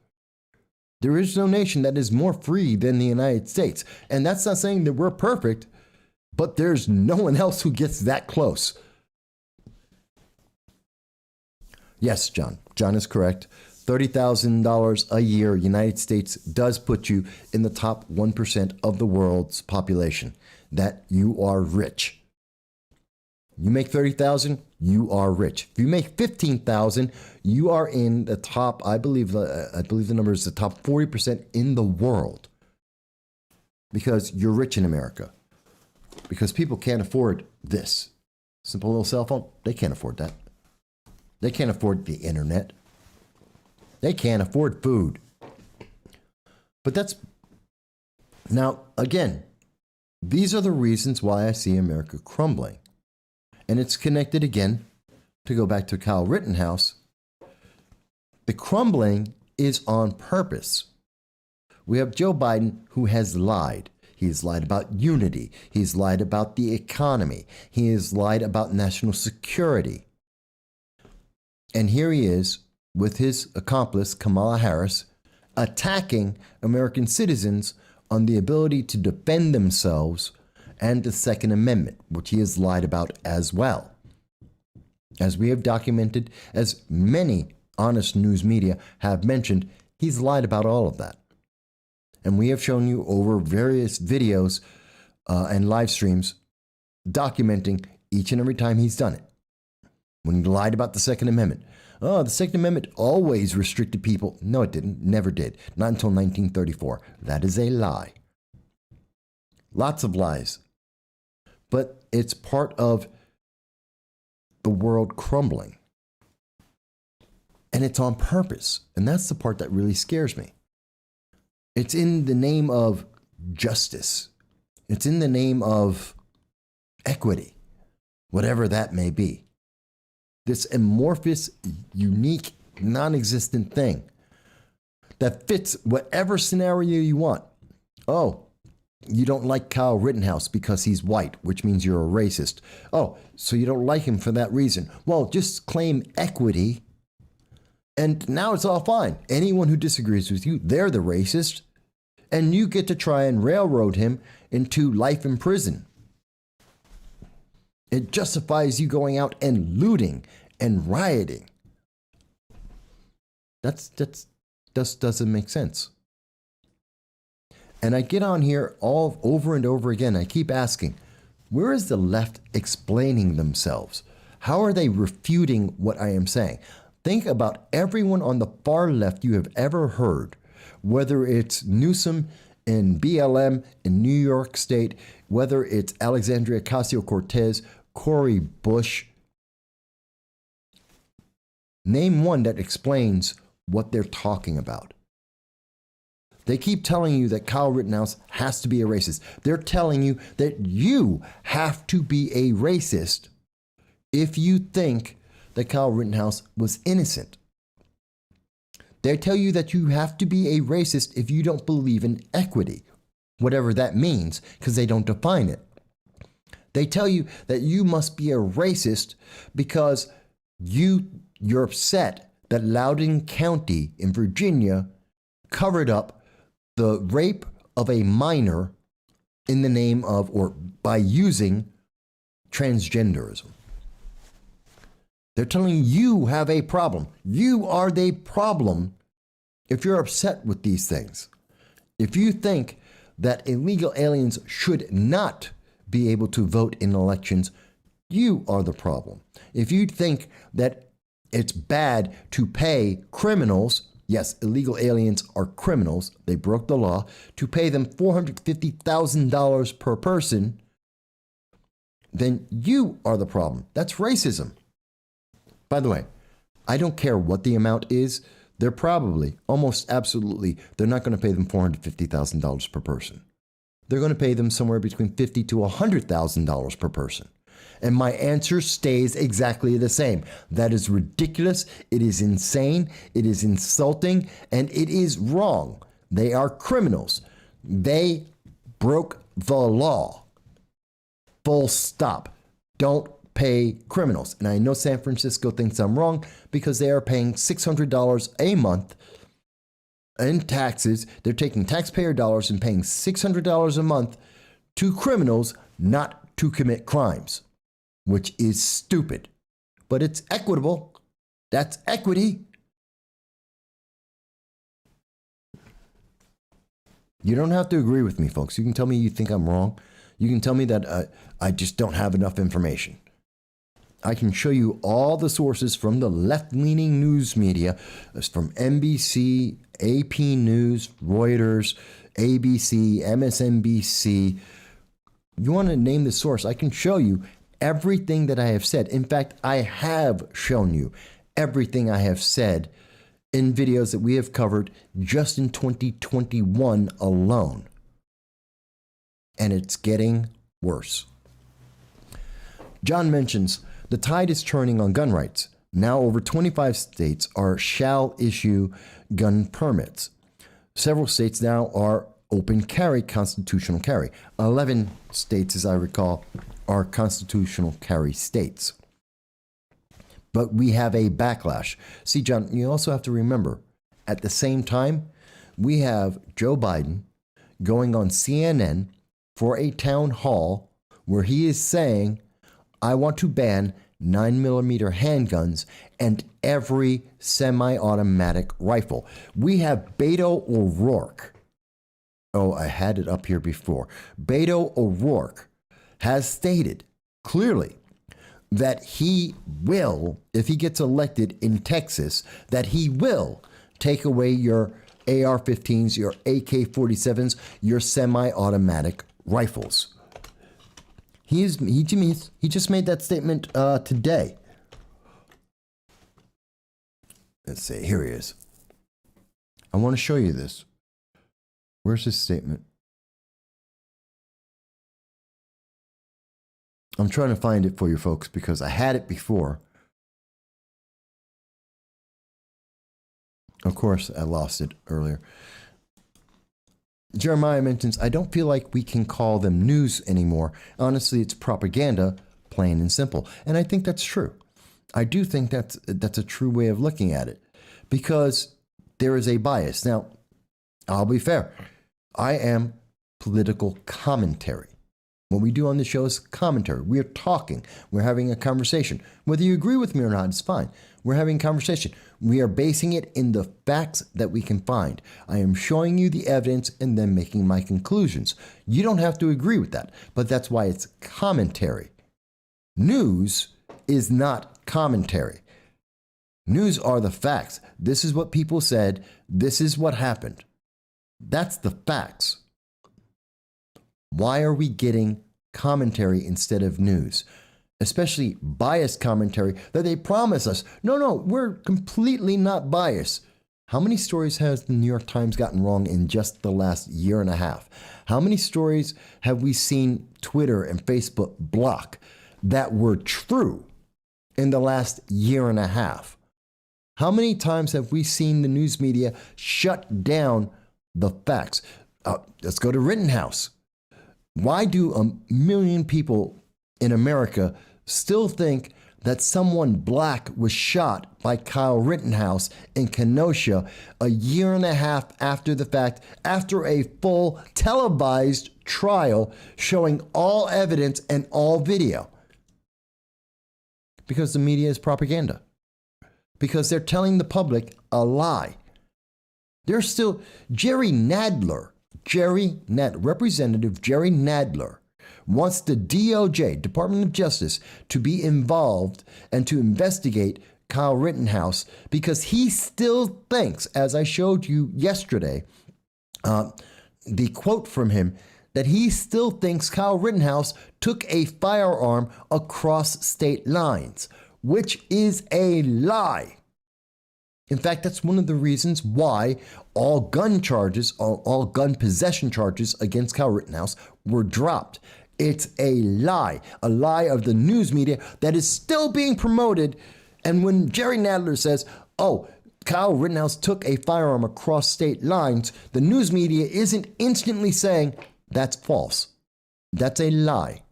[SPEAKER 1] There is no nation that is more free than the United States. And that's not saying that we're perfect, but there's no one else who gets that close. Yes, John. John is correct. $30,000 a year, United States does put you in the top 1% of the world's population. That you are rich. You make 30,000, you are rich. If you make 15,000, you are in the top, I believe the number is the top 40% in the world. Because you're rich in America. Because people can't afford this. Simple little cell phone, they can't afford that. They can't afford the internet. They can't afford food. But that's, now again, these are the reasons why I see America crumbling. And it's connected again, to go back to Kyle Rittenhouse. The crumbling is on purpose. We have Joe Biden who has lied. He's lied about unity. He's lied about the economy. He has lied about national security. And here he is with his accomplice, Kamala Harris, attacking American citizens on the ability to defend themselves and the Second Amendment, which he has lied about as well. As we have documented, as many honest news media have mentioned, he's lied about all of that. And we have shown you over various videos and live streams documenting each and every time he's done it. When he lied about the Second Amendment. Oh, the Second Amendment always restricted people. No, it didn't. Never did. Not until 1934. That is a lie. Lots of lies. But it's part of the world crumbling. And it's on purpose. And that's the part that really scares me. It's in the name of justice. It's in the name of equity, whatever that may be. This amorphous, unique, non-existent thing that fits whatever scenario you want. Oh, you don't like Kyle Rittenhouse because he's white, which means you're a racist. Oh, so you don't like him for that reason. Well, just claim equity, and now it's all fine. Anyone who disagrees with you, they're the racist. and you get to try and railroad him into life in prison. It justifies you going out and looting and rioting. That doesn't make sense. And I get on here all over and over again. I keep asking, where is the left explaining themselves? How are they refuting what I am saying? Think about everyone on the far left you have ever heard, whether it's Newsom in BLM in New York State, whether it's Alexandria Ocasio-Cortez, Cori Bush. Name one that explains what they're talking about. They keep telling you that Kyle Rittenhouse has to be a racist. They're telling you that you have to be a racist if you think that Kyle Rittenhouse was innocent. They tell you that you have to be a racist if you don't believe in equity, whatever that means, because they don't define it. They tell you that you must be a racist because you're upset that Loudoun County in Virginia covered up the rape of a minor in the name of, or by using, transgenderism. They're telling you have a problem. You are the problem if you're upset with these things. If you think that illegal aliens should not be able to vote in elections, you are the problem. If you think that it's bad to pay criminals, yes, illegal aliens are criminals, they broke the law, to pay them $450,000 per person, then you are the problem. That's racism. By the way, I don't care what the amount is. They're probably, almost absolutely, they're not going to pay them $450,000 per person. They're going to pay them somewhere between $50,000 to $100,000 per person. And my answer stays exactly the same. That is ridiculous. It is insane. It is insulting. And it is wrong. They are criminals. They broke the law. Full stop. Don't pay criminals. And I know San Francisco thinks I'm wrong because they are paying $600 a month in taxes. They're taking taxpayer dollars and paying $600 a month to criminals not to commit crimes, which is stupid. But it's equitable. That's equity. You don't have to agree with me, folks. You can tell me you think I'm wrong. You can tell me that I just don't have enough information. I can show you all the sources from the left-leaning news media, from NBC, AP News, Reuters, ABC, MSNBC. You want to name the source? I can show you everything that I have said. In fact, I have shown you everything I have said in videos that we have covered just in 2021 alone. And it's getting worse. John mentions the tide is turning on gun rights. Now over 25 states shall issue gun permits. Several states now are open carry, constitutional carry. 11 states, as I recall, are constitutional carry states. But we have a backlash. See, John, you also have to remember, at the same time, we have Joe Biden going on CNN for a town hall where he is saying, I want to ban 9mm handguns and every semi-automatic rifle. We have Beto O'Rourke. Oh, I had it up here before. Beto O'Rourke has stated clearly that he will, if he gets elected in Texas, that he will take away your AR-15s, your AK-47s, your semi-automatic rifles. He just made that statement today. Let's see, here he is. I want to show you this. Where's his statement? I'm trying to find it for you folks because I had it before. Of course, I lost it earlier. Jeremiah mentions, I don't feel like we can call them news anymore. Honestly, it's propaganda, plain and simple. And I think that's true. I do think that's a true way of looking at it because there is a bias. Now, I'll be fair. I am political commentary. What we do on this show is commentary. We're talking. We're having a conversation. Whether you agree with me or not, it's fine. We're having a conversation. We are basing it in the facts that we can find. I am showing you the evidence and then making my conclusions. You don't have to agree with that, but that's why it's commentary. News is not commentary. News are the facts. This is what people said. This is what happened. That's the facts. Why are we getting commentary instead of news? Especially biased commentary that they promise us. No, we're completely not biased. How many stories has the New York Times gotten wrong in just the last year and a half? How many stories have we seen Twitter and Facebook block that were true in the last year and a half? How many times have we seen the news media shut down the facts? Let's go to Rittenhouse. Why do 1 million people in America still think that someone black was shot by Kyle Rittenhouse in Kenosha a year and a half after the fact, after a full televised trial showing all evidence and all video? Because the media is propaganda. Because they're telling the public a lie. There's still Representative Jerry Nadler wants the DOJ, Department of Justice, to be involved and to investigate Kyle Rittenhouse because he still thinks, as I showed you yesterday, the quote from him, that he still thinks Kyle Rittenhouse took a firearm across state lines, which is a lie. In fact, that's one of the reasons why all gun possession charges against Kyle Rittenhouse were dropped. It's a lie of the news media that is still being promoted. And when Jerry Nadler says, oh, Kyle Rittenhouse took a firearm across state lines, the news media isn't instantly saying that's false. That's a lie.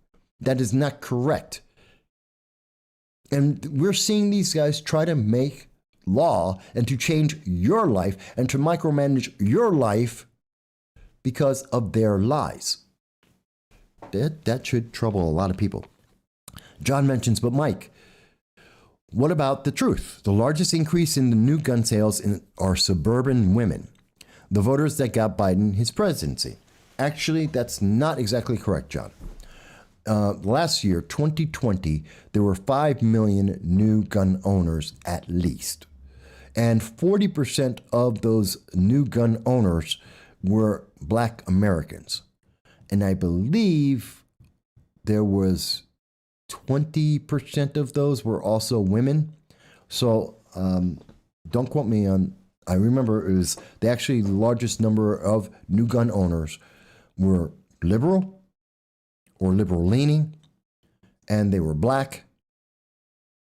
[SPEAKER 1] That is not correct. And we're seeing these guys try to make law and to change your life and to micromanage your life because of their lies. That should trouble a lot of people. John mentions, but Mike, what about the truth? The largest increase in the new gun sales are suburban women, the voters that got Biden his presidency. Actually, that's not exactly correct, John. Last year, 2020, there were 5 million new gun owners at least. And 40% of those new gun owners were Black Americans. And I believe there was 20% of those were also women. So don't quote me on, I remember it was the largest number of new gun owners were liberal or liberal leaning, and they were Black,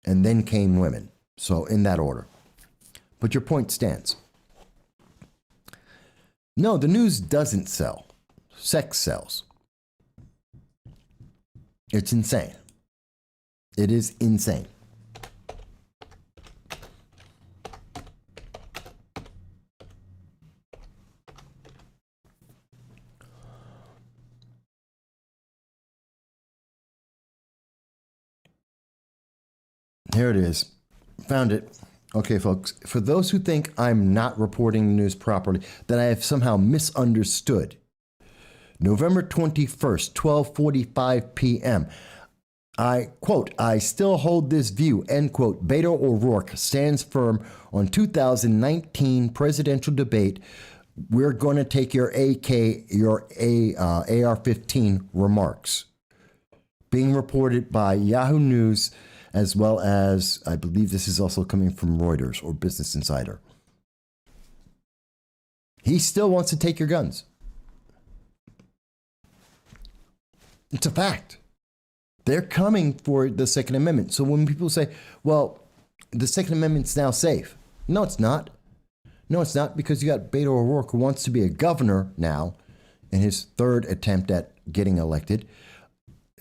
[SPEAKER 1] and then came women. So in that order. But your point stands. No, the news doesn't sell. Sex sells. It's insane. It is insane. Here it is. Found it. Okay, folks, for those who think I'm not reporting the news properly, that I have somehow misunderstood, November 21st, 12:45 p.m., I quote, "I still hold this view," end quote. Beto O'Rourke stands firm on 2019 presidential debate. We're going to take your AR-15 remarks. Being reported by Yahoo News, as well as, I believe this is also coming from Reuters or Business Insider. He still wants to take your guns. It's a fact. They're coming for the Second Amendment. So when people say, well, the Second Amendment's now safe. No, it's not. No, it's not, because you got Beto O'Rourke, who wants to be a governor now in his third attempt at getting elected,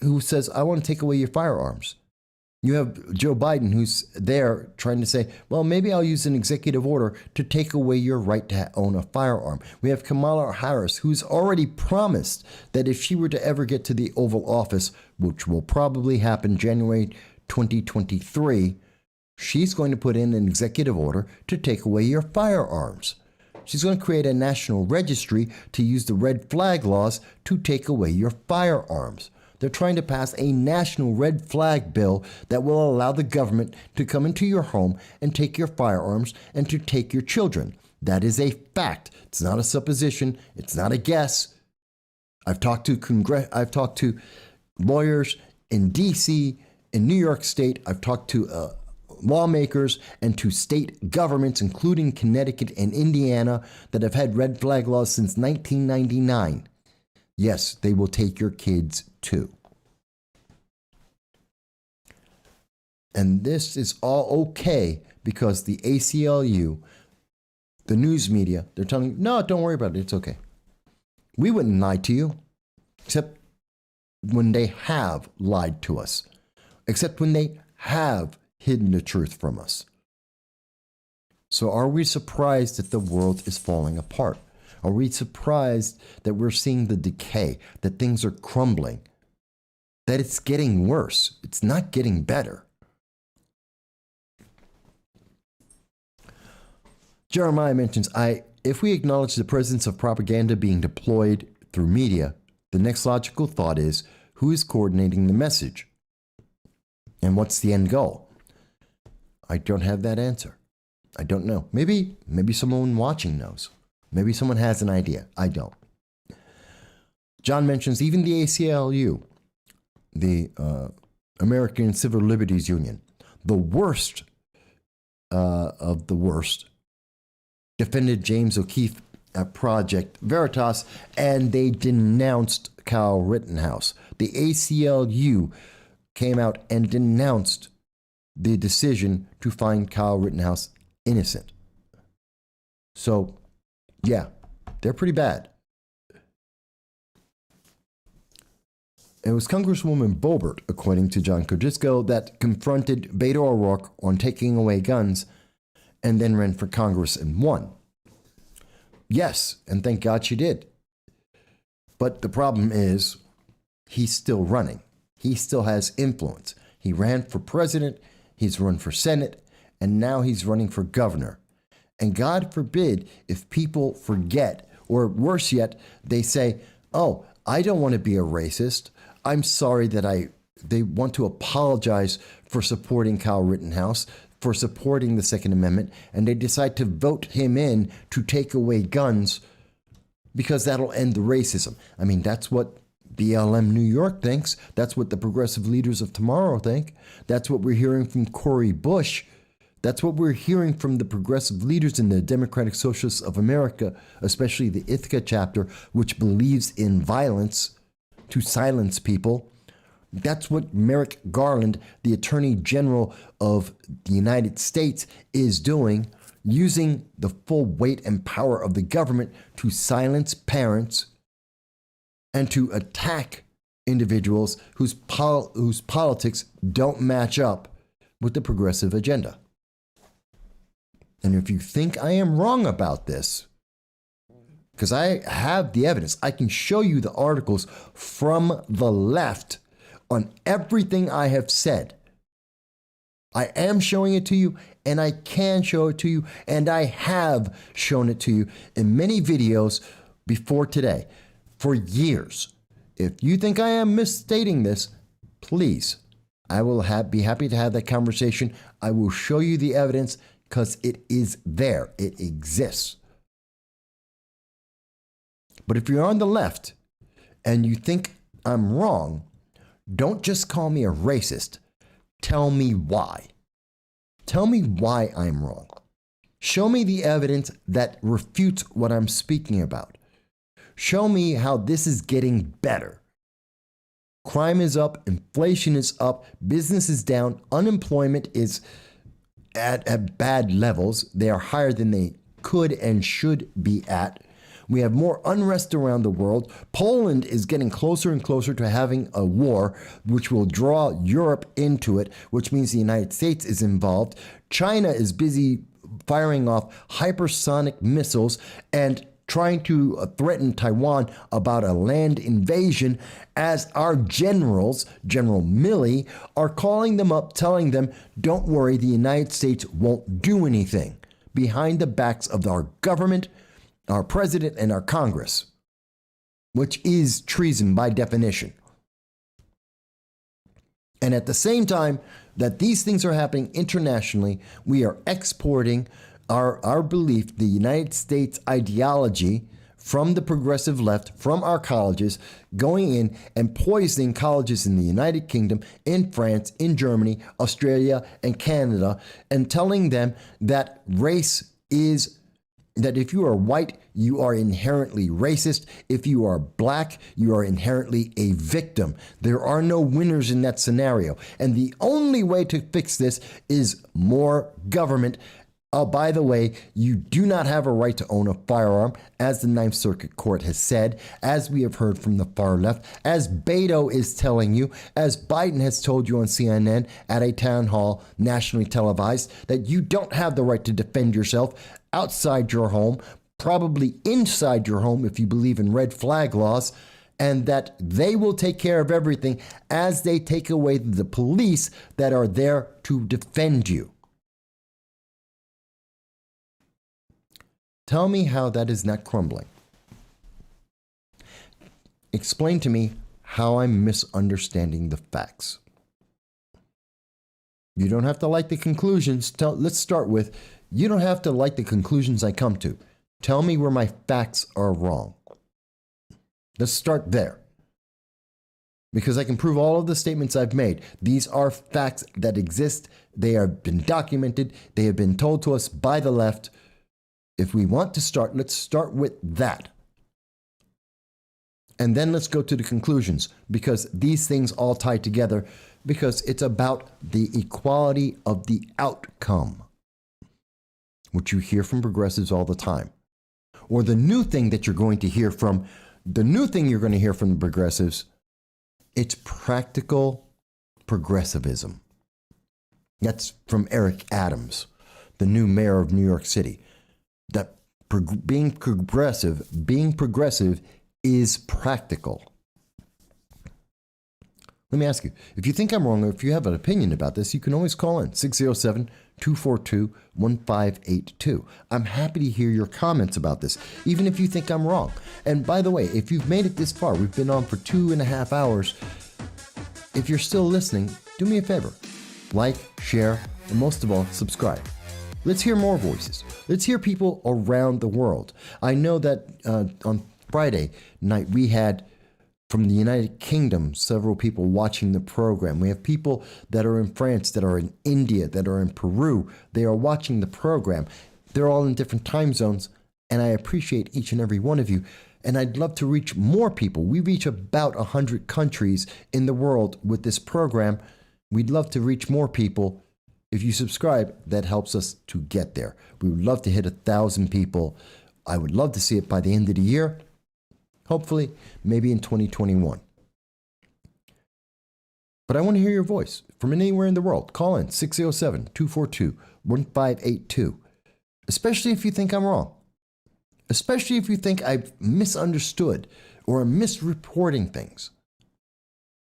[SPEAKER 1] who says, I want to take away your firearms. You have Joe Biden, who's there trying to say, well, maybe I'll use an executive order to take away your right to own a firearm. We have Kamala Harris, who's already promised that if she were to ever get to the Oval Office, which will probably happen January 2023, she's going to put in an executive order to take away your firearms. She's going to create a national registry to use the red flag laws to take away your firearms. They're trying to pass a national red flag bill that will allow the government to come into your home and take your firearms and to take your children. That is a fact. It's not a supposition. It's not a guess. I've talked to lawyers in D.C., in New York State. I've talked to lawmakers and to state governments, including Connecticut and Indiana, that have had red flag laws since 1999. Yes, they will take your kids too. And this is all okay because the ACLU, the news media, they're telling you, no, don't worry about it. It's okay. We wouldn't lie to you, except when they have lied to us, except when they have hidden the truth from us. So are we surprised that the world is falling apart? Are we surprised that we're seeing the decay, that things are crumbling, that it's getting worse? It's not getting better. Jeremiah mentions, if we acknowledge the presence of propaganda being deployed through media, the next logical thought is, who is coordinating the message? And what's the end goal? I don't have that answer. I don't know. Maybe someone watching knows. Maybe someone has an idea. I don't. John mentions even the ACLU, the American Civil Liberties Union, the worst of the worst, defended James O'Keefe at Project Veritas, and they denounced Kyle Rittenhouse. The ACLU came out and denounced the decision to find Kyle Rittenhouse innocent. So, yeah, they're pretty bad. It was Congresswoman Boebert, according to John Kodisco, that confronted Beto O'Rourke on taking away guns and then ran for Congress and won. Yes, and thank God she did. But the problem is, he's still running. He still has influence. He ran for president, he's run for Senate, and now he's running for governor. And God forbid if people forget, or worse yet, they say, oh, I don't want to be a racist. I'm sorry that they want to apologize for supporting Kyle Rittenhouse, for supporting the Second Amendment, and they decide to vote him in to take away guns because that'll end the racism. I mean, that's what BLM New York thinks. That's what the progressive leaders of tomorrow think. That's what we're hearing from Cori Bush. That's what we're hearing from the progressive leaders in the Democratic Socialists of America, especially the Ithaca chapter, which believes in violence to silence people. That's what Merrick Garland, the Attorney General of the United States, is doing, using the full weight and power of the government to silence parents and to attack individuals whose politics don't match up with the progressive agenda. And if you think I am wrong about this, because I have the evidence, I can show you the articles from the left on everything I have said. I am showing it to you, and I can show it to you, and I have shown it to you in many videos before today for years. If you think I am misstating this, please, I will be happy to have that conversation. I will show you the evidence because it is there. It exists. But if you're on the left and you think I'm wrong, don't just call me a racist. Tell me why. Tell me why I'm wrong. Show me the evidence that refutes what I'm speaking about. Show me how this is getting better. Crime is up, inflation is up, business is down, unemployment is at bad levels. They are higher than they could and should be at. We have more unrest around the world. Poland is getting closer and closer to having a war, which will draw Europe into it, which means the United States is involved. China is busy firing off hypersonic missiles and trying to threaten Taiwan about a land invasion, as our generals, General Milley, are calling them up, telling them, don't worry, the United States won't do anything, behind the backs of our government, our president, and our Congress, which is treason by definition. And at the same time that these things are happening internationally, we are exporting our belief, the United States ideology, from the progressive left, from our colleges, going in and poisoning colleges in the United Kingdom, in France, in Germany, Australia, and Canada, and telling them that race is, that if you are white, you are inherently racist. If you are black, you are inherently a victim. There are no winners in that scenario. And the only way to fix this is more government. Oh, by the way, you do not have a right to own a firearm, as the Ninth Circuit Court has said, as we have heard from the far left, as Beto is telling you, as Biden has told you on CNN at a town hall nationally televised, that you don't have the right to defend yourself outside your home, probably inside your home if you believe in red flag laws, and that they will take care of everything as they take away the police that are there to defend you. Tell me how that is not crumbling. Explain to me how I'm misunderstanding the facts. You don't have to like the conclusions. Let's start with, you don't have to like the conclusions I come to. Tell me where my facts are wrong. Let's start there. Because I can prove all of the statements I've made. These are facts that exist. They have been documented. They have been told to us by the left. If we want to start, let's start with that. And then let's go to the conclusions, because these things all tie together, because it's about the equality of the outcome, which you hear from progressives all the time. Or the new thing that you're going to hear from, the progressives, it's practical progressivism. That's from Eric Adams, the new mayor of New York City. That being progressive is practical. Let me ask you, if you think I'm wrong or if you have an opinion about this, you can always call in 607-242-1582. I'm happy to hear your comments about this, even if you think I'm wrong. And by the way, if you've made it this far, we've been on for 2.5 hours. If you're still listening, do me a favor. Like, share, and most of all, subscribe. Let's hear more voices. Let's hear people around the world. I know that on Friday night we had from the United Kingdom several people watching the program. We have people that are in France, that are in India, that are in Peru. They are watching the program. They're all in different time zones, and I appreciate each and every one of you. And I'd love to reach more people. We reach about 100 countries in the world with this program. We'd love to reach more people. If you subscribe, that helps us to get there. We would love to hit 1,000 people. I would love to see it by the end of the year. Hopefully, maybe in 2021. But I want to hear your voice from anywhere in the world. Call in 607-242-1582. Especially if you think I'm wrong. Especially if you think I've misunderstood or am misreporting things.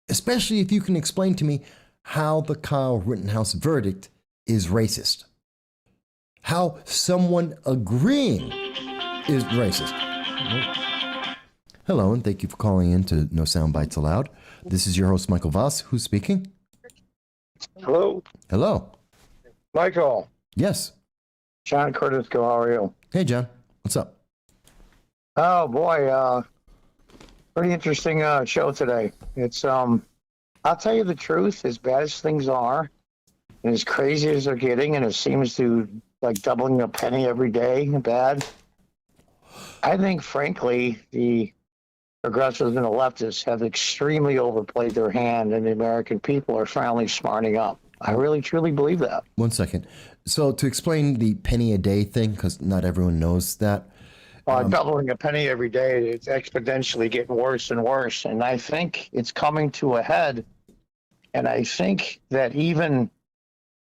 [SPEAKER 1] Especially if you can explain to me how the Kyle Rittenhouse verdict is racist. How someone agreeing is racist. Hello, and thank you for calling in to No Soundbites Allowed. This is your host, Michael Voss. Who's speaking?
[SPEAKER 6] Hello.
[SPEAKER 1] Hello.
[SPEAKER 6] Michael.
[SPEAKER 1] Yes.
[SPEAKER 6] John Curtis, how are you?
[SPEAKER 1] Hey, John. What's up?
[SPEAKER 6] Oh, boy. Pretty interesting show today. It's, I'll tell you the truth, as bad as things are, and as crazy as they're getting, and it seems to like doubling a penny every day, bad. I think, frankly, the progressives and the leftists have extremely overplayed their hand, and the American people are finally smarting up. I really, truly believe that.
[SPEAKER 1] 1 second. So to explain the penny a day thing, because not everyone knows that,
[SPEAKER 6] Doubling a penny every day, it's exponentially getting worse and worse. And I think it's coming to a head. And I think that even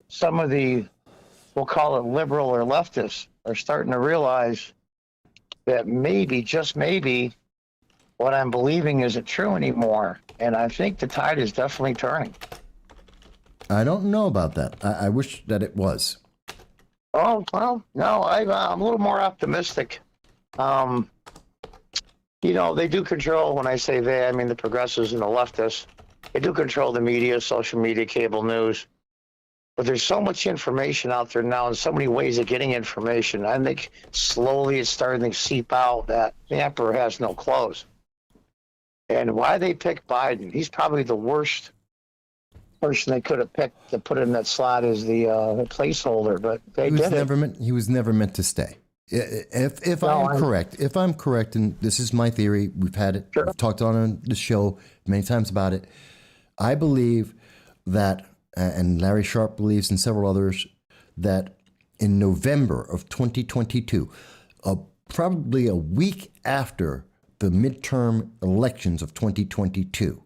[SPEAKER 6] some of the, we'll call it liberal or leftists, are starting to realize that maybe, just maybe, what I'm believing isn't true anymore. And I think the tide is definitely turning.
[SPEAKER 1] I don't know about that. I wish that it was.
[SPEAKER 6] Oh, well, no, I'm a little more optimistic. They do control, when I say they, I mean the progressives and the leftists. They do control the media, social media, cable news. But there's so much information out there now and so many ways of getting information. I think slowly it's starting to seep out that the emperor has no clothes. And why they picked Biden, he's probably the worst person they could have picked to put in that slot as the placeholder, but they did it.
[SPEAKER 1] He was never meant to stay. If I'm correct, and this is my theory, we've had it, we've talked on the show many times about it. I believe that, and Larry Sharp believes, and several others, that in November of 2022, probably a week after the midterm elections of 2022,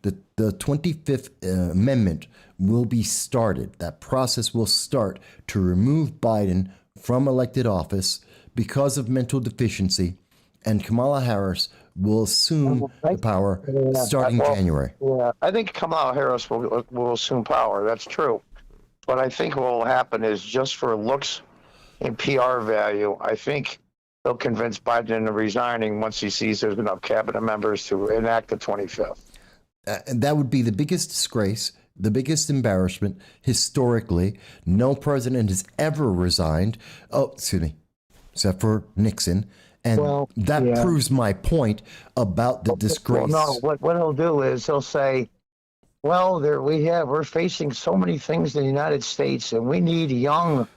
[SPEAKER 1] the 25th Amendment will be started. That process will start to remove Biden from elected office because of mental deficiency, and Kamala Harris will assume the power starting January.
[SPEAKER 6] Yeah, I think Kamala Harris will assume power. That's true. But I think what will happen is, just for looks and PR value, I think they'll convince Biden into resigning once he sees there's enough cabinet members to enact the 25th.
[SPEAKER 1] And that would be the biggest disgrace, the biggest embarrassment historically. No president has ever resigned. Oh, excuse me, except for Nixon. And that proves my point about the disgrace.
[SPEAKER 6] Well, no, what he'll do is he'll say, well, we're facing so many things in the United States, and we need young,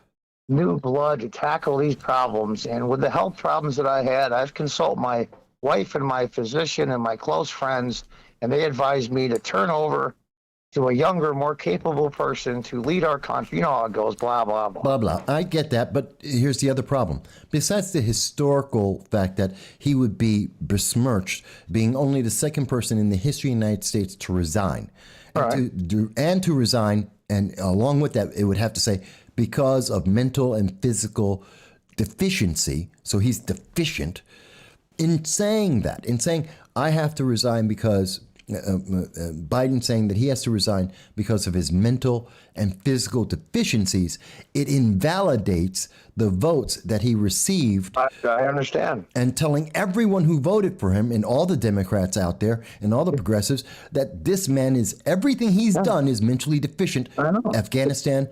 [SPEAKER 6] new blood to tackle these problems. And with the health problems that I had, I've consulted my wife and my physician and my close friends, and they advised me to turn over to a younger, more capable person to lead our country. You know how it goes, blah, blah, blah.
[SPEAKER 1] Blah, blah. I get that, but here's the other problem. Besides the historical fact that he would be besmirched, being only the second person in the history of the United States to resign, and to resign, and along with that, it would have to say, because of mental and physical deficiency, so he's deficient. In saying I have to resign because Biden saying that he has to resign because of his mental and physical deficiencies, it invalidates the votes that he received.
[SPEAKER 6] I understand.
[SPEAKER 1] And telling everyone who voted for him, and all the Democrats out there and all the progressives, that this man is, everything he's done is mentally deficient.
[SPEAKER 6] I know.
[SPEAKER 1] Afghanistan,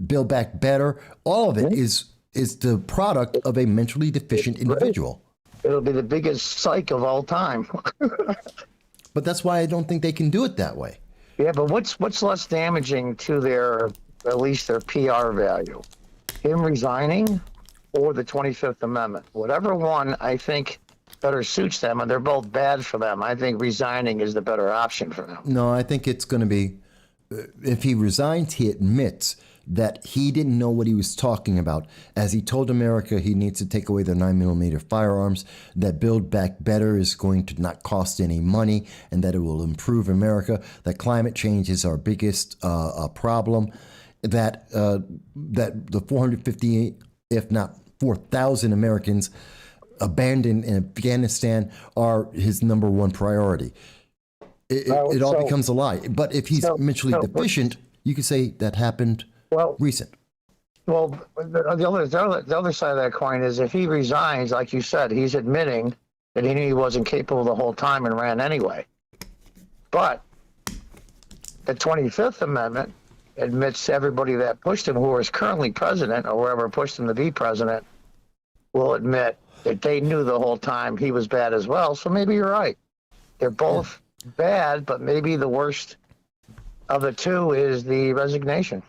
[SPEAKER 1] Build Back Better, all of it is the product of a mentally deficient individual.
[SPEAKER 6] It'll be the biggest psych of all time.
[SPEAKER 1] But that's why I don't think they can do it that way.
[SPEAKER 6] Yeah, but what's less damaging to at least their PR value? Him resigning or the 25th Amendment? Whatever one I think better suits them, and they're both bad for them. I think resigning is the better option for them.
[SPEAKER 1] No, I think it's going to be, if he resigns, he admits that he didn't know what he was talking about. As he told America he needs to take away the 9mm firearms, that Build Back Better is going to not cost any money, and that it will improve America, that climate change is our biggest problem, that the 450, if not 4,000 Americans abandoned in Afghanistan are his number one priority. It all becomes a lie. But if he's mentally deficient, you could say that happened recent.
[SPEAKER 6] Well, the other side of that coin is, if he resigns, like you said, he's admitting that he knew he wasn't capable the whole time and ran anyway. But the 25th Amendment admits everybody that pushed him, who is currently president or whoever pushed him to be president, will admit that they knew the whole time he was bad as well. So maybe you're right. They're both bad, but maybe the worst of the two is the resignation.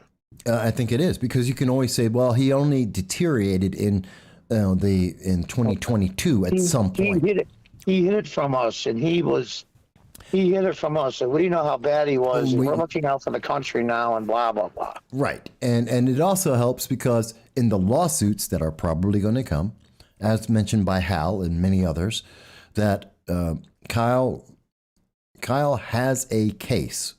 [SPEAKER 1] I think it is, because you can always say, well, he only deteriorated in 2022 at some point.
[SPEAKER 6] He hid it from us, and he hid it from us, and we know how bad he was, and we're looking out for the country now, and blah, blah, blah.
[SPEAKER 1] Right. And it also helps because in the lawsuits that are probably going to come, as mentioned by Hal and many others, that Kyle has a case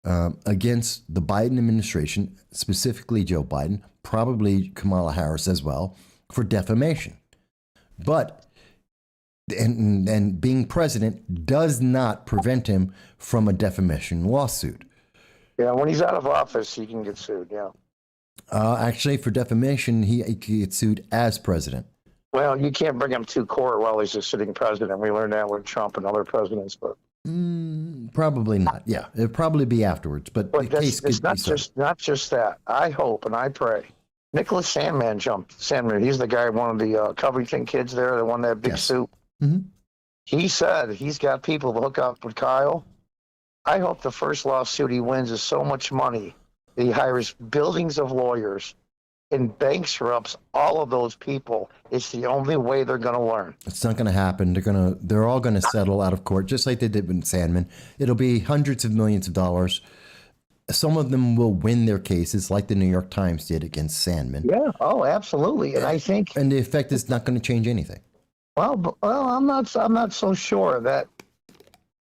[SPEAKER 1] against the Biden administration, specifically Joe Biden, probably Kamala Harris as well, for defamation. But and being president does not prevent him from a defamation lawsuit.
[SPEAKER 6] Yeah, when he's out of office, he can get sued. Yeah.
[SPEAKER 1] Actually, for defamation, he gets sued as president.
[SPEAKER 6] Well, you can't bring him to court while he's a sitting president. We learned that with Trump and other presidents, but
[SPEAKER 1] Probably not. Yeah, it'll probably be afterwards. But the case
[SPEAKER 6] it's
[SPEAKER 1] could
[SPEAKER 6] not
[SPEAKER 1] be settled.
[SPEAKER 6] not just that. I hope and I pray. Nicholas Sandman jumped. Sandman, he's the guy, one of the Covington kids there, the one that big suit.
[SPEAKER 1] Mm-hmm.
[SPEAKER 6] He said he's got people to hook up with Kyle. I hope the first lawsuit he wins is so much money that he hires buildings of lawyers and bankrupts all of those people. It's the only way they're going to learn.
[SPEAKER 1] It's not going to happen. They're all going to settle out of court, just like they did with Sandman. It'll be hundreds of millions of dollars. Some of them will win their cases, like the New York Times did against Sandman.
[SPEAKER 6] Yeah. Oh, absolutely. And I think,
[SPEAKER 1] and the effect is not going to change anything.
[SPEAKER 6] Well, I'm not so sure that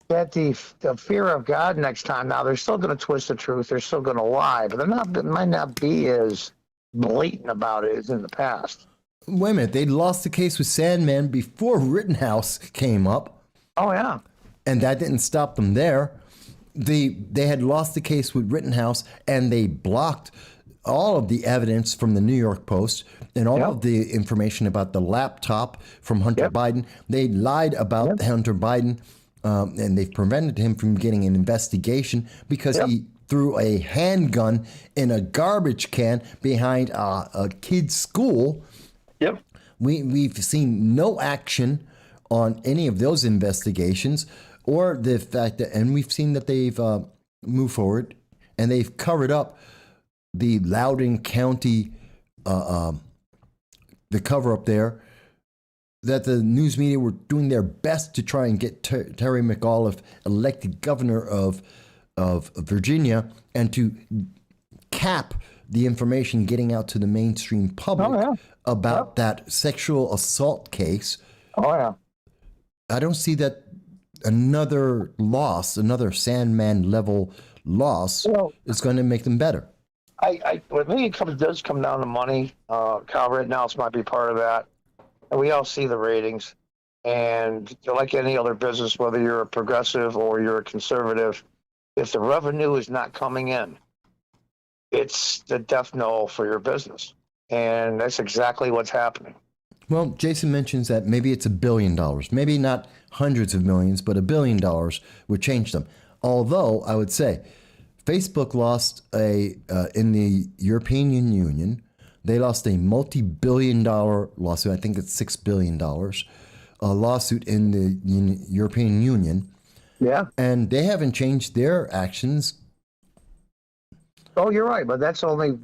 [SPEAKER 6] the fear of God next time. Now they're still going to twist the truth. They're still going to lie, but they might not be as blatant about it as in the past.
[SPEAKER 1] Wait a minute. They lost the case with Sandman before Rittenhouse came up.
[SPEAKER 6] Oh, yeah.
[SPEAKER 1] And that didn't stop them there. They had lost the case with Rittenhouse, and they blocked all of the evidence from the New York Post and all of the information about the laptop from Hunter Biden. They lied about Hunter Biden, and they've prevented him from getting an investigation because he threw a handgun in a garbage can behind a kid's school.
[SPEAKER 6] Yep.
[SPEAKER 1] We've seen no action on any of those investigations, or the fact that, and we've seen that they've moved forward and they've covered up the Loudoun County, the cover up there, that the news media were doing their best to try and get Terry McAuliffe elected governor of Virginia and to cap the information getting out to the mainstream public about that sexual assault case.
[SPEAKER 6] Oh, yeah.
[SPEAKER 1] I don't see that another Sandman level loss is going to make them better.
[SPEAKER 6] I think it does come down to money. Kyle Rittenhouse might be part of that. And we all see the ratings. And like any other business, whether you're a progressive or you're a conservative, if the revenue is not coming in, it's the death knell for your business. And that's exactly what's happening.
[SPEAKER 1] Well, Jason mentions that maybe it's $1 billion, maybe not hundreds of millions, but $1 billion would change them. Although I would say Facebook lost in the European Union, they lost a multi-billion-dollar lawsuit. I think it's $6 billion, a lawsuit in the European Union.
[SPEAKER 6] Yeah.
[SPEAKER 1] And they haven't changed their actions.
[SPEAKER 6] Oh, you're right, but that's only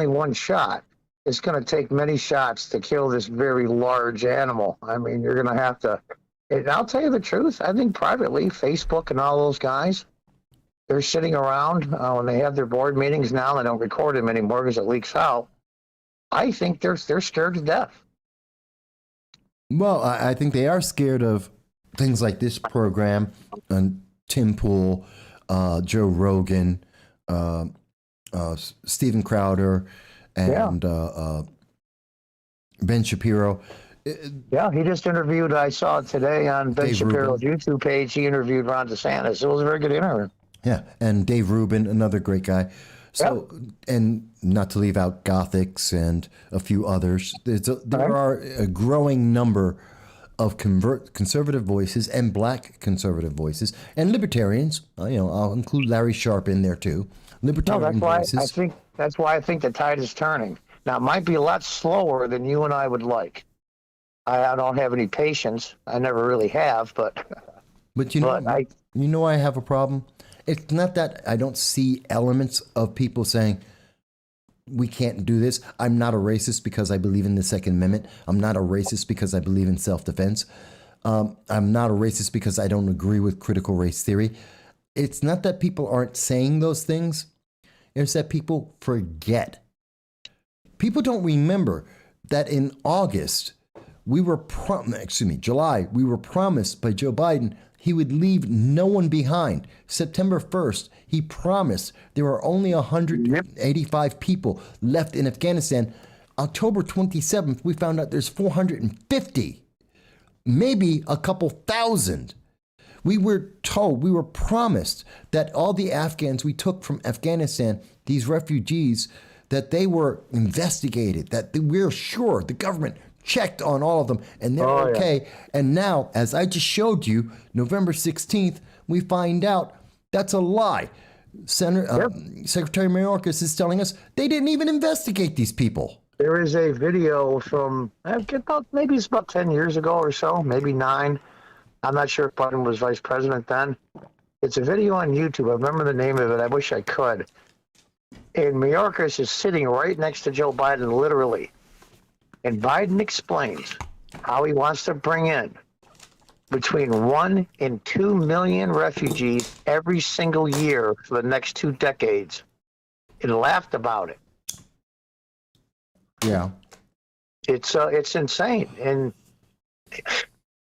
[SPEAKER 6] one shot. It's going to take many shots to kill this very large animal. I mean, you're going to have to. And I'll tell you the truth. I think privately, Facebook and all those guys, they're sitting around when they have their board meetings now. They don't record them anymore because it leaks out. I think they're scared to death.
[SPEAKER 1] Well, I think they are scared of things like this program and Tim Pool, Joe Rogan, Steven Crowder, and Ben Shapiro.
[SPEAKER 6] Yeah, he just interviewed, I saw it today on Ben Shapiro's YouTube page, he interviewed Ron DeSantis. It was a very good interview.
[SPEAKER 1] Yeah, and Dave Rubin, another great guy. So, and not to leave out Gothics and a few others, there are a growing number of conservative voices and black conservative voices and libertarians. I'll include Larry Sharp in there too. Libertarian voices.
[SPEAKER 6] That's why I think the tide is turning. Now, it might be a lot slower than you and I would like. I don't have any patience. I never really have, but
[SPEAKER 1] I have a problem. It's not that I don't see elements of people saying we can't do this. I'm not a racist because I believe in the Second Amendment. I'm not a racist because I believe in self-defense. I'm not a racist because I don't agree with critical race theory. It's not that people aren't saying those things. It's that people forget. People don't remember that in August, July, we were promised by Joe Biden he would leave no one behind. September 1st, he promised there were only 185 people left in Afghanistan. October 27th, we found out there's 450, maybe a couple thousand. We were told, we were promised that all the Afghans we took from Afghanistan, these refugees, that they were investigated, that we're sure the government checked on all of them and they're okay. Yeah. And now, as I just showed you, November 16th, we find out that's a lie. Secretary Mayorkas is telling us they didn't even investigate these people.
[SPEAKER 6] There is a video from maybe it's about 10 years ago or so, maybe 9. I'm not sure if Biden was vice president then. It's a video on YouTube. I remember the name of it. I wish I could. And Mayorkas is sitting right next to Joe Biden, literally. And Biden explains how he wants to bring in between 1 and 2 million refugees every single year for the next 2 decades. And laughed about it.
[SPEAKER 1] Yeah.
[SPEAKER 6] It's insane. And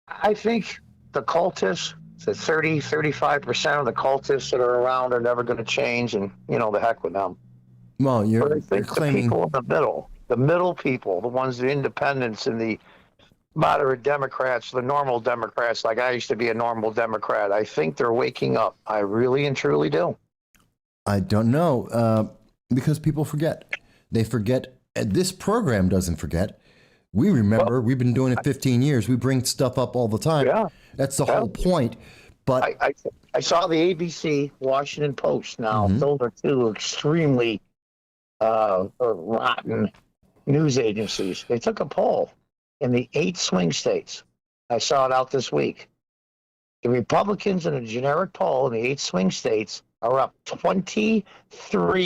[SPEAKER 6] I think the cultists, the 35% of the cultists that are around are never going to change, and, the heck with them.
[SPEAKER 1] Well, you're
[SPEAKER 6] the
[SPEAKER 1] claiming
[SPEAKER 6] people in the middle people, the ones, the independents and the moderate Democrats, the normal Democrats, like I used to be a normal Democrat. I think they're waking up. I really and truly do.
[SPEAKER 1] I don't know, because people forget. They forget. This program doesn't forget. We remember. We've been doing it 15 years. We bring stuff up all the time. Yeah. That's the whole point. But
[SPEAKER 6] I saw the ABC, Washington Post now. Mm-hmm. Those are 2 extremely rotten news agencies. They took a poll in the 8 swing states. I saw it out this week. The Republicans in a generic poll in the 8 swing states are up 23%.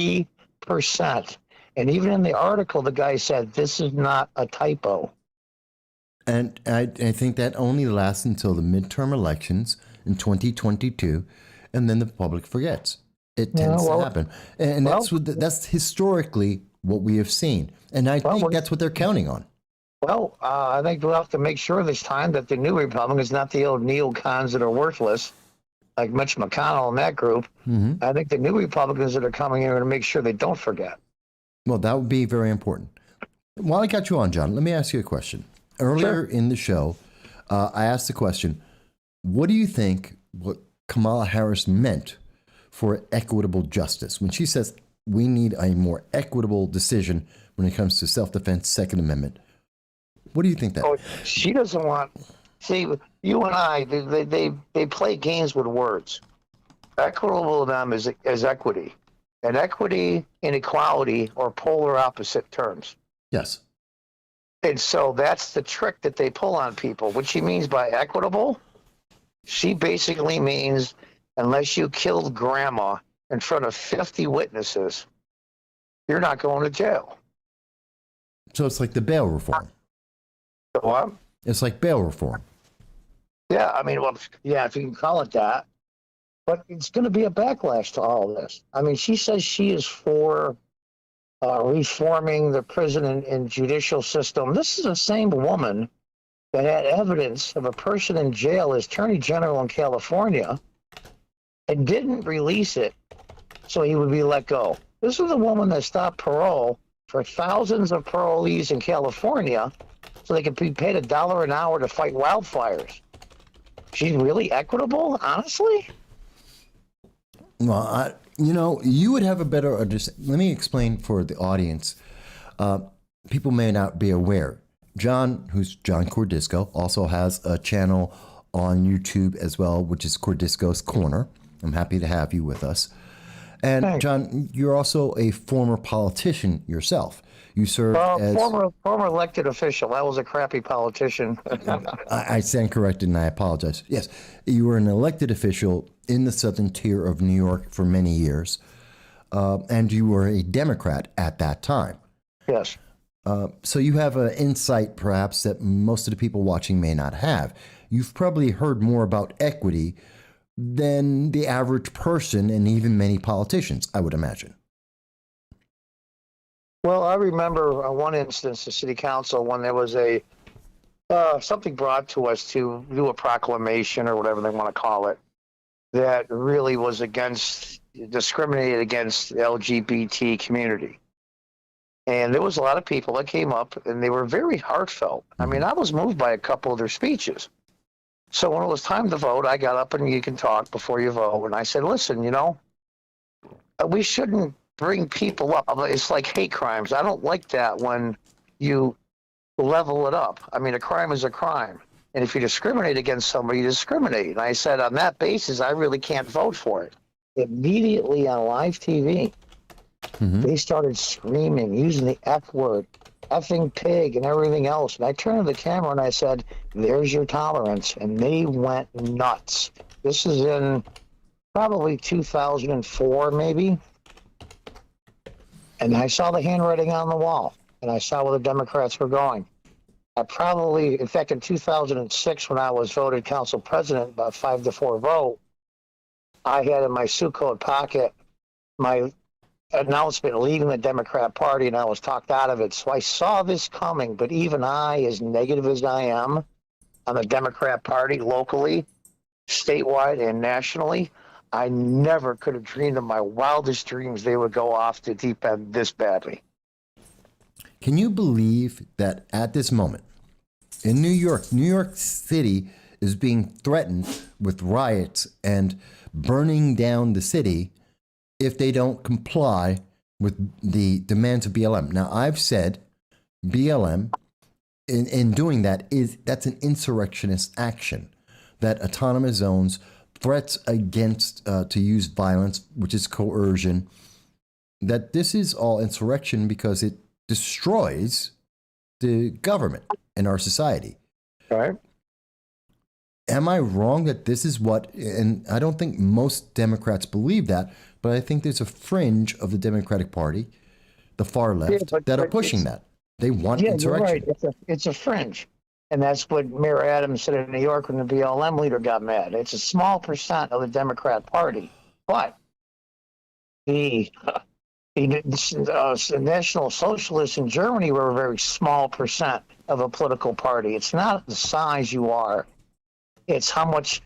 [SPEAKER 6] And even in the article, the guy said, this is not a typo.
[SPEAKER 1] And I think that only lasts until the midterm elections in 2022, and then the public forgets. It tends to happen. And that's historically what we have seen. And I think that's what they're counting on.
[SPEAKER 6] Well, I think we'll have to make sure this time that the new Republicans, not the old neocons that are worthless, like Mitch McConnell and that group. Mm-hmm. I think the new Republicans that are coming in are going to make sure they don't forget.
[SPEAKER 1] Well, that would be very important. While I got you on, John, let me ask you a question. Earlier in the show, I asked the question, what do you think what Kamala Harris meant for equitable justice? When she says we need a more equitable decision when it comes to self-defense, Second Amendment, what do you think that?
[SPEAKER 6] Oh, she doesn't want, see, you and I, they play games with words. Equitable to them is equity. And equity and equality are polar opposite terms.
[SPEAKER 1] Yes.
[SPEAKER 6] And so that's the trick that they pull on people. What she means by equitable, she basically means unless you killed grandma in front of 50 witnesses, you're not going to jail.
[SPEAKER 1] So it's like the bail reform.
[SPEAKER 6] The what?
[SPEAKER 1] It's like bail reform.
[SPEAKER 6] Yeah, I mean, well, yeah, if you can call it that. But it's going to be a backlash to all of this. I mean, she says she is for reforming the prison and judicial system. This is the same woman that had evidence of a person in jail as Attorney General in California and didn't release it so he would be let go. This is the woman that stopped parole for thousands of parolees in California so they could be paid $1 an hour to fight wildfires. She's really equitable, honestly?
[SPEAKER 1] Well, you would have a better understanding. Let me explain for the audience. People may not be aware. John, who's John Cordisco, also has a channel on YouTube as well, which is Cordisco's Corner. I'm happy to have you with us. And thanks. John, you're also a former politician yourself. You served as
[SPEAKER 6] former elected official. I was a crappy politician.
[SPEAKER 1] I stand corrected, and I apologize. Yes, you were an elected official in the southern tier of New York for many years, and you were a Democrat at that time.
[SPEAKER 6] Yes.
[SPEAKER 1] So you have an insight, perhaps, that most of the people watching may not have. You've probably heard more about equity than the average person and even many politicians, I would imagine.
[SPEAKER 6] Well, I remember one instance, the city council, when there was a something brought to us to do a proclamation or whatever they want to call it, that really was discriminated against the LGBT community. And there was a lot of people that came up, and they were very heartfelt. I mean, I was moved by a couple of their speeches. So when it was time to vote, I got up, and you can talk before you vote. And I said, listen, we shouldn't bring people up. It's like hate crimes. I don't like that when you level it up. I mean, a crime is a crime. And if you discriminate against somebody, you discriminate. And I said, on that basis, I really can't vote for it. Immediately on live TV, they started screaming, using the F word, effing pig, and everything else. And I turned to the camera and I said, there's your tolerance. And they went nuts. This is in probably 2004, maybe. And I saw the handwriting on the wall, and I saw where the Democrats were going. In fact, in 2006, when I was voted council president by 5-4 vote, I had in my suit coat pocket my announcement leaving the Democrat Party, and I was talked out of it. So I saw this coming, but even I, as negative as I am on the Democrat Party locally, statewide, and nationally, I never could have dreamed in my wildest dreams they would go off the deep end this badly.
[SPEAKER 1] Can you believe that at this moment in New York City is being threatened with riots and burning down the city if they don't comply with the demands of BLM? Now, I've said BLM in doing that's an insurrectionist action, that autonomous zones, threats against to use violence, which is coercion, that this is all insurrection because it destroys the government in our society.
[SPEAKER 6] All right.
[SPEAKER 1] Am I wrong that this is what, and I don't think most Democrats believe that, but I think there's a fringe of the Democratic Party, the far left, that are pushing that. They want insurrection.
[SPEAKER 6] You're right. It's a fringe. And that's what Mayor Adams said in New York when the BLM leader got mad. It's a small percent of the Democrat Party. But the National Socialists in Germany were a very small percent of a political party. It's not the size you are. It's how much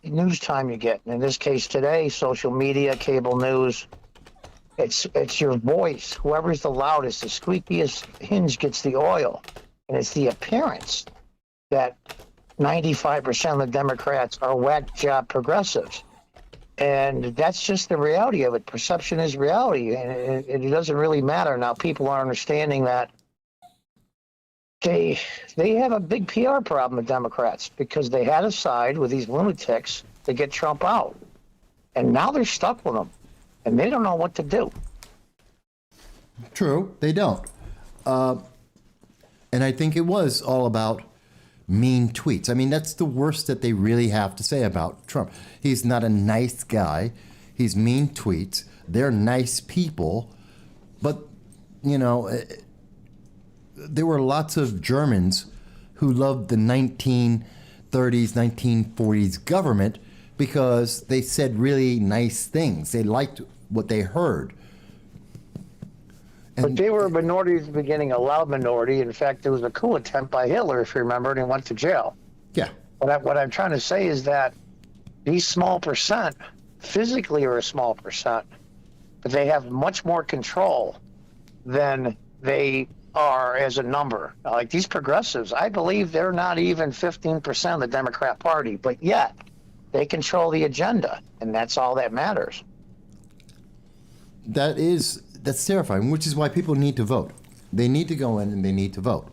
[SPEAKER 6] news time you get. In this case today, social media, cable news. It's your voice. Whoever's the loudest, the squeakiest hinge gets the oil. And it's the appearance that 95% of the Democrats are whack job progressives. And that's just the reality of it. Perception is reality, and it doesn't really matter. Now, people are understanding that they have a big PR problem with Democrats because they had a side with these lunatics to get Trump out. And now they're stuck with him, and they don't know what to do.
[SPEAKER 1] True, they don't. And I think it was all about mean tweets. I mean, that's the worst that they really have to say about Trump. He's not a nice guy. He's mean tweets. They're nice people. But, there were lots of Germans who loved the 1930s, 1940s government because they said really nice things. They liked what they heard.
[SPEAKER 6] But they were a minority at the beginning, a loud minority. In fact, there was a coup attempt by Hitler, if you remember, and he went to jail.
[SPEAKER 1] Yeah.
[SPEAKER 6] What I'm trying to say is that these small percent physically are a small percent, but they have much more control than they are as a number. Like these progressives, I believe they're not even 15% of the Democrat Party, but yet they control the agenda, and that's all that matters.
[SPEAKER 1] That's terrifying, which is why people need to vote. They need to go in and they need to vote.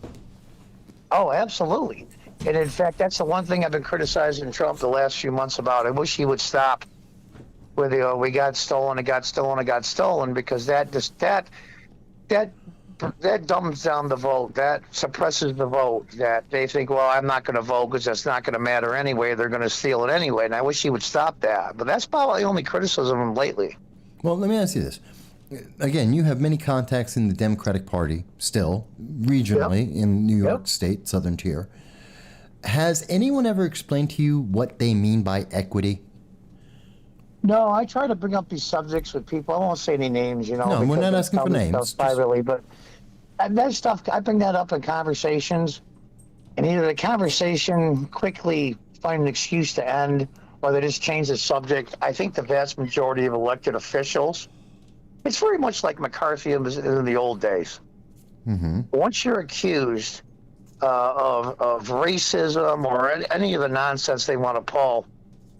[SPEAKER 6] Oh, absolutely. And in fact, that's the one thing I've been criticizing Trump the last few months about. I wish he would stop with the we got stolen, it got stolen, it got stolen, because that dumbs down the vote. That suppresses the vote. That they think, well, I'm not going to vote because that's not going to matter anyway. They're going to steal it anyway. And I wish he would stop that. But that's probably the only criticism of him lately.
[SPEAKER 1] Well, let me ask you this. Again, you have many contacts in the Democratic Party still, regionally in New York State, Southern Tier. Has anyone ever explained to you what they mean by equity?
[SPEAKER 6] No, I try to bring up these subjects with people. I won't say any names, you know.
[SPEAKER 1] No, we're
[SPEAKER 6] because
[SPEAKER 1] not
[SPEAKER 6] they
[SPEAKER 1] asking
[SPEAKER 6] tell
[SPEAKER 1] for
[SPEAKER 6] me
[SPEAKER 1] names,
[SPEAKER 6] stuff
[SPEAKER 1] just-
[SPEAKER 6] privately, but that stuff, I bring that up in conversations, and either the conversation quickly find an excuse to end, or they just change the subject. I think the vast majority of elected officials, it's very much like McCarthy in the old days. Once you're accused of racism or any of the nonsense they want to pull,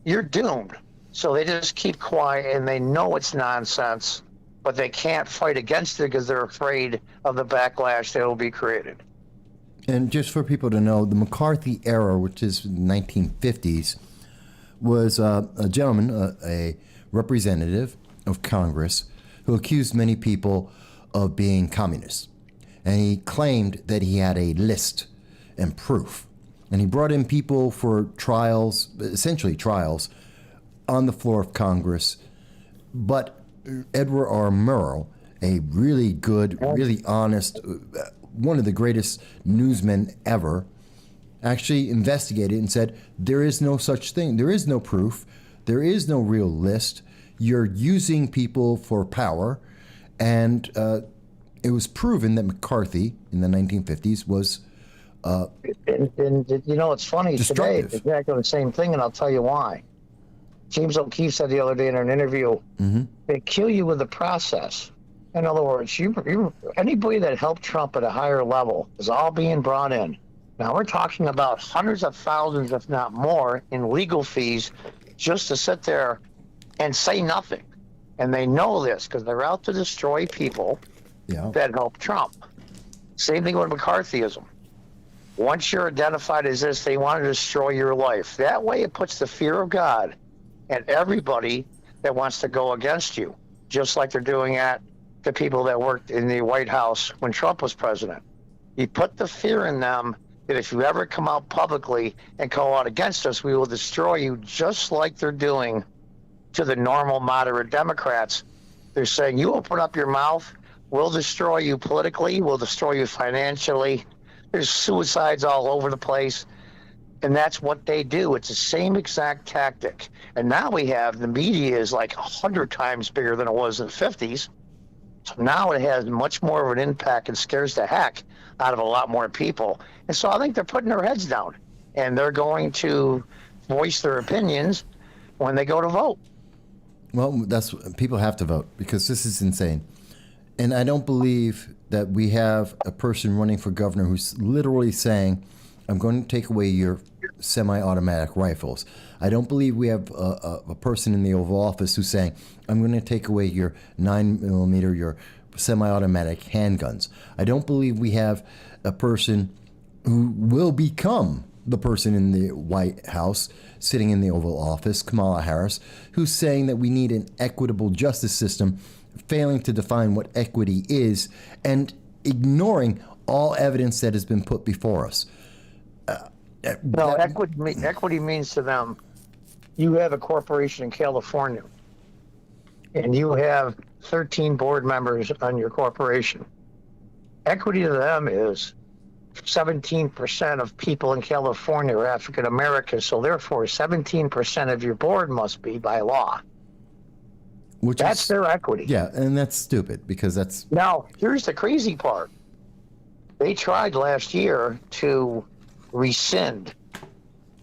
[SPEAKER 6] you're doomed. So they just keep quiet, and they know it's nonsense, but they can't fight against it because they're afraid of the backlash that will be created.
[SPEAKER 1] And just for people to know, the McCarthy era, which is the 1950s, was a gentleman, a representative of Congress, who accused many people of being communists. And he claimed that he had a list and proof. And he brought in people for trials, essentially trials, on the floor of Congress. But Edward R. Murrow, a really good, really honest, one of the greatest newsmen ever, actually investigated and said, there is no such thing. There is no proof. There is no real list. You're using people for power. And it was proven that McCarthy in the 1950s was
[SPEAKER 6] And you know, it's funny today,
[SPEAKER 1] destructive.
[SPEAKER 6] it's exactly the same thing, and I'll tell you why. James O'Keefe said the other day in an interview, they kill you with the process. In other words, anybody that helped Trump at a higher level is all being brought in. Now we're talking about hundreds of thousands, if not more, in legal fees just to sit there and say nothing. And they know this because they're out to destroy people that helped Trump. Same thing with McCarthyism. Once you're identified as this, they want to destroy your life. That way it puts the fear of God at everybody that wants to go against you, just like they're doing at the people that worked in the White House when Trump was president. You put the fear in them that if you ever come out publicly and call out against us, we will destroy you, just like they're doing to the normal moderate Democrats. They're saying, you open up your mouth, we'll destroy you politically, we'll destroy you financially. There's suicides all over the place. And that's what they do. It's the same exact tactic. And now we have, the media is like 100 times bigger than it was in the 50s. So now it has much more of an impact and scares the heck out of a lot more people. And so I think they're putting their heads down, and they're going to voice their opinions when they go to vote.
[SPEAKER 1] Well, people have to vote because this is insane. And I don't believe that we have a person running for governor who's literally saying, I'm going to take away your semi-automatic rifles. I don't believe we have a person in the Oval Office who's saying, I'm going to take away your 9mm, your semi-automatic handguns. I don't believe we have a person who will become the person in the White House sitting in the Oval Office, Kamala Harris, who's saying that we need an equitable justice system, failing to define what equity is and ignoring all evidence that has been put before us.
[SPEAKER 6] No, equity means to them, you have a corporation in California, and you have 13 board members on your corporation. Equity to them is 17% of people in California are African American, so therefore 17% of your board must be by law. That's their equity.
[SPEAKER 1] Yeah, and that's stupid because that's...
[SPEAKER 6] Now, here's the crazy part. They tried last year to rescind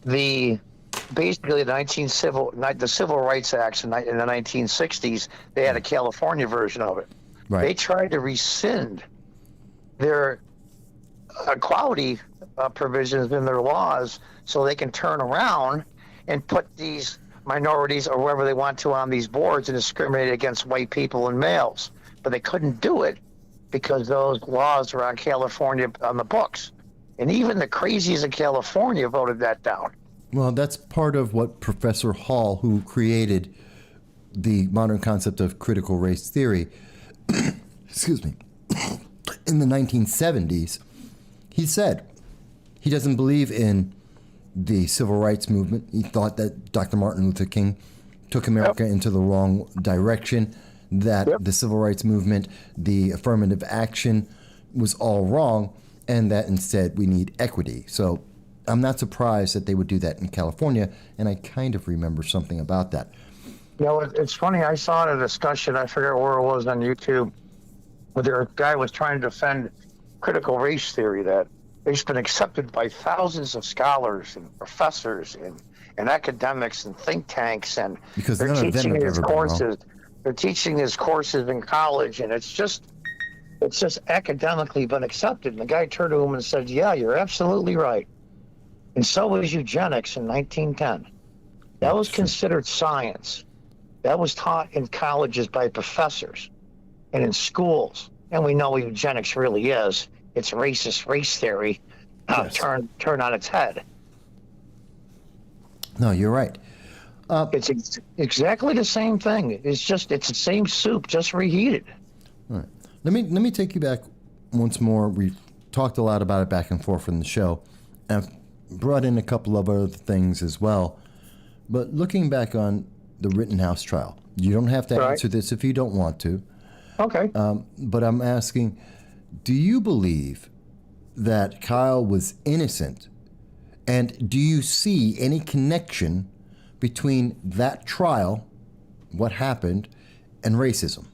[SPEAKER 6] basically the Civil Rights Acts in the 1960s. They had a California version of it.
[SPEAKER 1] Right.
[SPEAKER 6] They tried to rescind their equality provisions in their laws so they can turn around and put these minorities or whoever they want to on these boards and discriminate against white people and males. But they couldn't do it because those laws were on California on the books. And even the crazies in California voted that down.
[SPEAKER 1] Well, that's part of what Professor Hall, who created the modern concept of critical race theory, excuse me, in the 1970s, he said he doesn't believe in the civil rights movement. He thought that Dr. Martin Luther King took America into the wrong direction, that the civil rights movement, the affirmative action was all wrong, and that instead we need equity. So I'm not surprised that they would do that in California, and I kind of remember something about that.
[SPEAKER 6] You know, it's funny. I saw in a discussion, I forget where it was on YouTube, where a guy was trying to defend critical race theory that it's been accepted by thousands of scholars and professors and academics and think tanks, and
[SPEAKER 1] Because
[SPEAKER 6] they're
[SPEAKER 1] none of them
[SPEAKER 6] teaching
[SPEAKER 1] have
[SPEAKER 6] these
[SPEAKER 1] ever been wrong.
[SPEAKER 6] courses. They're teaching these courses in college, and it's just academically been accepted. And the guy turned to him and said, "Yeah, you're absolutely right." And so was eugenics in 1910. That was considered science. That was taught in colleges by professors and in schools. And we know what eugenics really is. It's racist race theory
[SPEAKER 1] Yes.
[SPEAKER 6] turned on its head.
[SPEAKER 1] No, you're right.
[SPEAKER 6] It's exactly the same thing. It's the same soup, just reheated.
[SPEAKER 1] All right. Let me take you back once more. We've talked a lot about it back and forth in the show. And I've brought in a couple of other things as well. But looking back on the Rittenhouse trial, you don't have to
[SPEAKER 6] Right.
[SPEAKER 1] answer this if you don't want to.
[SPEAKER 6] Okay.
[SPEAKER 1] But I'm asking, do you believe that Kyle was innocent? And do you see any connection between that trial, what happened, and racism?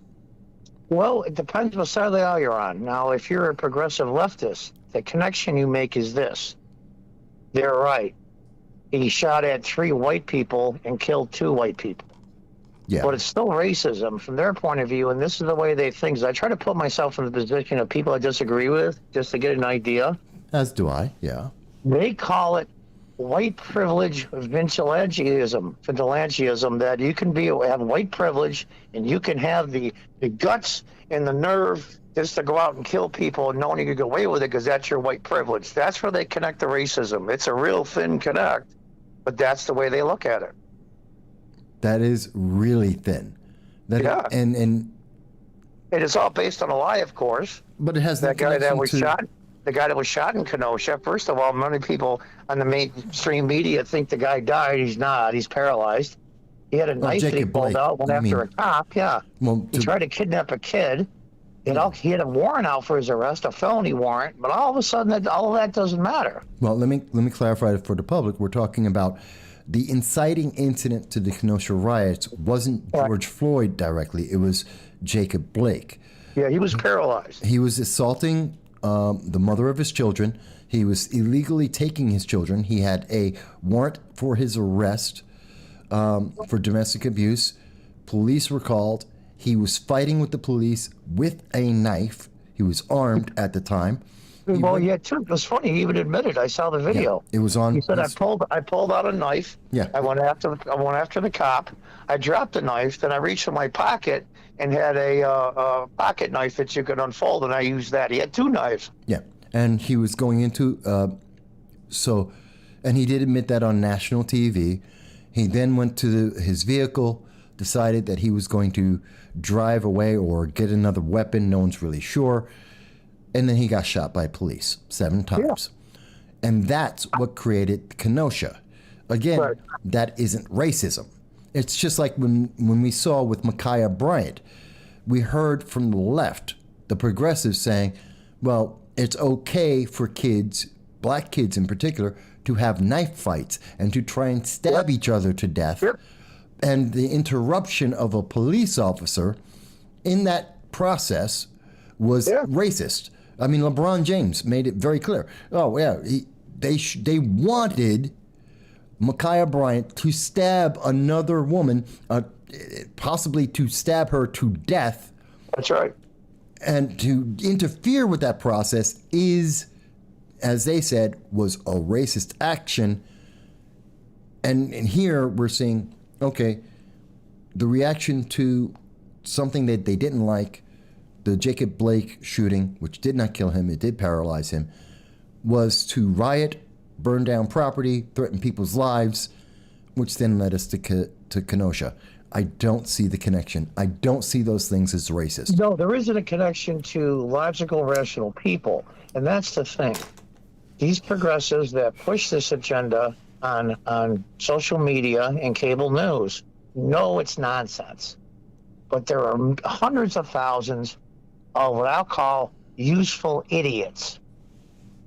[SPEAKER 6] Well, it depends what side of the aisle you're on. Now, if you're a progressive leftist, the connection you make is this. They're right. He shot at 3 white people and killed 2 white people.
[SPEAKER 1] Yeah.
[SPEAKER 6] But it's still racism from their point of view, and this is the way they think. I try to put myself in the position of people I disagree with just to get an idea.
[SPEAKER 1] As do I, yeah.
[SPEAKER 6] They call it white privilege vigilantism, that you can have white privilege and you can have the guts and the nerve just to go out and kill people and knowing you can get away with it because that's your white privilege. That's where they connect the racism. It's a real thin connect, but that's the way they look at it.
[SPEAKER 1] That is really thin.
[SPEAKER 6] Yeah.
[SPEAKER 1] And
[SPEAKER 6] It is all based on a lie, of course.
[SPEAKER 1] but it has
[SPEAKER 6] That guy that was
[SPEAKER 1] to,
[SPEAKER 6] shot, the guy that was shot in Kenosha, first of all, many people on the mainstream media think the guy died. He's not. He's paralyzed. He had a knife that he
[SPEAKER 1] Jacob
[SPEAKER 6] pulled
[SPEAKER 1] Blake,
[SPEAKER 6] out, went
[SPEAKER 1] you
[SPEAKER 6] after
[SPEAKER 1] mean.
[SPEAKER 6] a cop. Yeah.
[SPEAKER 1] Well,
[SPEAKER 6] He tried to kidnap a kid. He had a warrant out for his arrest, a felony warrant, but all of a sudden, all of that doesn't matter.
[SPEAKER 1] Well, let me clarify for the public. We're talking about the inciting incident to the Kenosha riots wasn't George Floyd directly. It was Jacob Blake.
[SPEAKER 6] Yeah, he was paralyzed.
[SPEAKER 1] He was assaulting the mother of his children. He was illegally taking his children. He had a warrant for his arrest for domestic abuse. Police were called. He was fighting with the police with a knife. He was armed at the time.
[SPEAKER 6] Well, yeah, too. It was funny. He even admitted. I saw the video.
[SPEAKER 1] It was on.
[SPEAKER 6] He said, "I pulled out a knife.
[SPEAKER 1] Yeah.
[SPEAKER 6] I went after the cop. I dropped the knife. Then I reached in my pocket and had a pocket knife that you could unfold, and I used that. He had 2 knives.
[SPEAKER 1] Yeah, and he was going into and he did admit that on national TV. He then went to his vehicle, decided that he was going to drive away or get another weapon. No one's really sure. And then he got shot by police 7 times. Yeah. And that's what created Kenosha. Again,
[SPEAKER 6] Right.
[SPEAKER 1] That isn't racism. It's just like when we saw with Micaiah Bryant, we heard from the left, the progressives saying, well, it's okay for kids, black kids in particular, to have knife fights and to try and stab each other to death.
[SPEAKER 6] Yep.
[SPEAKER 1] And the interruption of a police officer in that process was racist. I mean, LeBron James made it very clear. Oh, yeah, they wanted Micaiah Bryant to stab another woman, possibly to stab her to death.
[SPEAKER 6] That's right.
[SPEAKER 1] And to interfere with that process is, as they said, was a racist action. And here we're seeing, okay, the reaction to something that they didn't like, the Jacob Blake shooting, which did not kill him, it did paralyze him, was to riot, burn down property, threaten people's lives, which then led us to Kenosha. I don't see the connection. I don't see those things as racist.
[SPEAKER 6] No, there isn't a connection to logical, rational people. And that's the thing. These progressives that push this agenda on social media and cable news know it's nonsense. But there are hundreds of thousands of what I'll call useful idiots.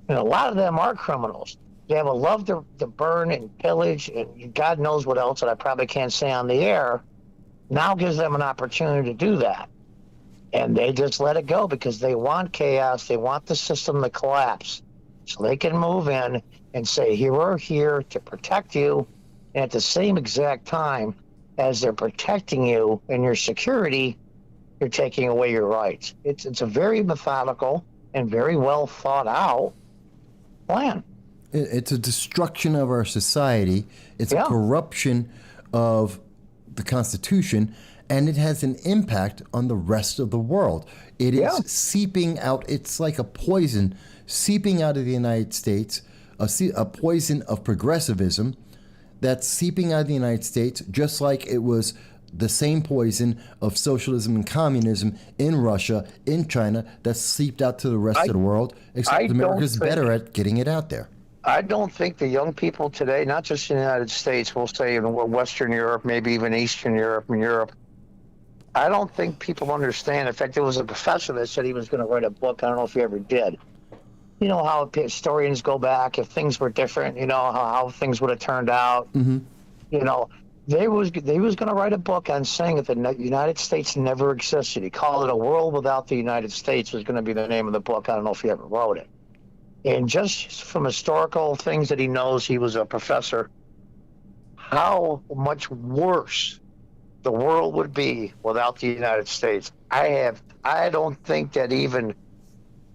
[SPEAKER 6] And a lot of them are criminals. They have a love to burn and pillage and God knows what else that I probably can't say on the air. now gives them an opportunity to do that. And they just let it go because they want chaos. They want the system to collapse. So they can move in and say, here, we're here to protect you. And at the same exact time as they're protecting you and your security, you're taking away your rights. It's a very methodical and very well thought out plan.
[SPEAKER 1] It's a destruction of our society. It's a corruption of the Constitution, and it has an impact on the rest of the world. It is seeping out. It's like a poison seeping out of the United States, a poison of progressivism that's seeping out of the United States, just like it was the same poison of socialism and communism in Russia, in China, that's seeped out to the rest of the world, except America's better at getting it out there.
[SPEAKER 6] I don't think the young people today, not just in the United States, we'll say in Western Europe, maybe even Eastern Europe and Europe, I don't think people understand. In fact, there was a professor that said he was going to write a book. I don't know if he ever did. You know how historians go back, if things were different, you know, how things would have turned out. Mm-hmm. You know, they was going to write a book on saying that the United States never existed. He called it A World Without the United States was going to be the name of the book. I don't know if he ever wrote it. And just from historical things that he knows, he was a professor, how much worse the world would be without the United States. I don't think that even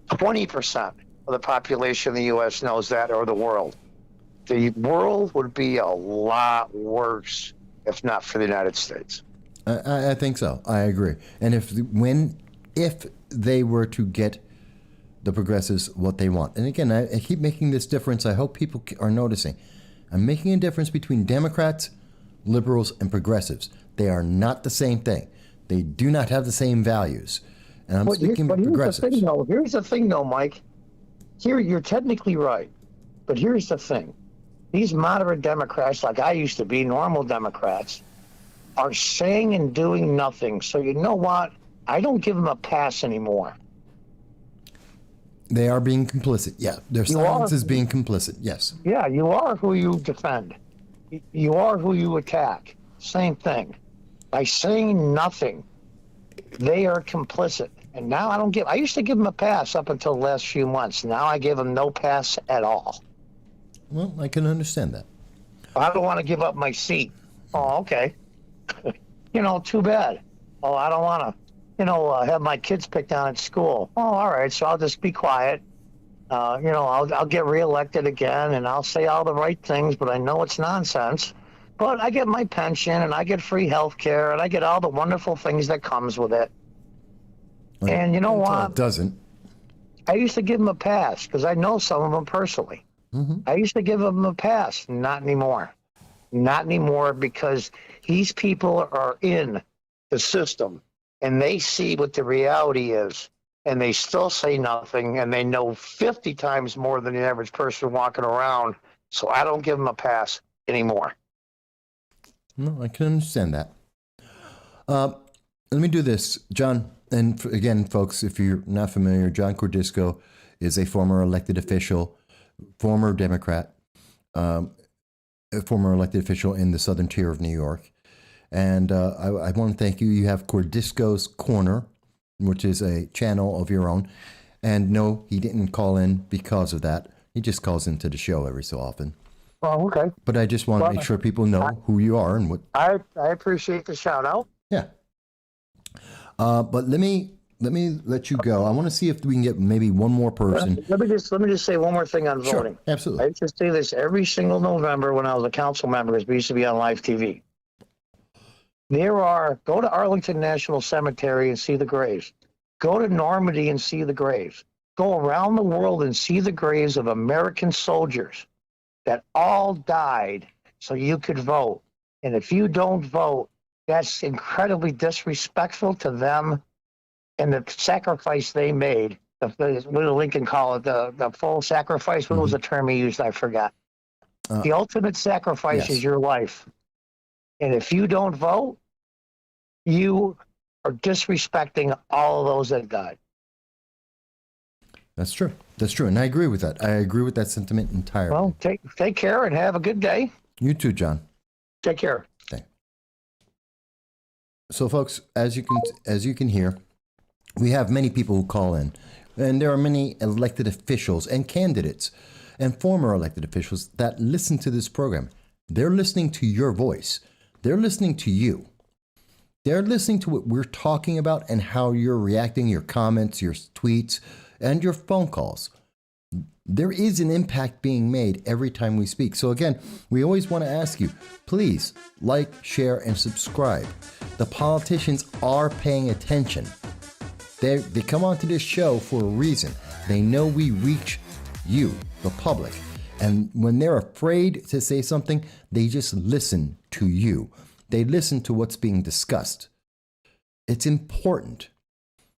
[SPEAKER 6] 20% of the population of the U.S. knows that, or the world. The world would be a lot worse if not for the United States.
[SPEAKER 1] I think so. I agree. And if they were to get the progressives what they want. And again, I keep making this difference. I hope people are noticing. I'm making a difference between Democrats, liberals, and progressives. They are not the same thing. They do not have the same values. And I'm speaking of progressives.
[SPEAKER 6] Here's the thing, though, Mike. Here, you're technically right. But here's the thing. These moderate Democrats, like I used to be, normal Democrats, are saying and doing nothing. So you know what? I don't give them a pass anymore.
[SPEAKER 1] They are being complicit. Yeah, their silence is being complicit. Yes.
[SPEAKER 6] Yeah, you are who you defend. You are who you attack. Same thing. By saying nothing, they are complicit. And now I used to give them a pass up until the last few months. Now I give them no pass at all.
[SPEAKER 1] Well, I can understand that.
[SPEAKER 6] I don't want to give up my seat. Oh, okay. Too bad. Oh, I don't want to. Have my kids picked on at school. Oh, all right. So I'll just be quiet. I'll get reelected again, and I'll say all the right things, but I know it's nonsense. But I get my pension, and I get free health care, and I get all the wonderful things that comes with it.
[SPEAKER 1] Well,
[SPEAKER 6] and you know what?
[SPEAKER 1] It doesn't.
[SPEAKER 6] I used to give them a pass because I know some of them personally. Mm-hmm. I used to give them a pass. Not anymore. Not anymore, because these people are in the system. And they see what the reality is, and they still say nothing, and they know 50 times more than the average person walking around. So I don't give them a pass anymore.
[SPEAKER 1] No, I can understand that. Let me do this, John. And again, folks, if you're not familiar, John Cordisco is a former elected official, former Democrat, a former elected official in the southern tier of New York. And I want to thank you. You have Cordisco's Corner, which is a channel of your own. And no, he didn't call in because of that. He just calls into the show every so often.
[SPEAKER 6] Oh, okay.
[SPEAKER 1] But I just want to make sure people know who you are and what.
[SPEAKER 6] I appreciate the shout out.
[SPEAKER 1] Yeah. But let me let you go. I want to see if we can get maybe one more person.
[SPEAKER 6] Let me just say one more thing on voting.
[SPEAKER 1] Sure, absolutely.
[SPEAKER 6] I used to say this every single November when I was a council member, because we used to be on live TV. Go to Arlington National Cemetery and see the graves. Go to Normandy and see the graves. Go around the world and see the graves of American soldiers that all died so you could vote. And if you don't vote, that's incredibly disrespectful to them and the sacrifice they made. What did Lincoln call it? The full sacrifice? What was the term he used? I forgot. The ultimate sacrifice is your life. And if you don't vote, you are disrespecting all of those that died.
[SPEAKER 1] That's true. That's true. And I agree with that. I agree with that sentiment entirely.
[SPEAKER 6] Well, take care and have a good day.
[SPEAKER 1] You too, John.
[SPEAKER 6] Take care.
[SPEAKER 1] So, folks, as you can hear, we have many people who call in, and there are many elected officials and candidates and former elected officials that listen to this program. They're listening to your voice. They're listening to you. They're listening to what we're talking about and how you're reacting, your comments, your tweets, and your phone calls. There is an impact being made every time we speak. So again, we always want to ask you, please like, share, and subscribe. The politicians are paying attention. They come onto this show for a reason. They know we reach you, the public. And when they're afraid to say something, they just listen to you. They listen to what's being discussed. It's important.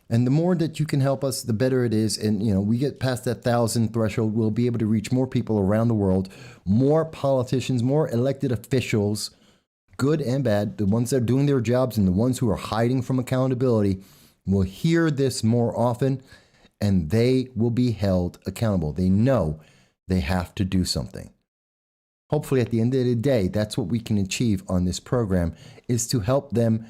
[SPEAKER 1] And the more that you can help us, the better it is. And, we get past that 1,000 threshold, we'll be able to reach more people around the world, more politicians, more elected officials, good and bad, the ones that are doing their jobs and the ones who are hiding from accountability will hear this more often, and they will be held accountable. They know they have to do something. Hopefully, at the end of the day, that's what we can achieve on this program, is to help them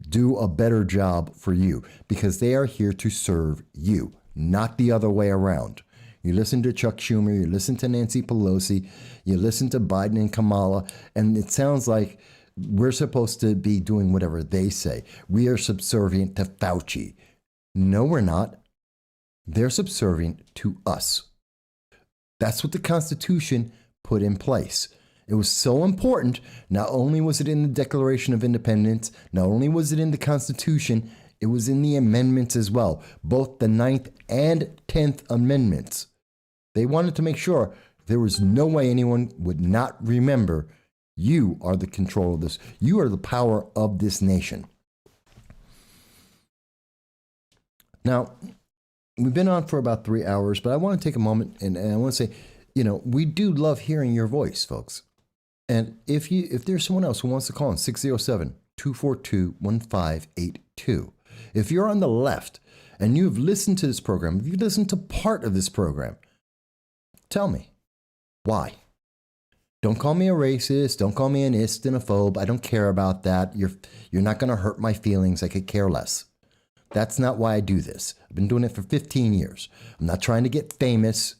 [SPEAKER 1] do a better job for you, because they are here to serve you, not the other way around. You listen to Chuck Schumer, you listen to Nancy Pelosi, you listen to Biden and Kamala, and it sounds like we're supposed to be doing whatever they say. We are subservient to Fauci. No, we're not. They're subservient to us. That's what the Constitution put in place. It was so important. Not only was it in the Declaration of Independence, not only was it in the Constitution, it was in the amendments as well, both the 9th and 10th Amendments. They wanted to make sure there was no way anyone would not remember you are the control of this. You are the power of this nation. Now, we've been on for about 3 hours, but I want to take a moment and I want to say, we do love hearing your voice, folks. And if there's someone else who wants to call in, 607-242-1582. If you're on the left and you've listened to this program, if you've listened to part of this program, tell me why. Don't call me a racist. Don't call me an ist and a phobe. I don't care about that. You're not going to hurt my feelings. I could care less. That's not why I do this. I've been doing it for 15 years. I'm not trying to get famous.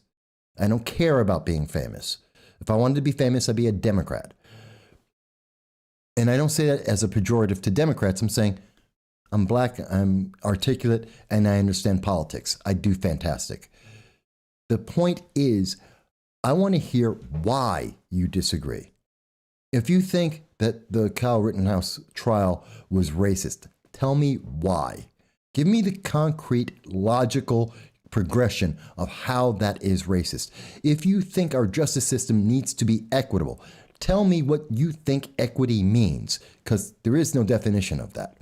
[SPEAKER 1] I don't care about being famous. If I wanted to be famous, I'd be a Democrat. And I don't say that as a pejorative to Democrats. I'm saying I'm black, I'm articulate, and I understand politics. I do fantastic. The point is, I want to hear why you disagree. If you think that the Kyle Rittenhouse trial was racist, tell me why. Give me the concrete, logical progression of how that is racist. If you think our justice system needs to be equitable, tell me what you think equity means, because there is no definition of that.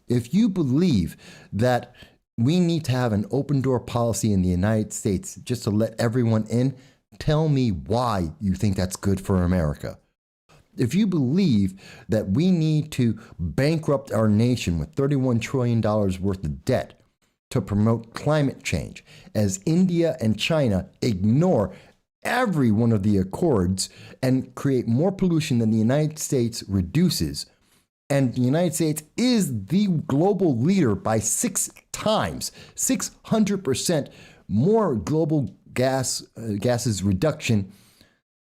[SPEAKER 1] If you believe that we need to have an open door policy in the United States just to let everyone in, tell me why you think that's good for America. If you believe that we need to bankrupt our nation with $31 trillion worth of debt to promote climate change, as India and China ignore every one of the accords and create more pollution than the United States reduces, and the United States is the global leader by 6 times, 600% more global gases reduction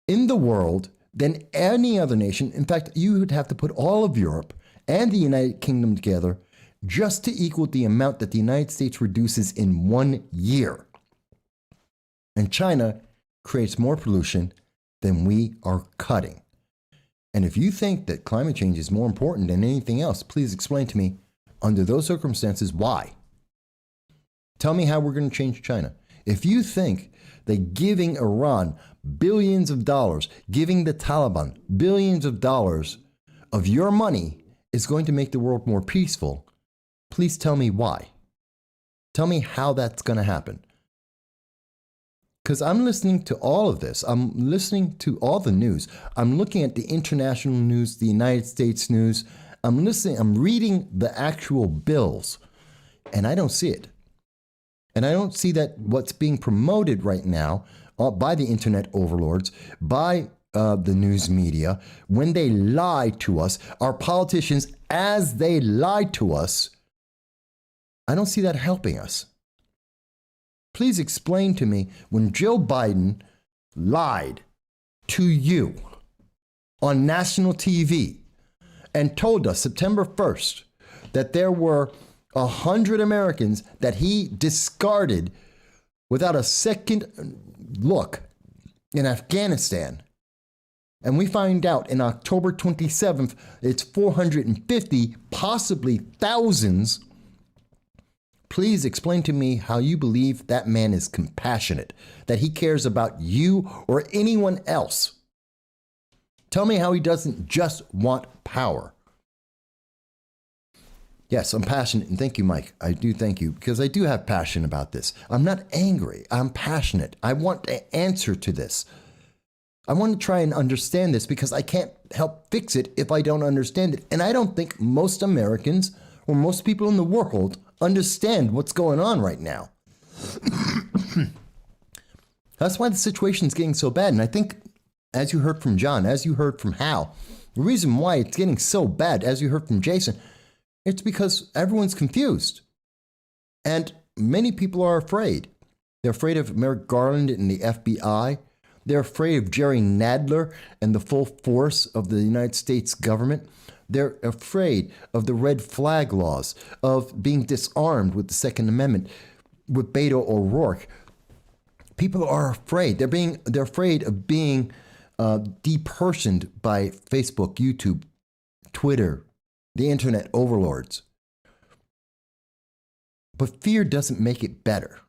[SPEAKER 1] in the world than any other nation. In fact, you would have to put all of Europe and the United Kingdom together just to equal the amount that the United States reduces in 1 year. And China creates more pollution than we are cutting. And if you think that climate change is more important than anything else, please explain to me, under those circumstances, why? Tell me how we're going to change China. If you think that giving Iran billions of dollars, giving the Taliban billions of dollars of your money is going to make the world more peaceful, please tell me why. Tell me how that's going to happen. Because I'm listening to all of this. I'm listening to all the news. I'm looking at the international news, the United States news. I'm reading the actual bills, and I don't see it. And I don't see that what's being promoted right now by the internet overlords, by the news media, when they lie to us, our politicians as they lie to us, I don't see that helping us. Please explain to me when Joe Biden lied to you on national TV and told us September 1st that there were 100 Americans that he discarded without a second look in Afghanistan. And we find out in October 27th, it's 450, possibly thousands. Please explain to me how you believe that man is compassionate, that he cares about you or anyone else. Tell me how he doesn't just want power. Yes, I'm passionate, and thank you, Mike. I do thank you, because I do have passion about this. I'm not angry. I'm passionate. I want an answer to this. I want to try and understand this because I can't help fix it if I don't understand it. And I don't think most Americans or most people in the world understand what's going on right now. That's why the situation is getting so bad. And I think, as you heard from John, as you heard from Hal, the reason why it's getting so bad, as you heard from Jason, it's because everyone's confused. And many people are afraid. They're afraid of Merrick Garland and the FBI. They're afraid of Jerry Nadler and the full force of the United States government. They're afraid of the red flag laws, of being disarmed with the Second Amendment, with Beto O'Rourke. People are afraid. They're afraid of being depersoned by Facebook, YouTube, Twitter, the internet overlords. But fear doesn't make it better.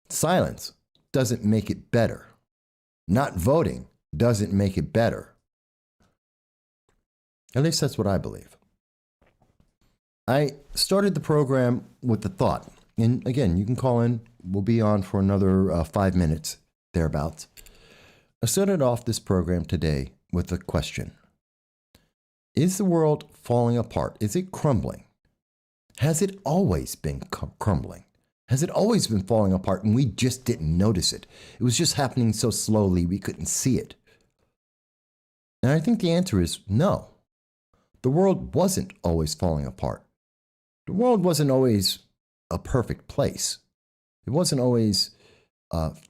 [SPEAKER 1] Silence doesn't make it better. Not voting doesn't make it better. At least that's what I believe. I started the program with the thought, and again, you can call in. We'll be on for another 5 minutes, thereabouts. I started off this program today with a question. Is the world falling apart? Is it crumbling? Has it always been crumbling? Has it always been falling apart and we just didn't notice it? It was just happening so slowly we couldn't see it. And I think the answer is no. The world wasn't always falling apart. The world wasn't always a perfect place. It wasn't always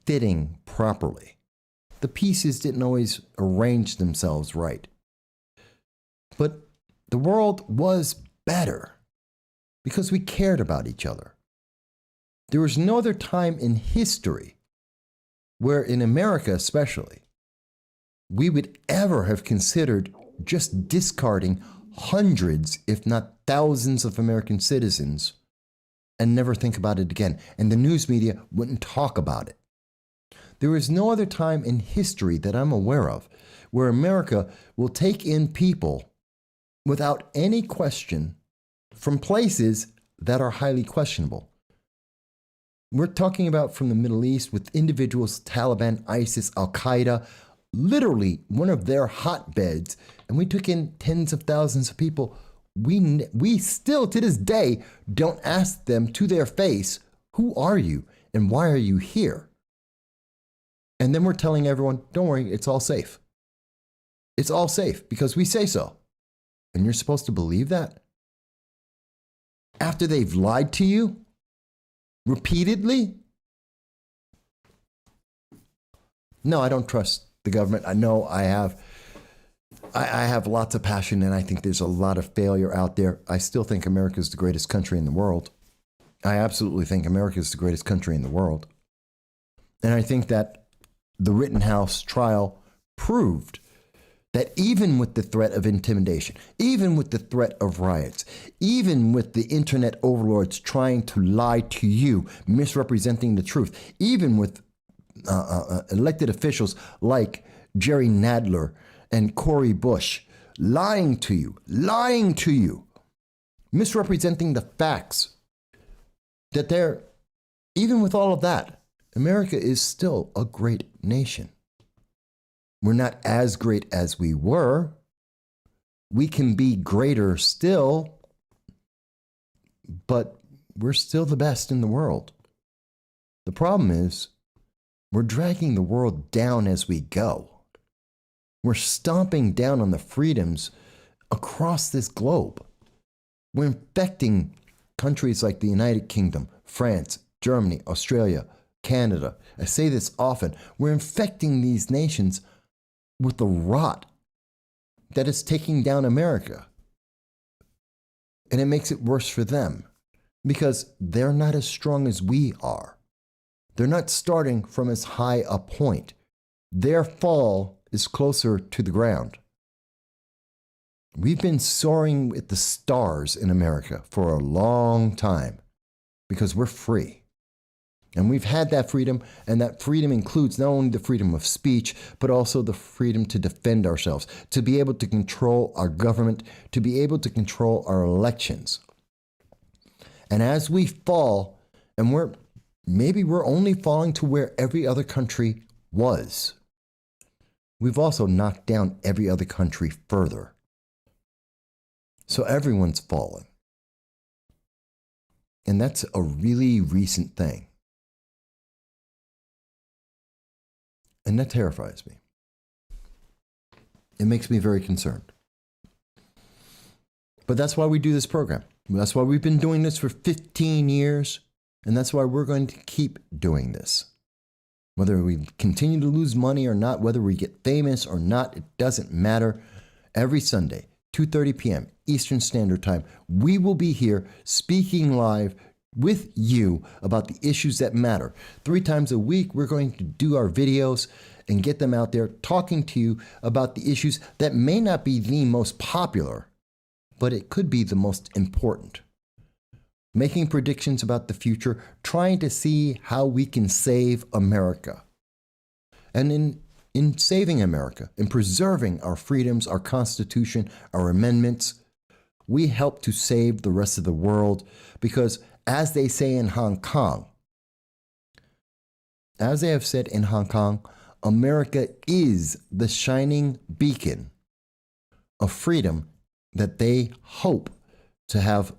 [SPEAKER 1] fitting properly. The pieces didn't always arrange themselves right. But the world was better because we cared about each other. There was no other time in history where, in America especially, we would ever have considered just discarding hundreds, if not thousands, of American citizens and never think about it again. And the news media wouldn't talk about it. There is no other time in history that I'm aware of where America will take in people without any question from places that are highly questionable. We're talking about from the Middle East with individuals, Taliban, ISIS, Al-Qaeda, literally one of their hotbeds. And we took in tens of thousands of people. We still, to this day, don't ask them to their face, who are you and why are you here? And then we're telling everyone, don't worry, it's all safe. It's all safe because we say so. And you're supposed to believe that? After they've lied to you repeatedly? No, I don't trust the government. I know I have lots of passion, and I think there's a lot of failure out there. I still think America is the greatest country in the world. I absolutely think America is the greatest country in the world. And I think that the Rittenhouse trial proved that even with the threat of intimidation, even with the threat of riots, even with the internet overlords trying to lie to you, misrepresenting the truth, even with elected officials like Jerry Nadler and Cori Bush lying to you, misrepresenting the facts, that they're, even with all of that, America is still a great nation. We're not as great as we were. We can be greater still, but we're still the best in the world. The problem is We're dragging the world down as we go. We're stomping down on the freedoms across this globe. We're infecting countries like the United Kingdom, France, Germany, Australia, Canada. I say this often. We're infecting these nations with the rot that is taking down America. And it makes it worse for them because they're not as strong as we are. They're not starting from as high a point. Their fall is closer to the ground. We've been soaring with the stars in America for a long time because we're free. And we've had that freedom, and that freedom includes not only the freedom of speech, but also the freedom to defend ourselves, to be able to control our government, to be able to control our elections. And as we fall, and maybe we're only falling to where every other country was, we've also knocked down every other country further. So everyone's falling. And that's a really recent thing. And that terrifies me. It makes me very concerned. But that's why we do this program. That's why we've been doing this for 15 years. And that's why we're going to keep doing this. Whether we continue to lose money or not, whether we get famous or not, it doesn't matter. Every Sunday, 2:30 p.m. Eastern Standard Time, we will be here speaking live with you about the issues that matter. 3 times a week, we're going to do our videos and get them out there talking to you about the issues that may not be the most popular, but it could be the most important. Making predictions about the future, trying to see how we can save America. And in saving America, in preserving our freedoms, our Constitution, our amendments, we help to save the rest of the world because, as they say in Hong Kong, as they have said in Hong Kong, America is the shining beacon of freedom that they hope to have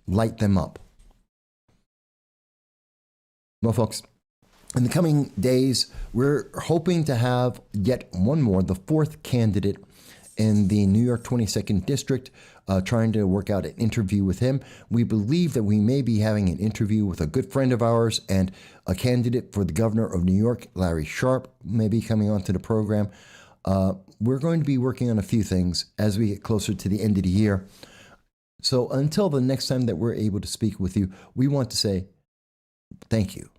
[SPEAKER 1] light them up. Well, folks, in the coming days, we're hoping to have yet one more, the 4th candidate in the New York 22nd District, trying to work out an interview with him. We believe that we may be having an interview with a good friend of ours and a candidate for the governor of New York, Larry Sharpe, may be coming onto the program. We're going to be working on a few things as we get closer to the end of the year. So until the next time that we're able to speak with you, we want to say thank you.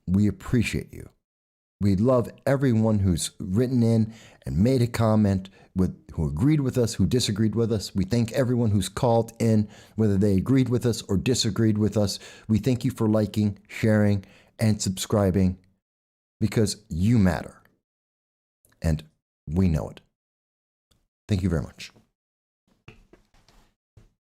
[SPEAKER 1] We appreciate you. We love everyone who's written in and made a comment, who agreed with us, who disagreed with us. We thank everyone who's called in, whether they agreed with us or disagreed with us. We thank you for liking, sharing, and subscribing because you matter. And we know it. Thank you very much.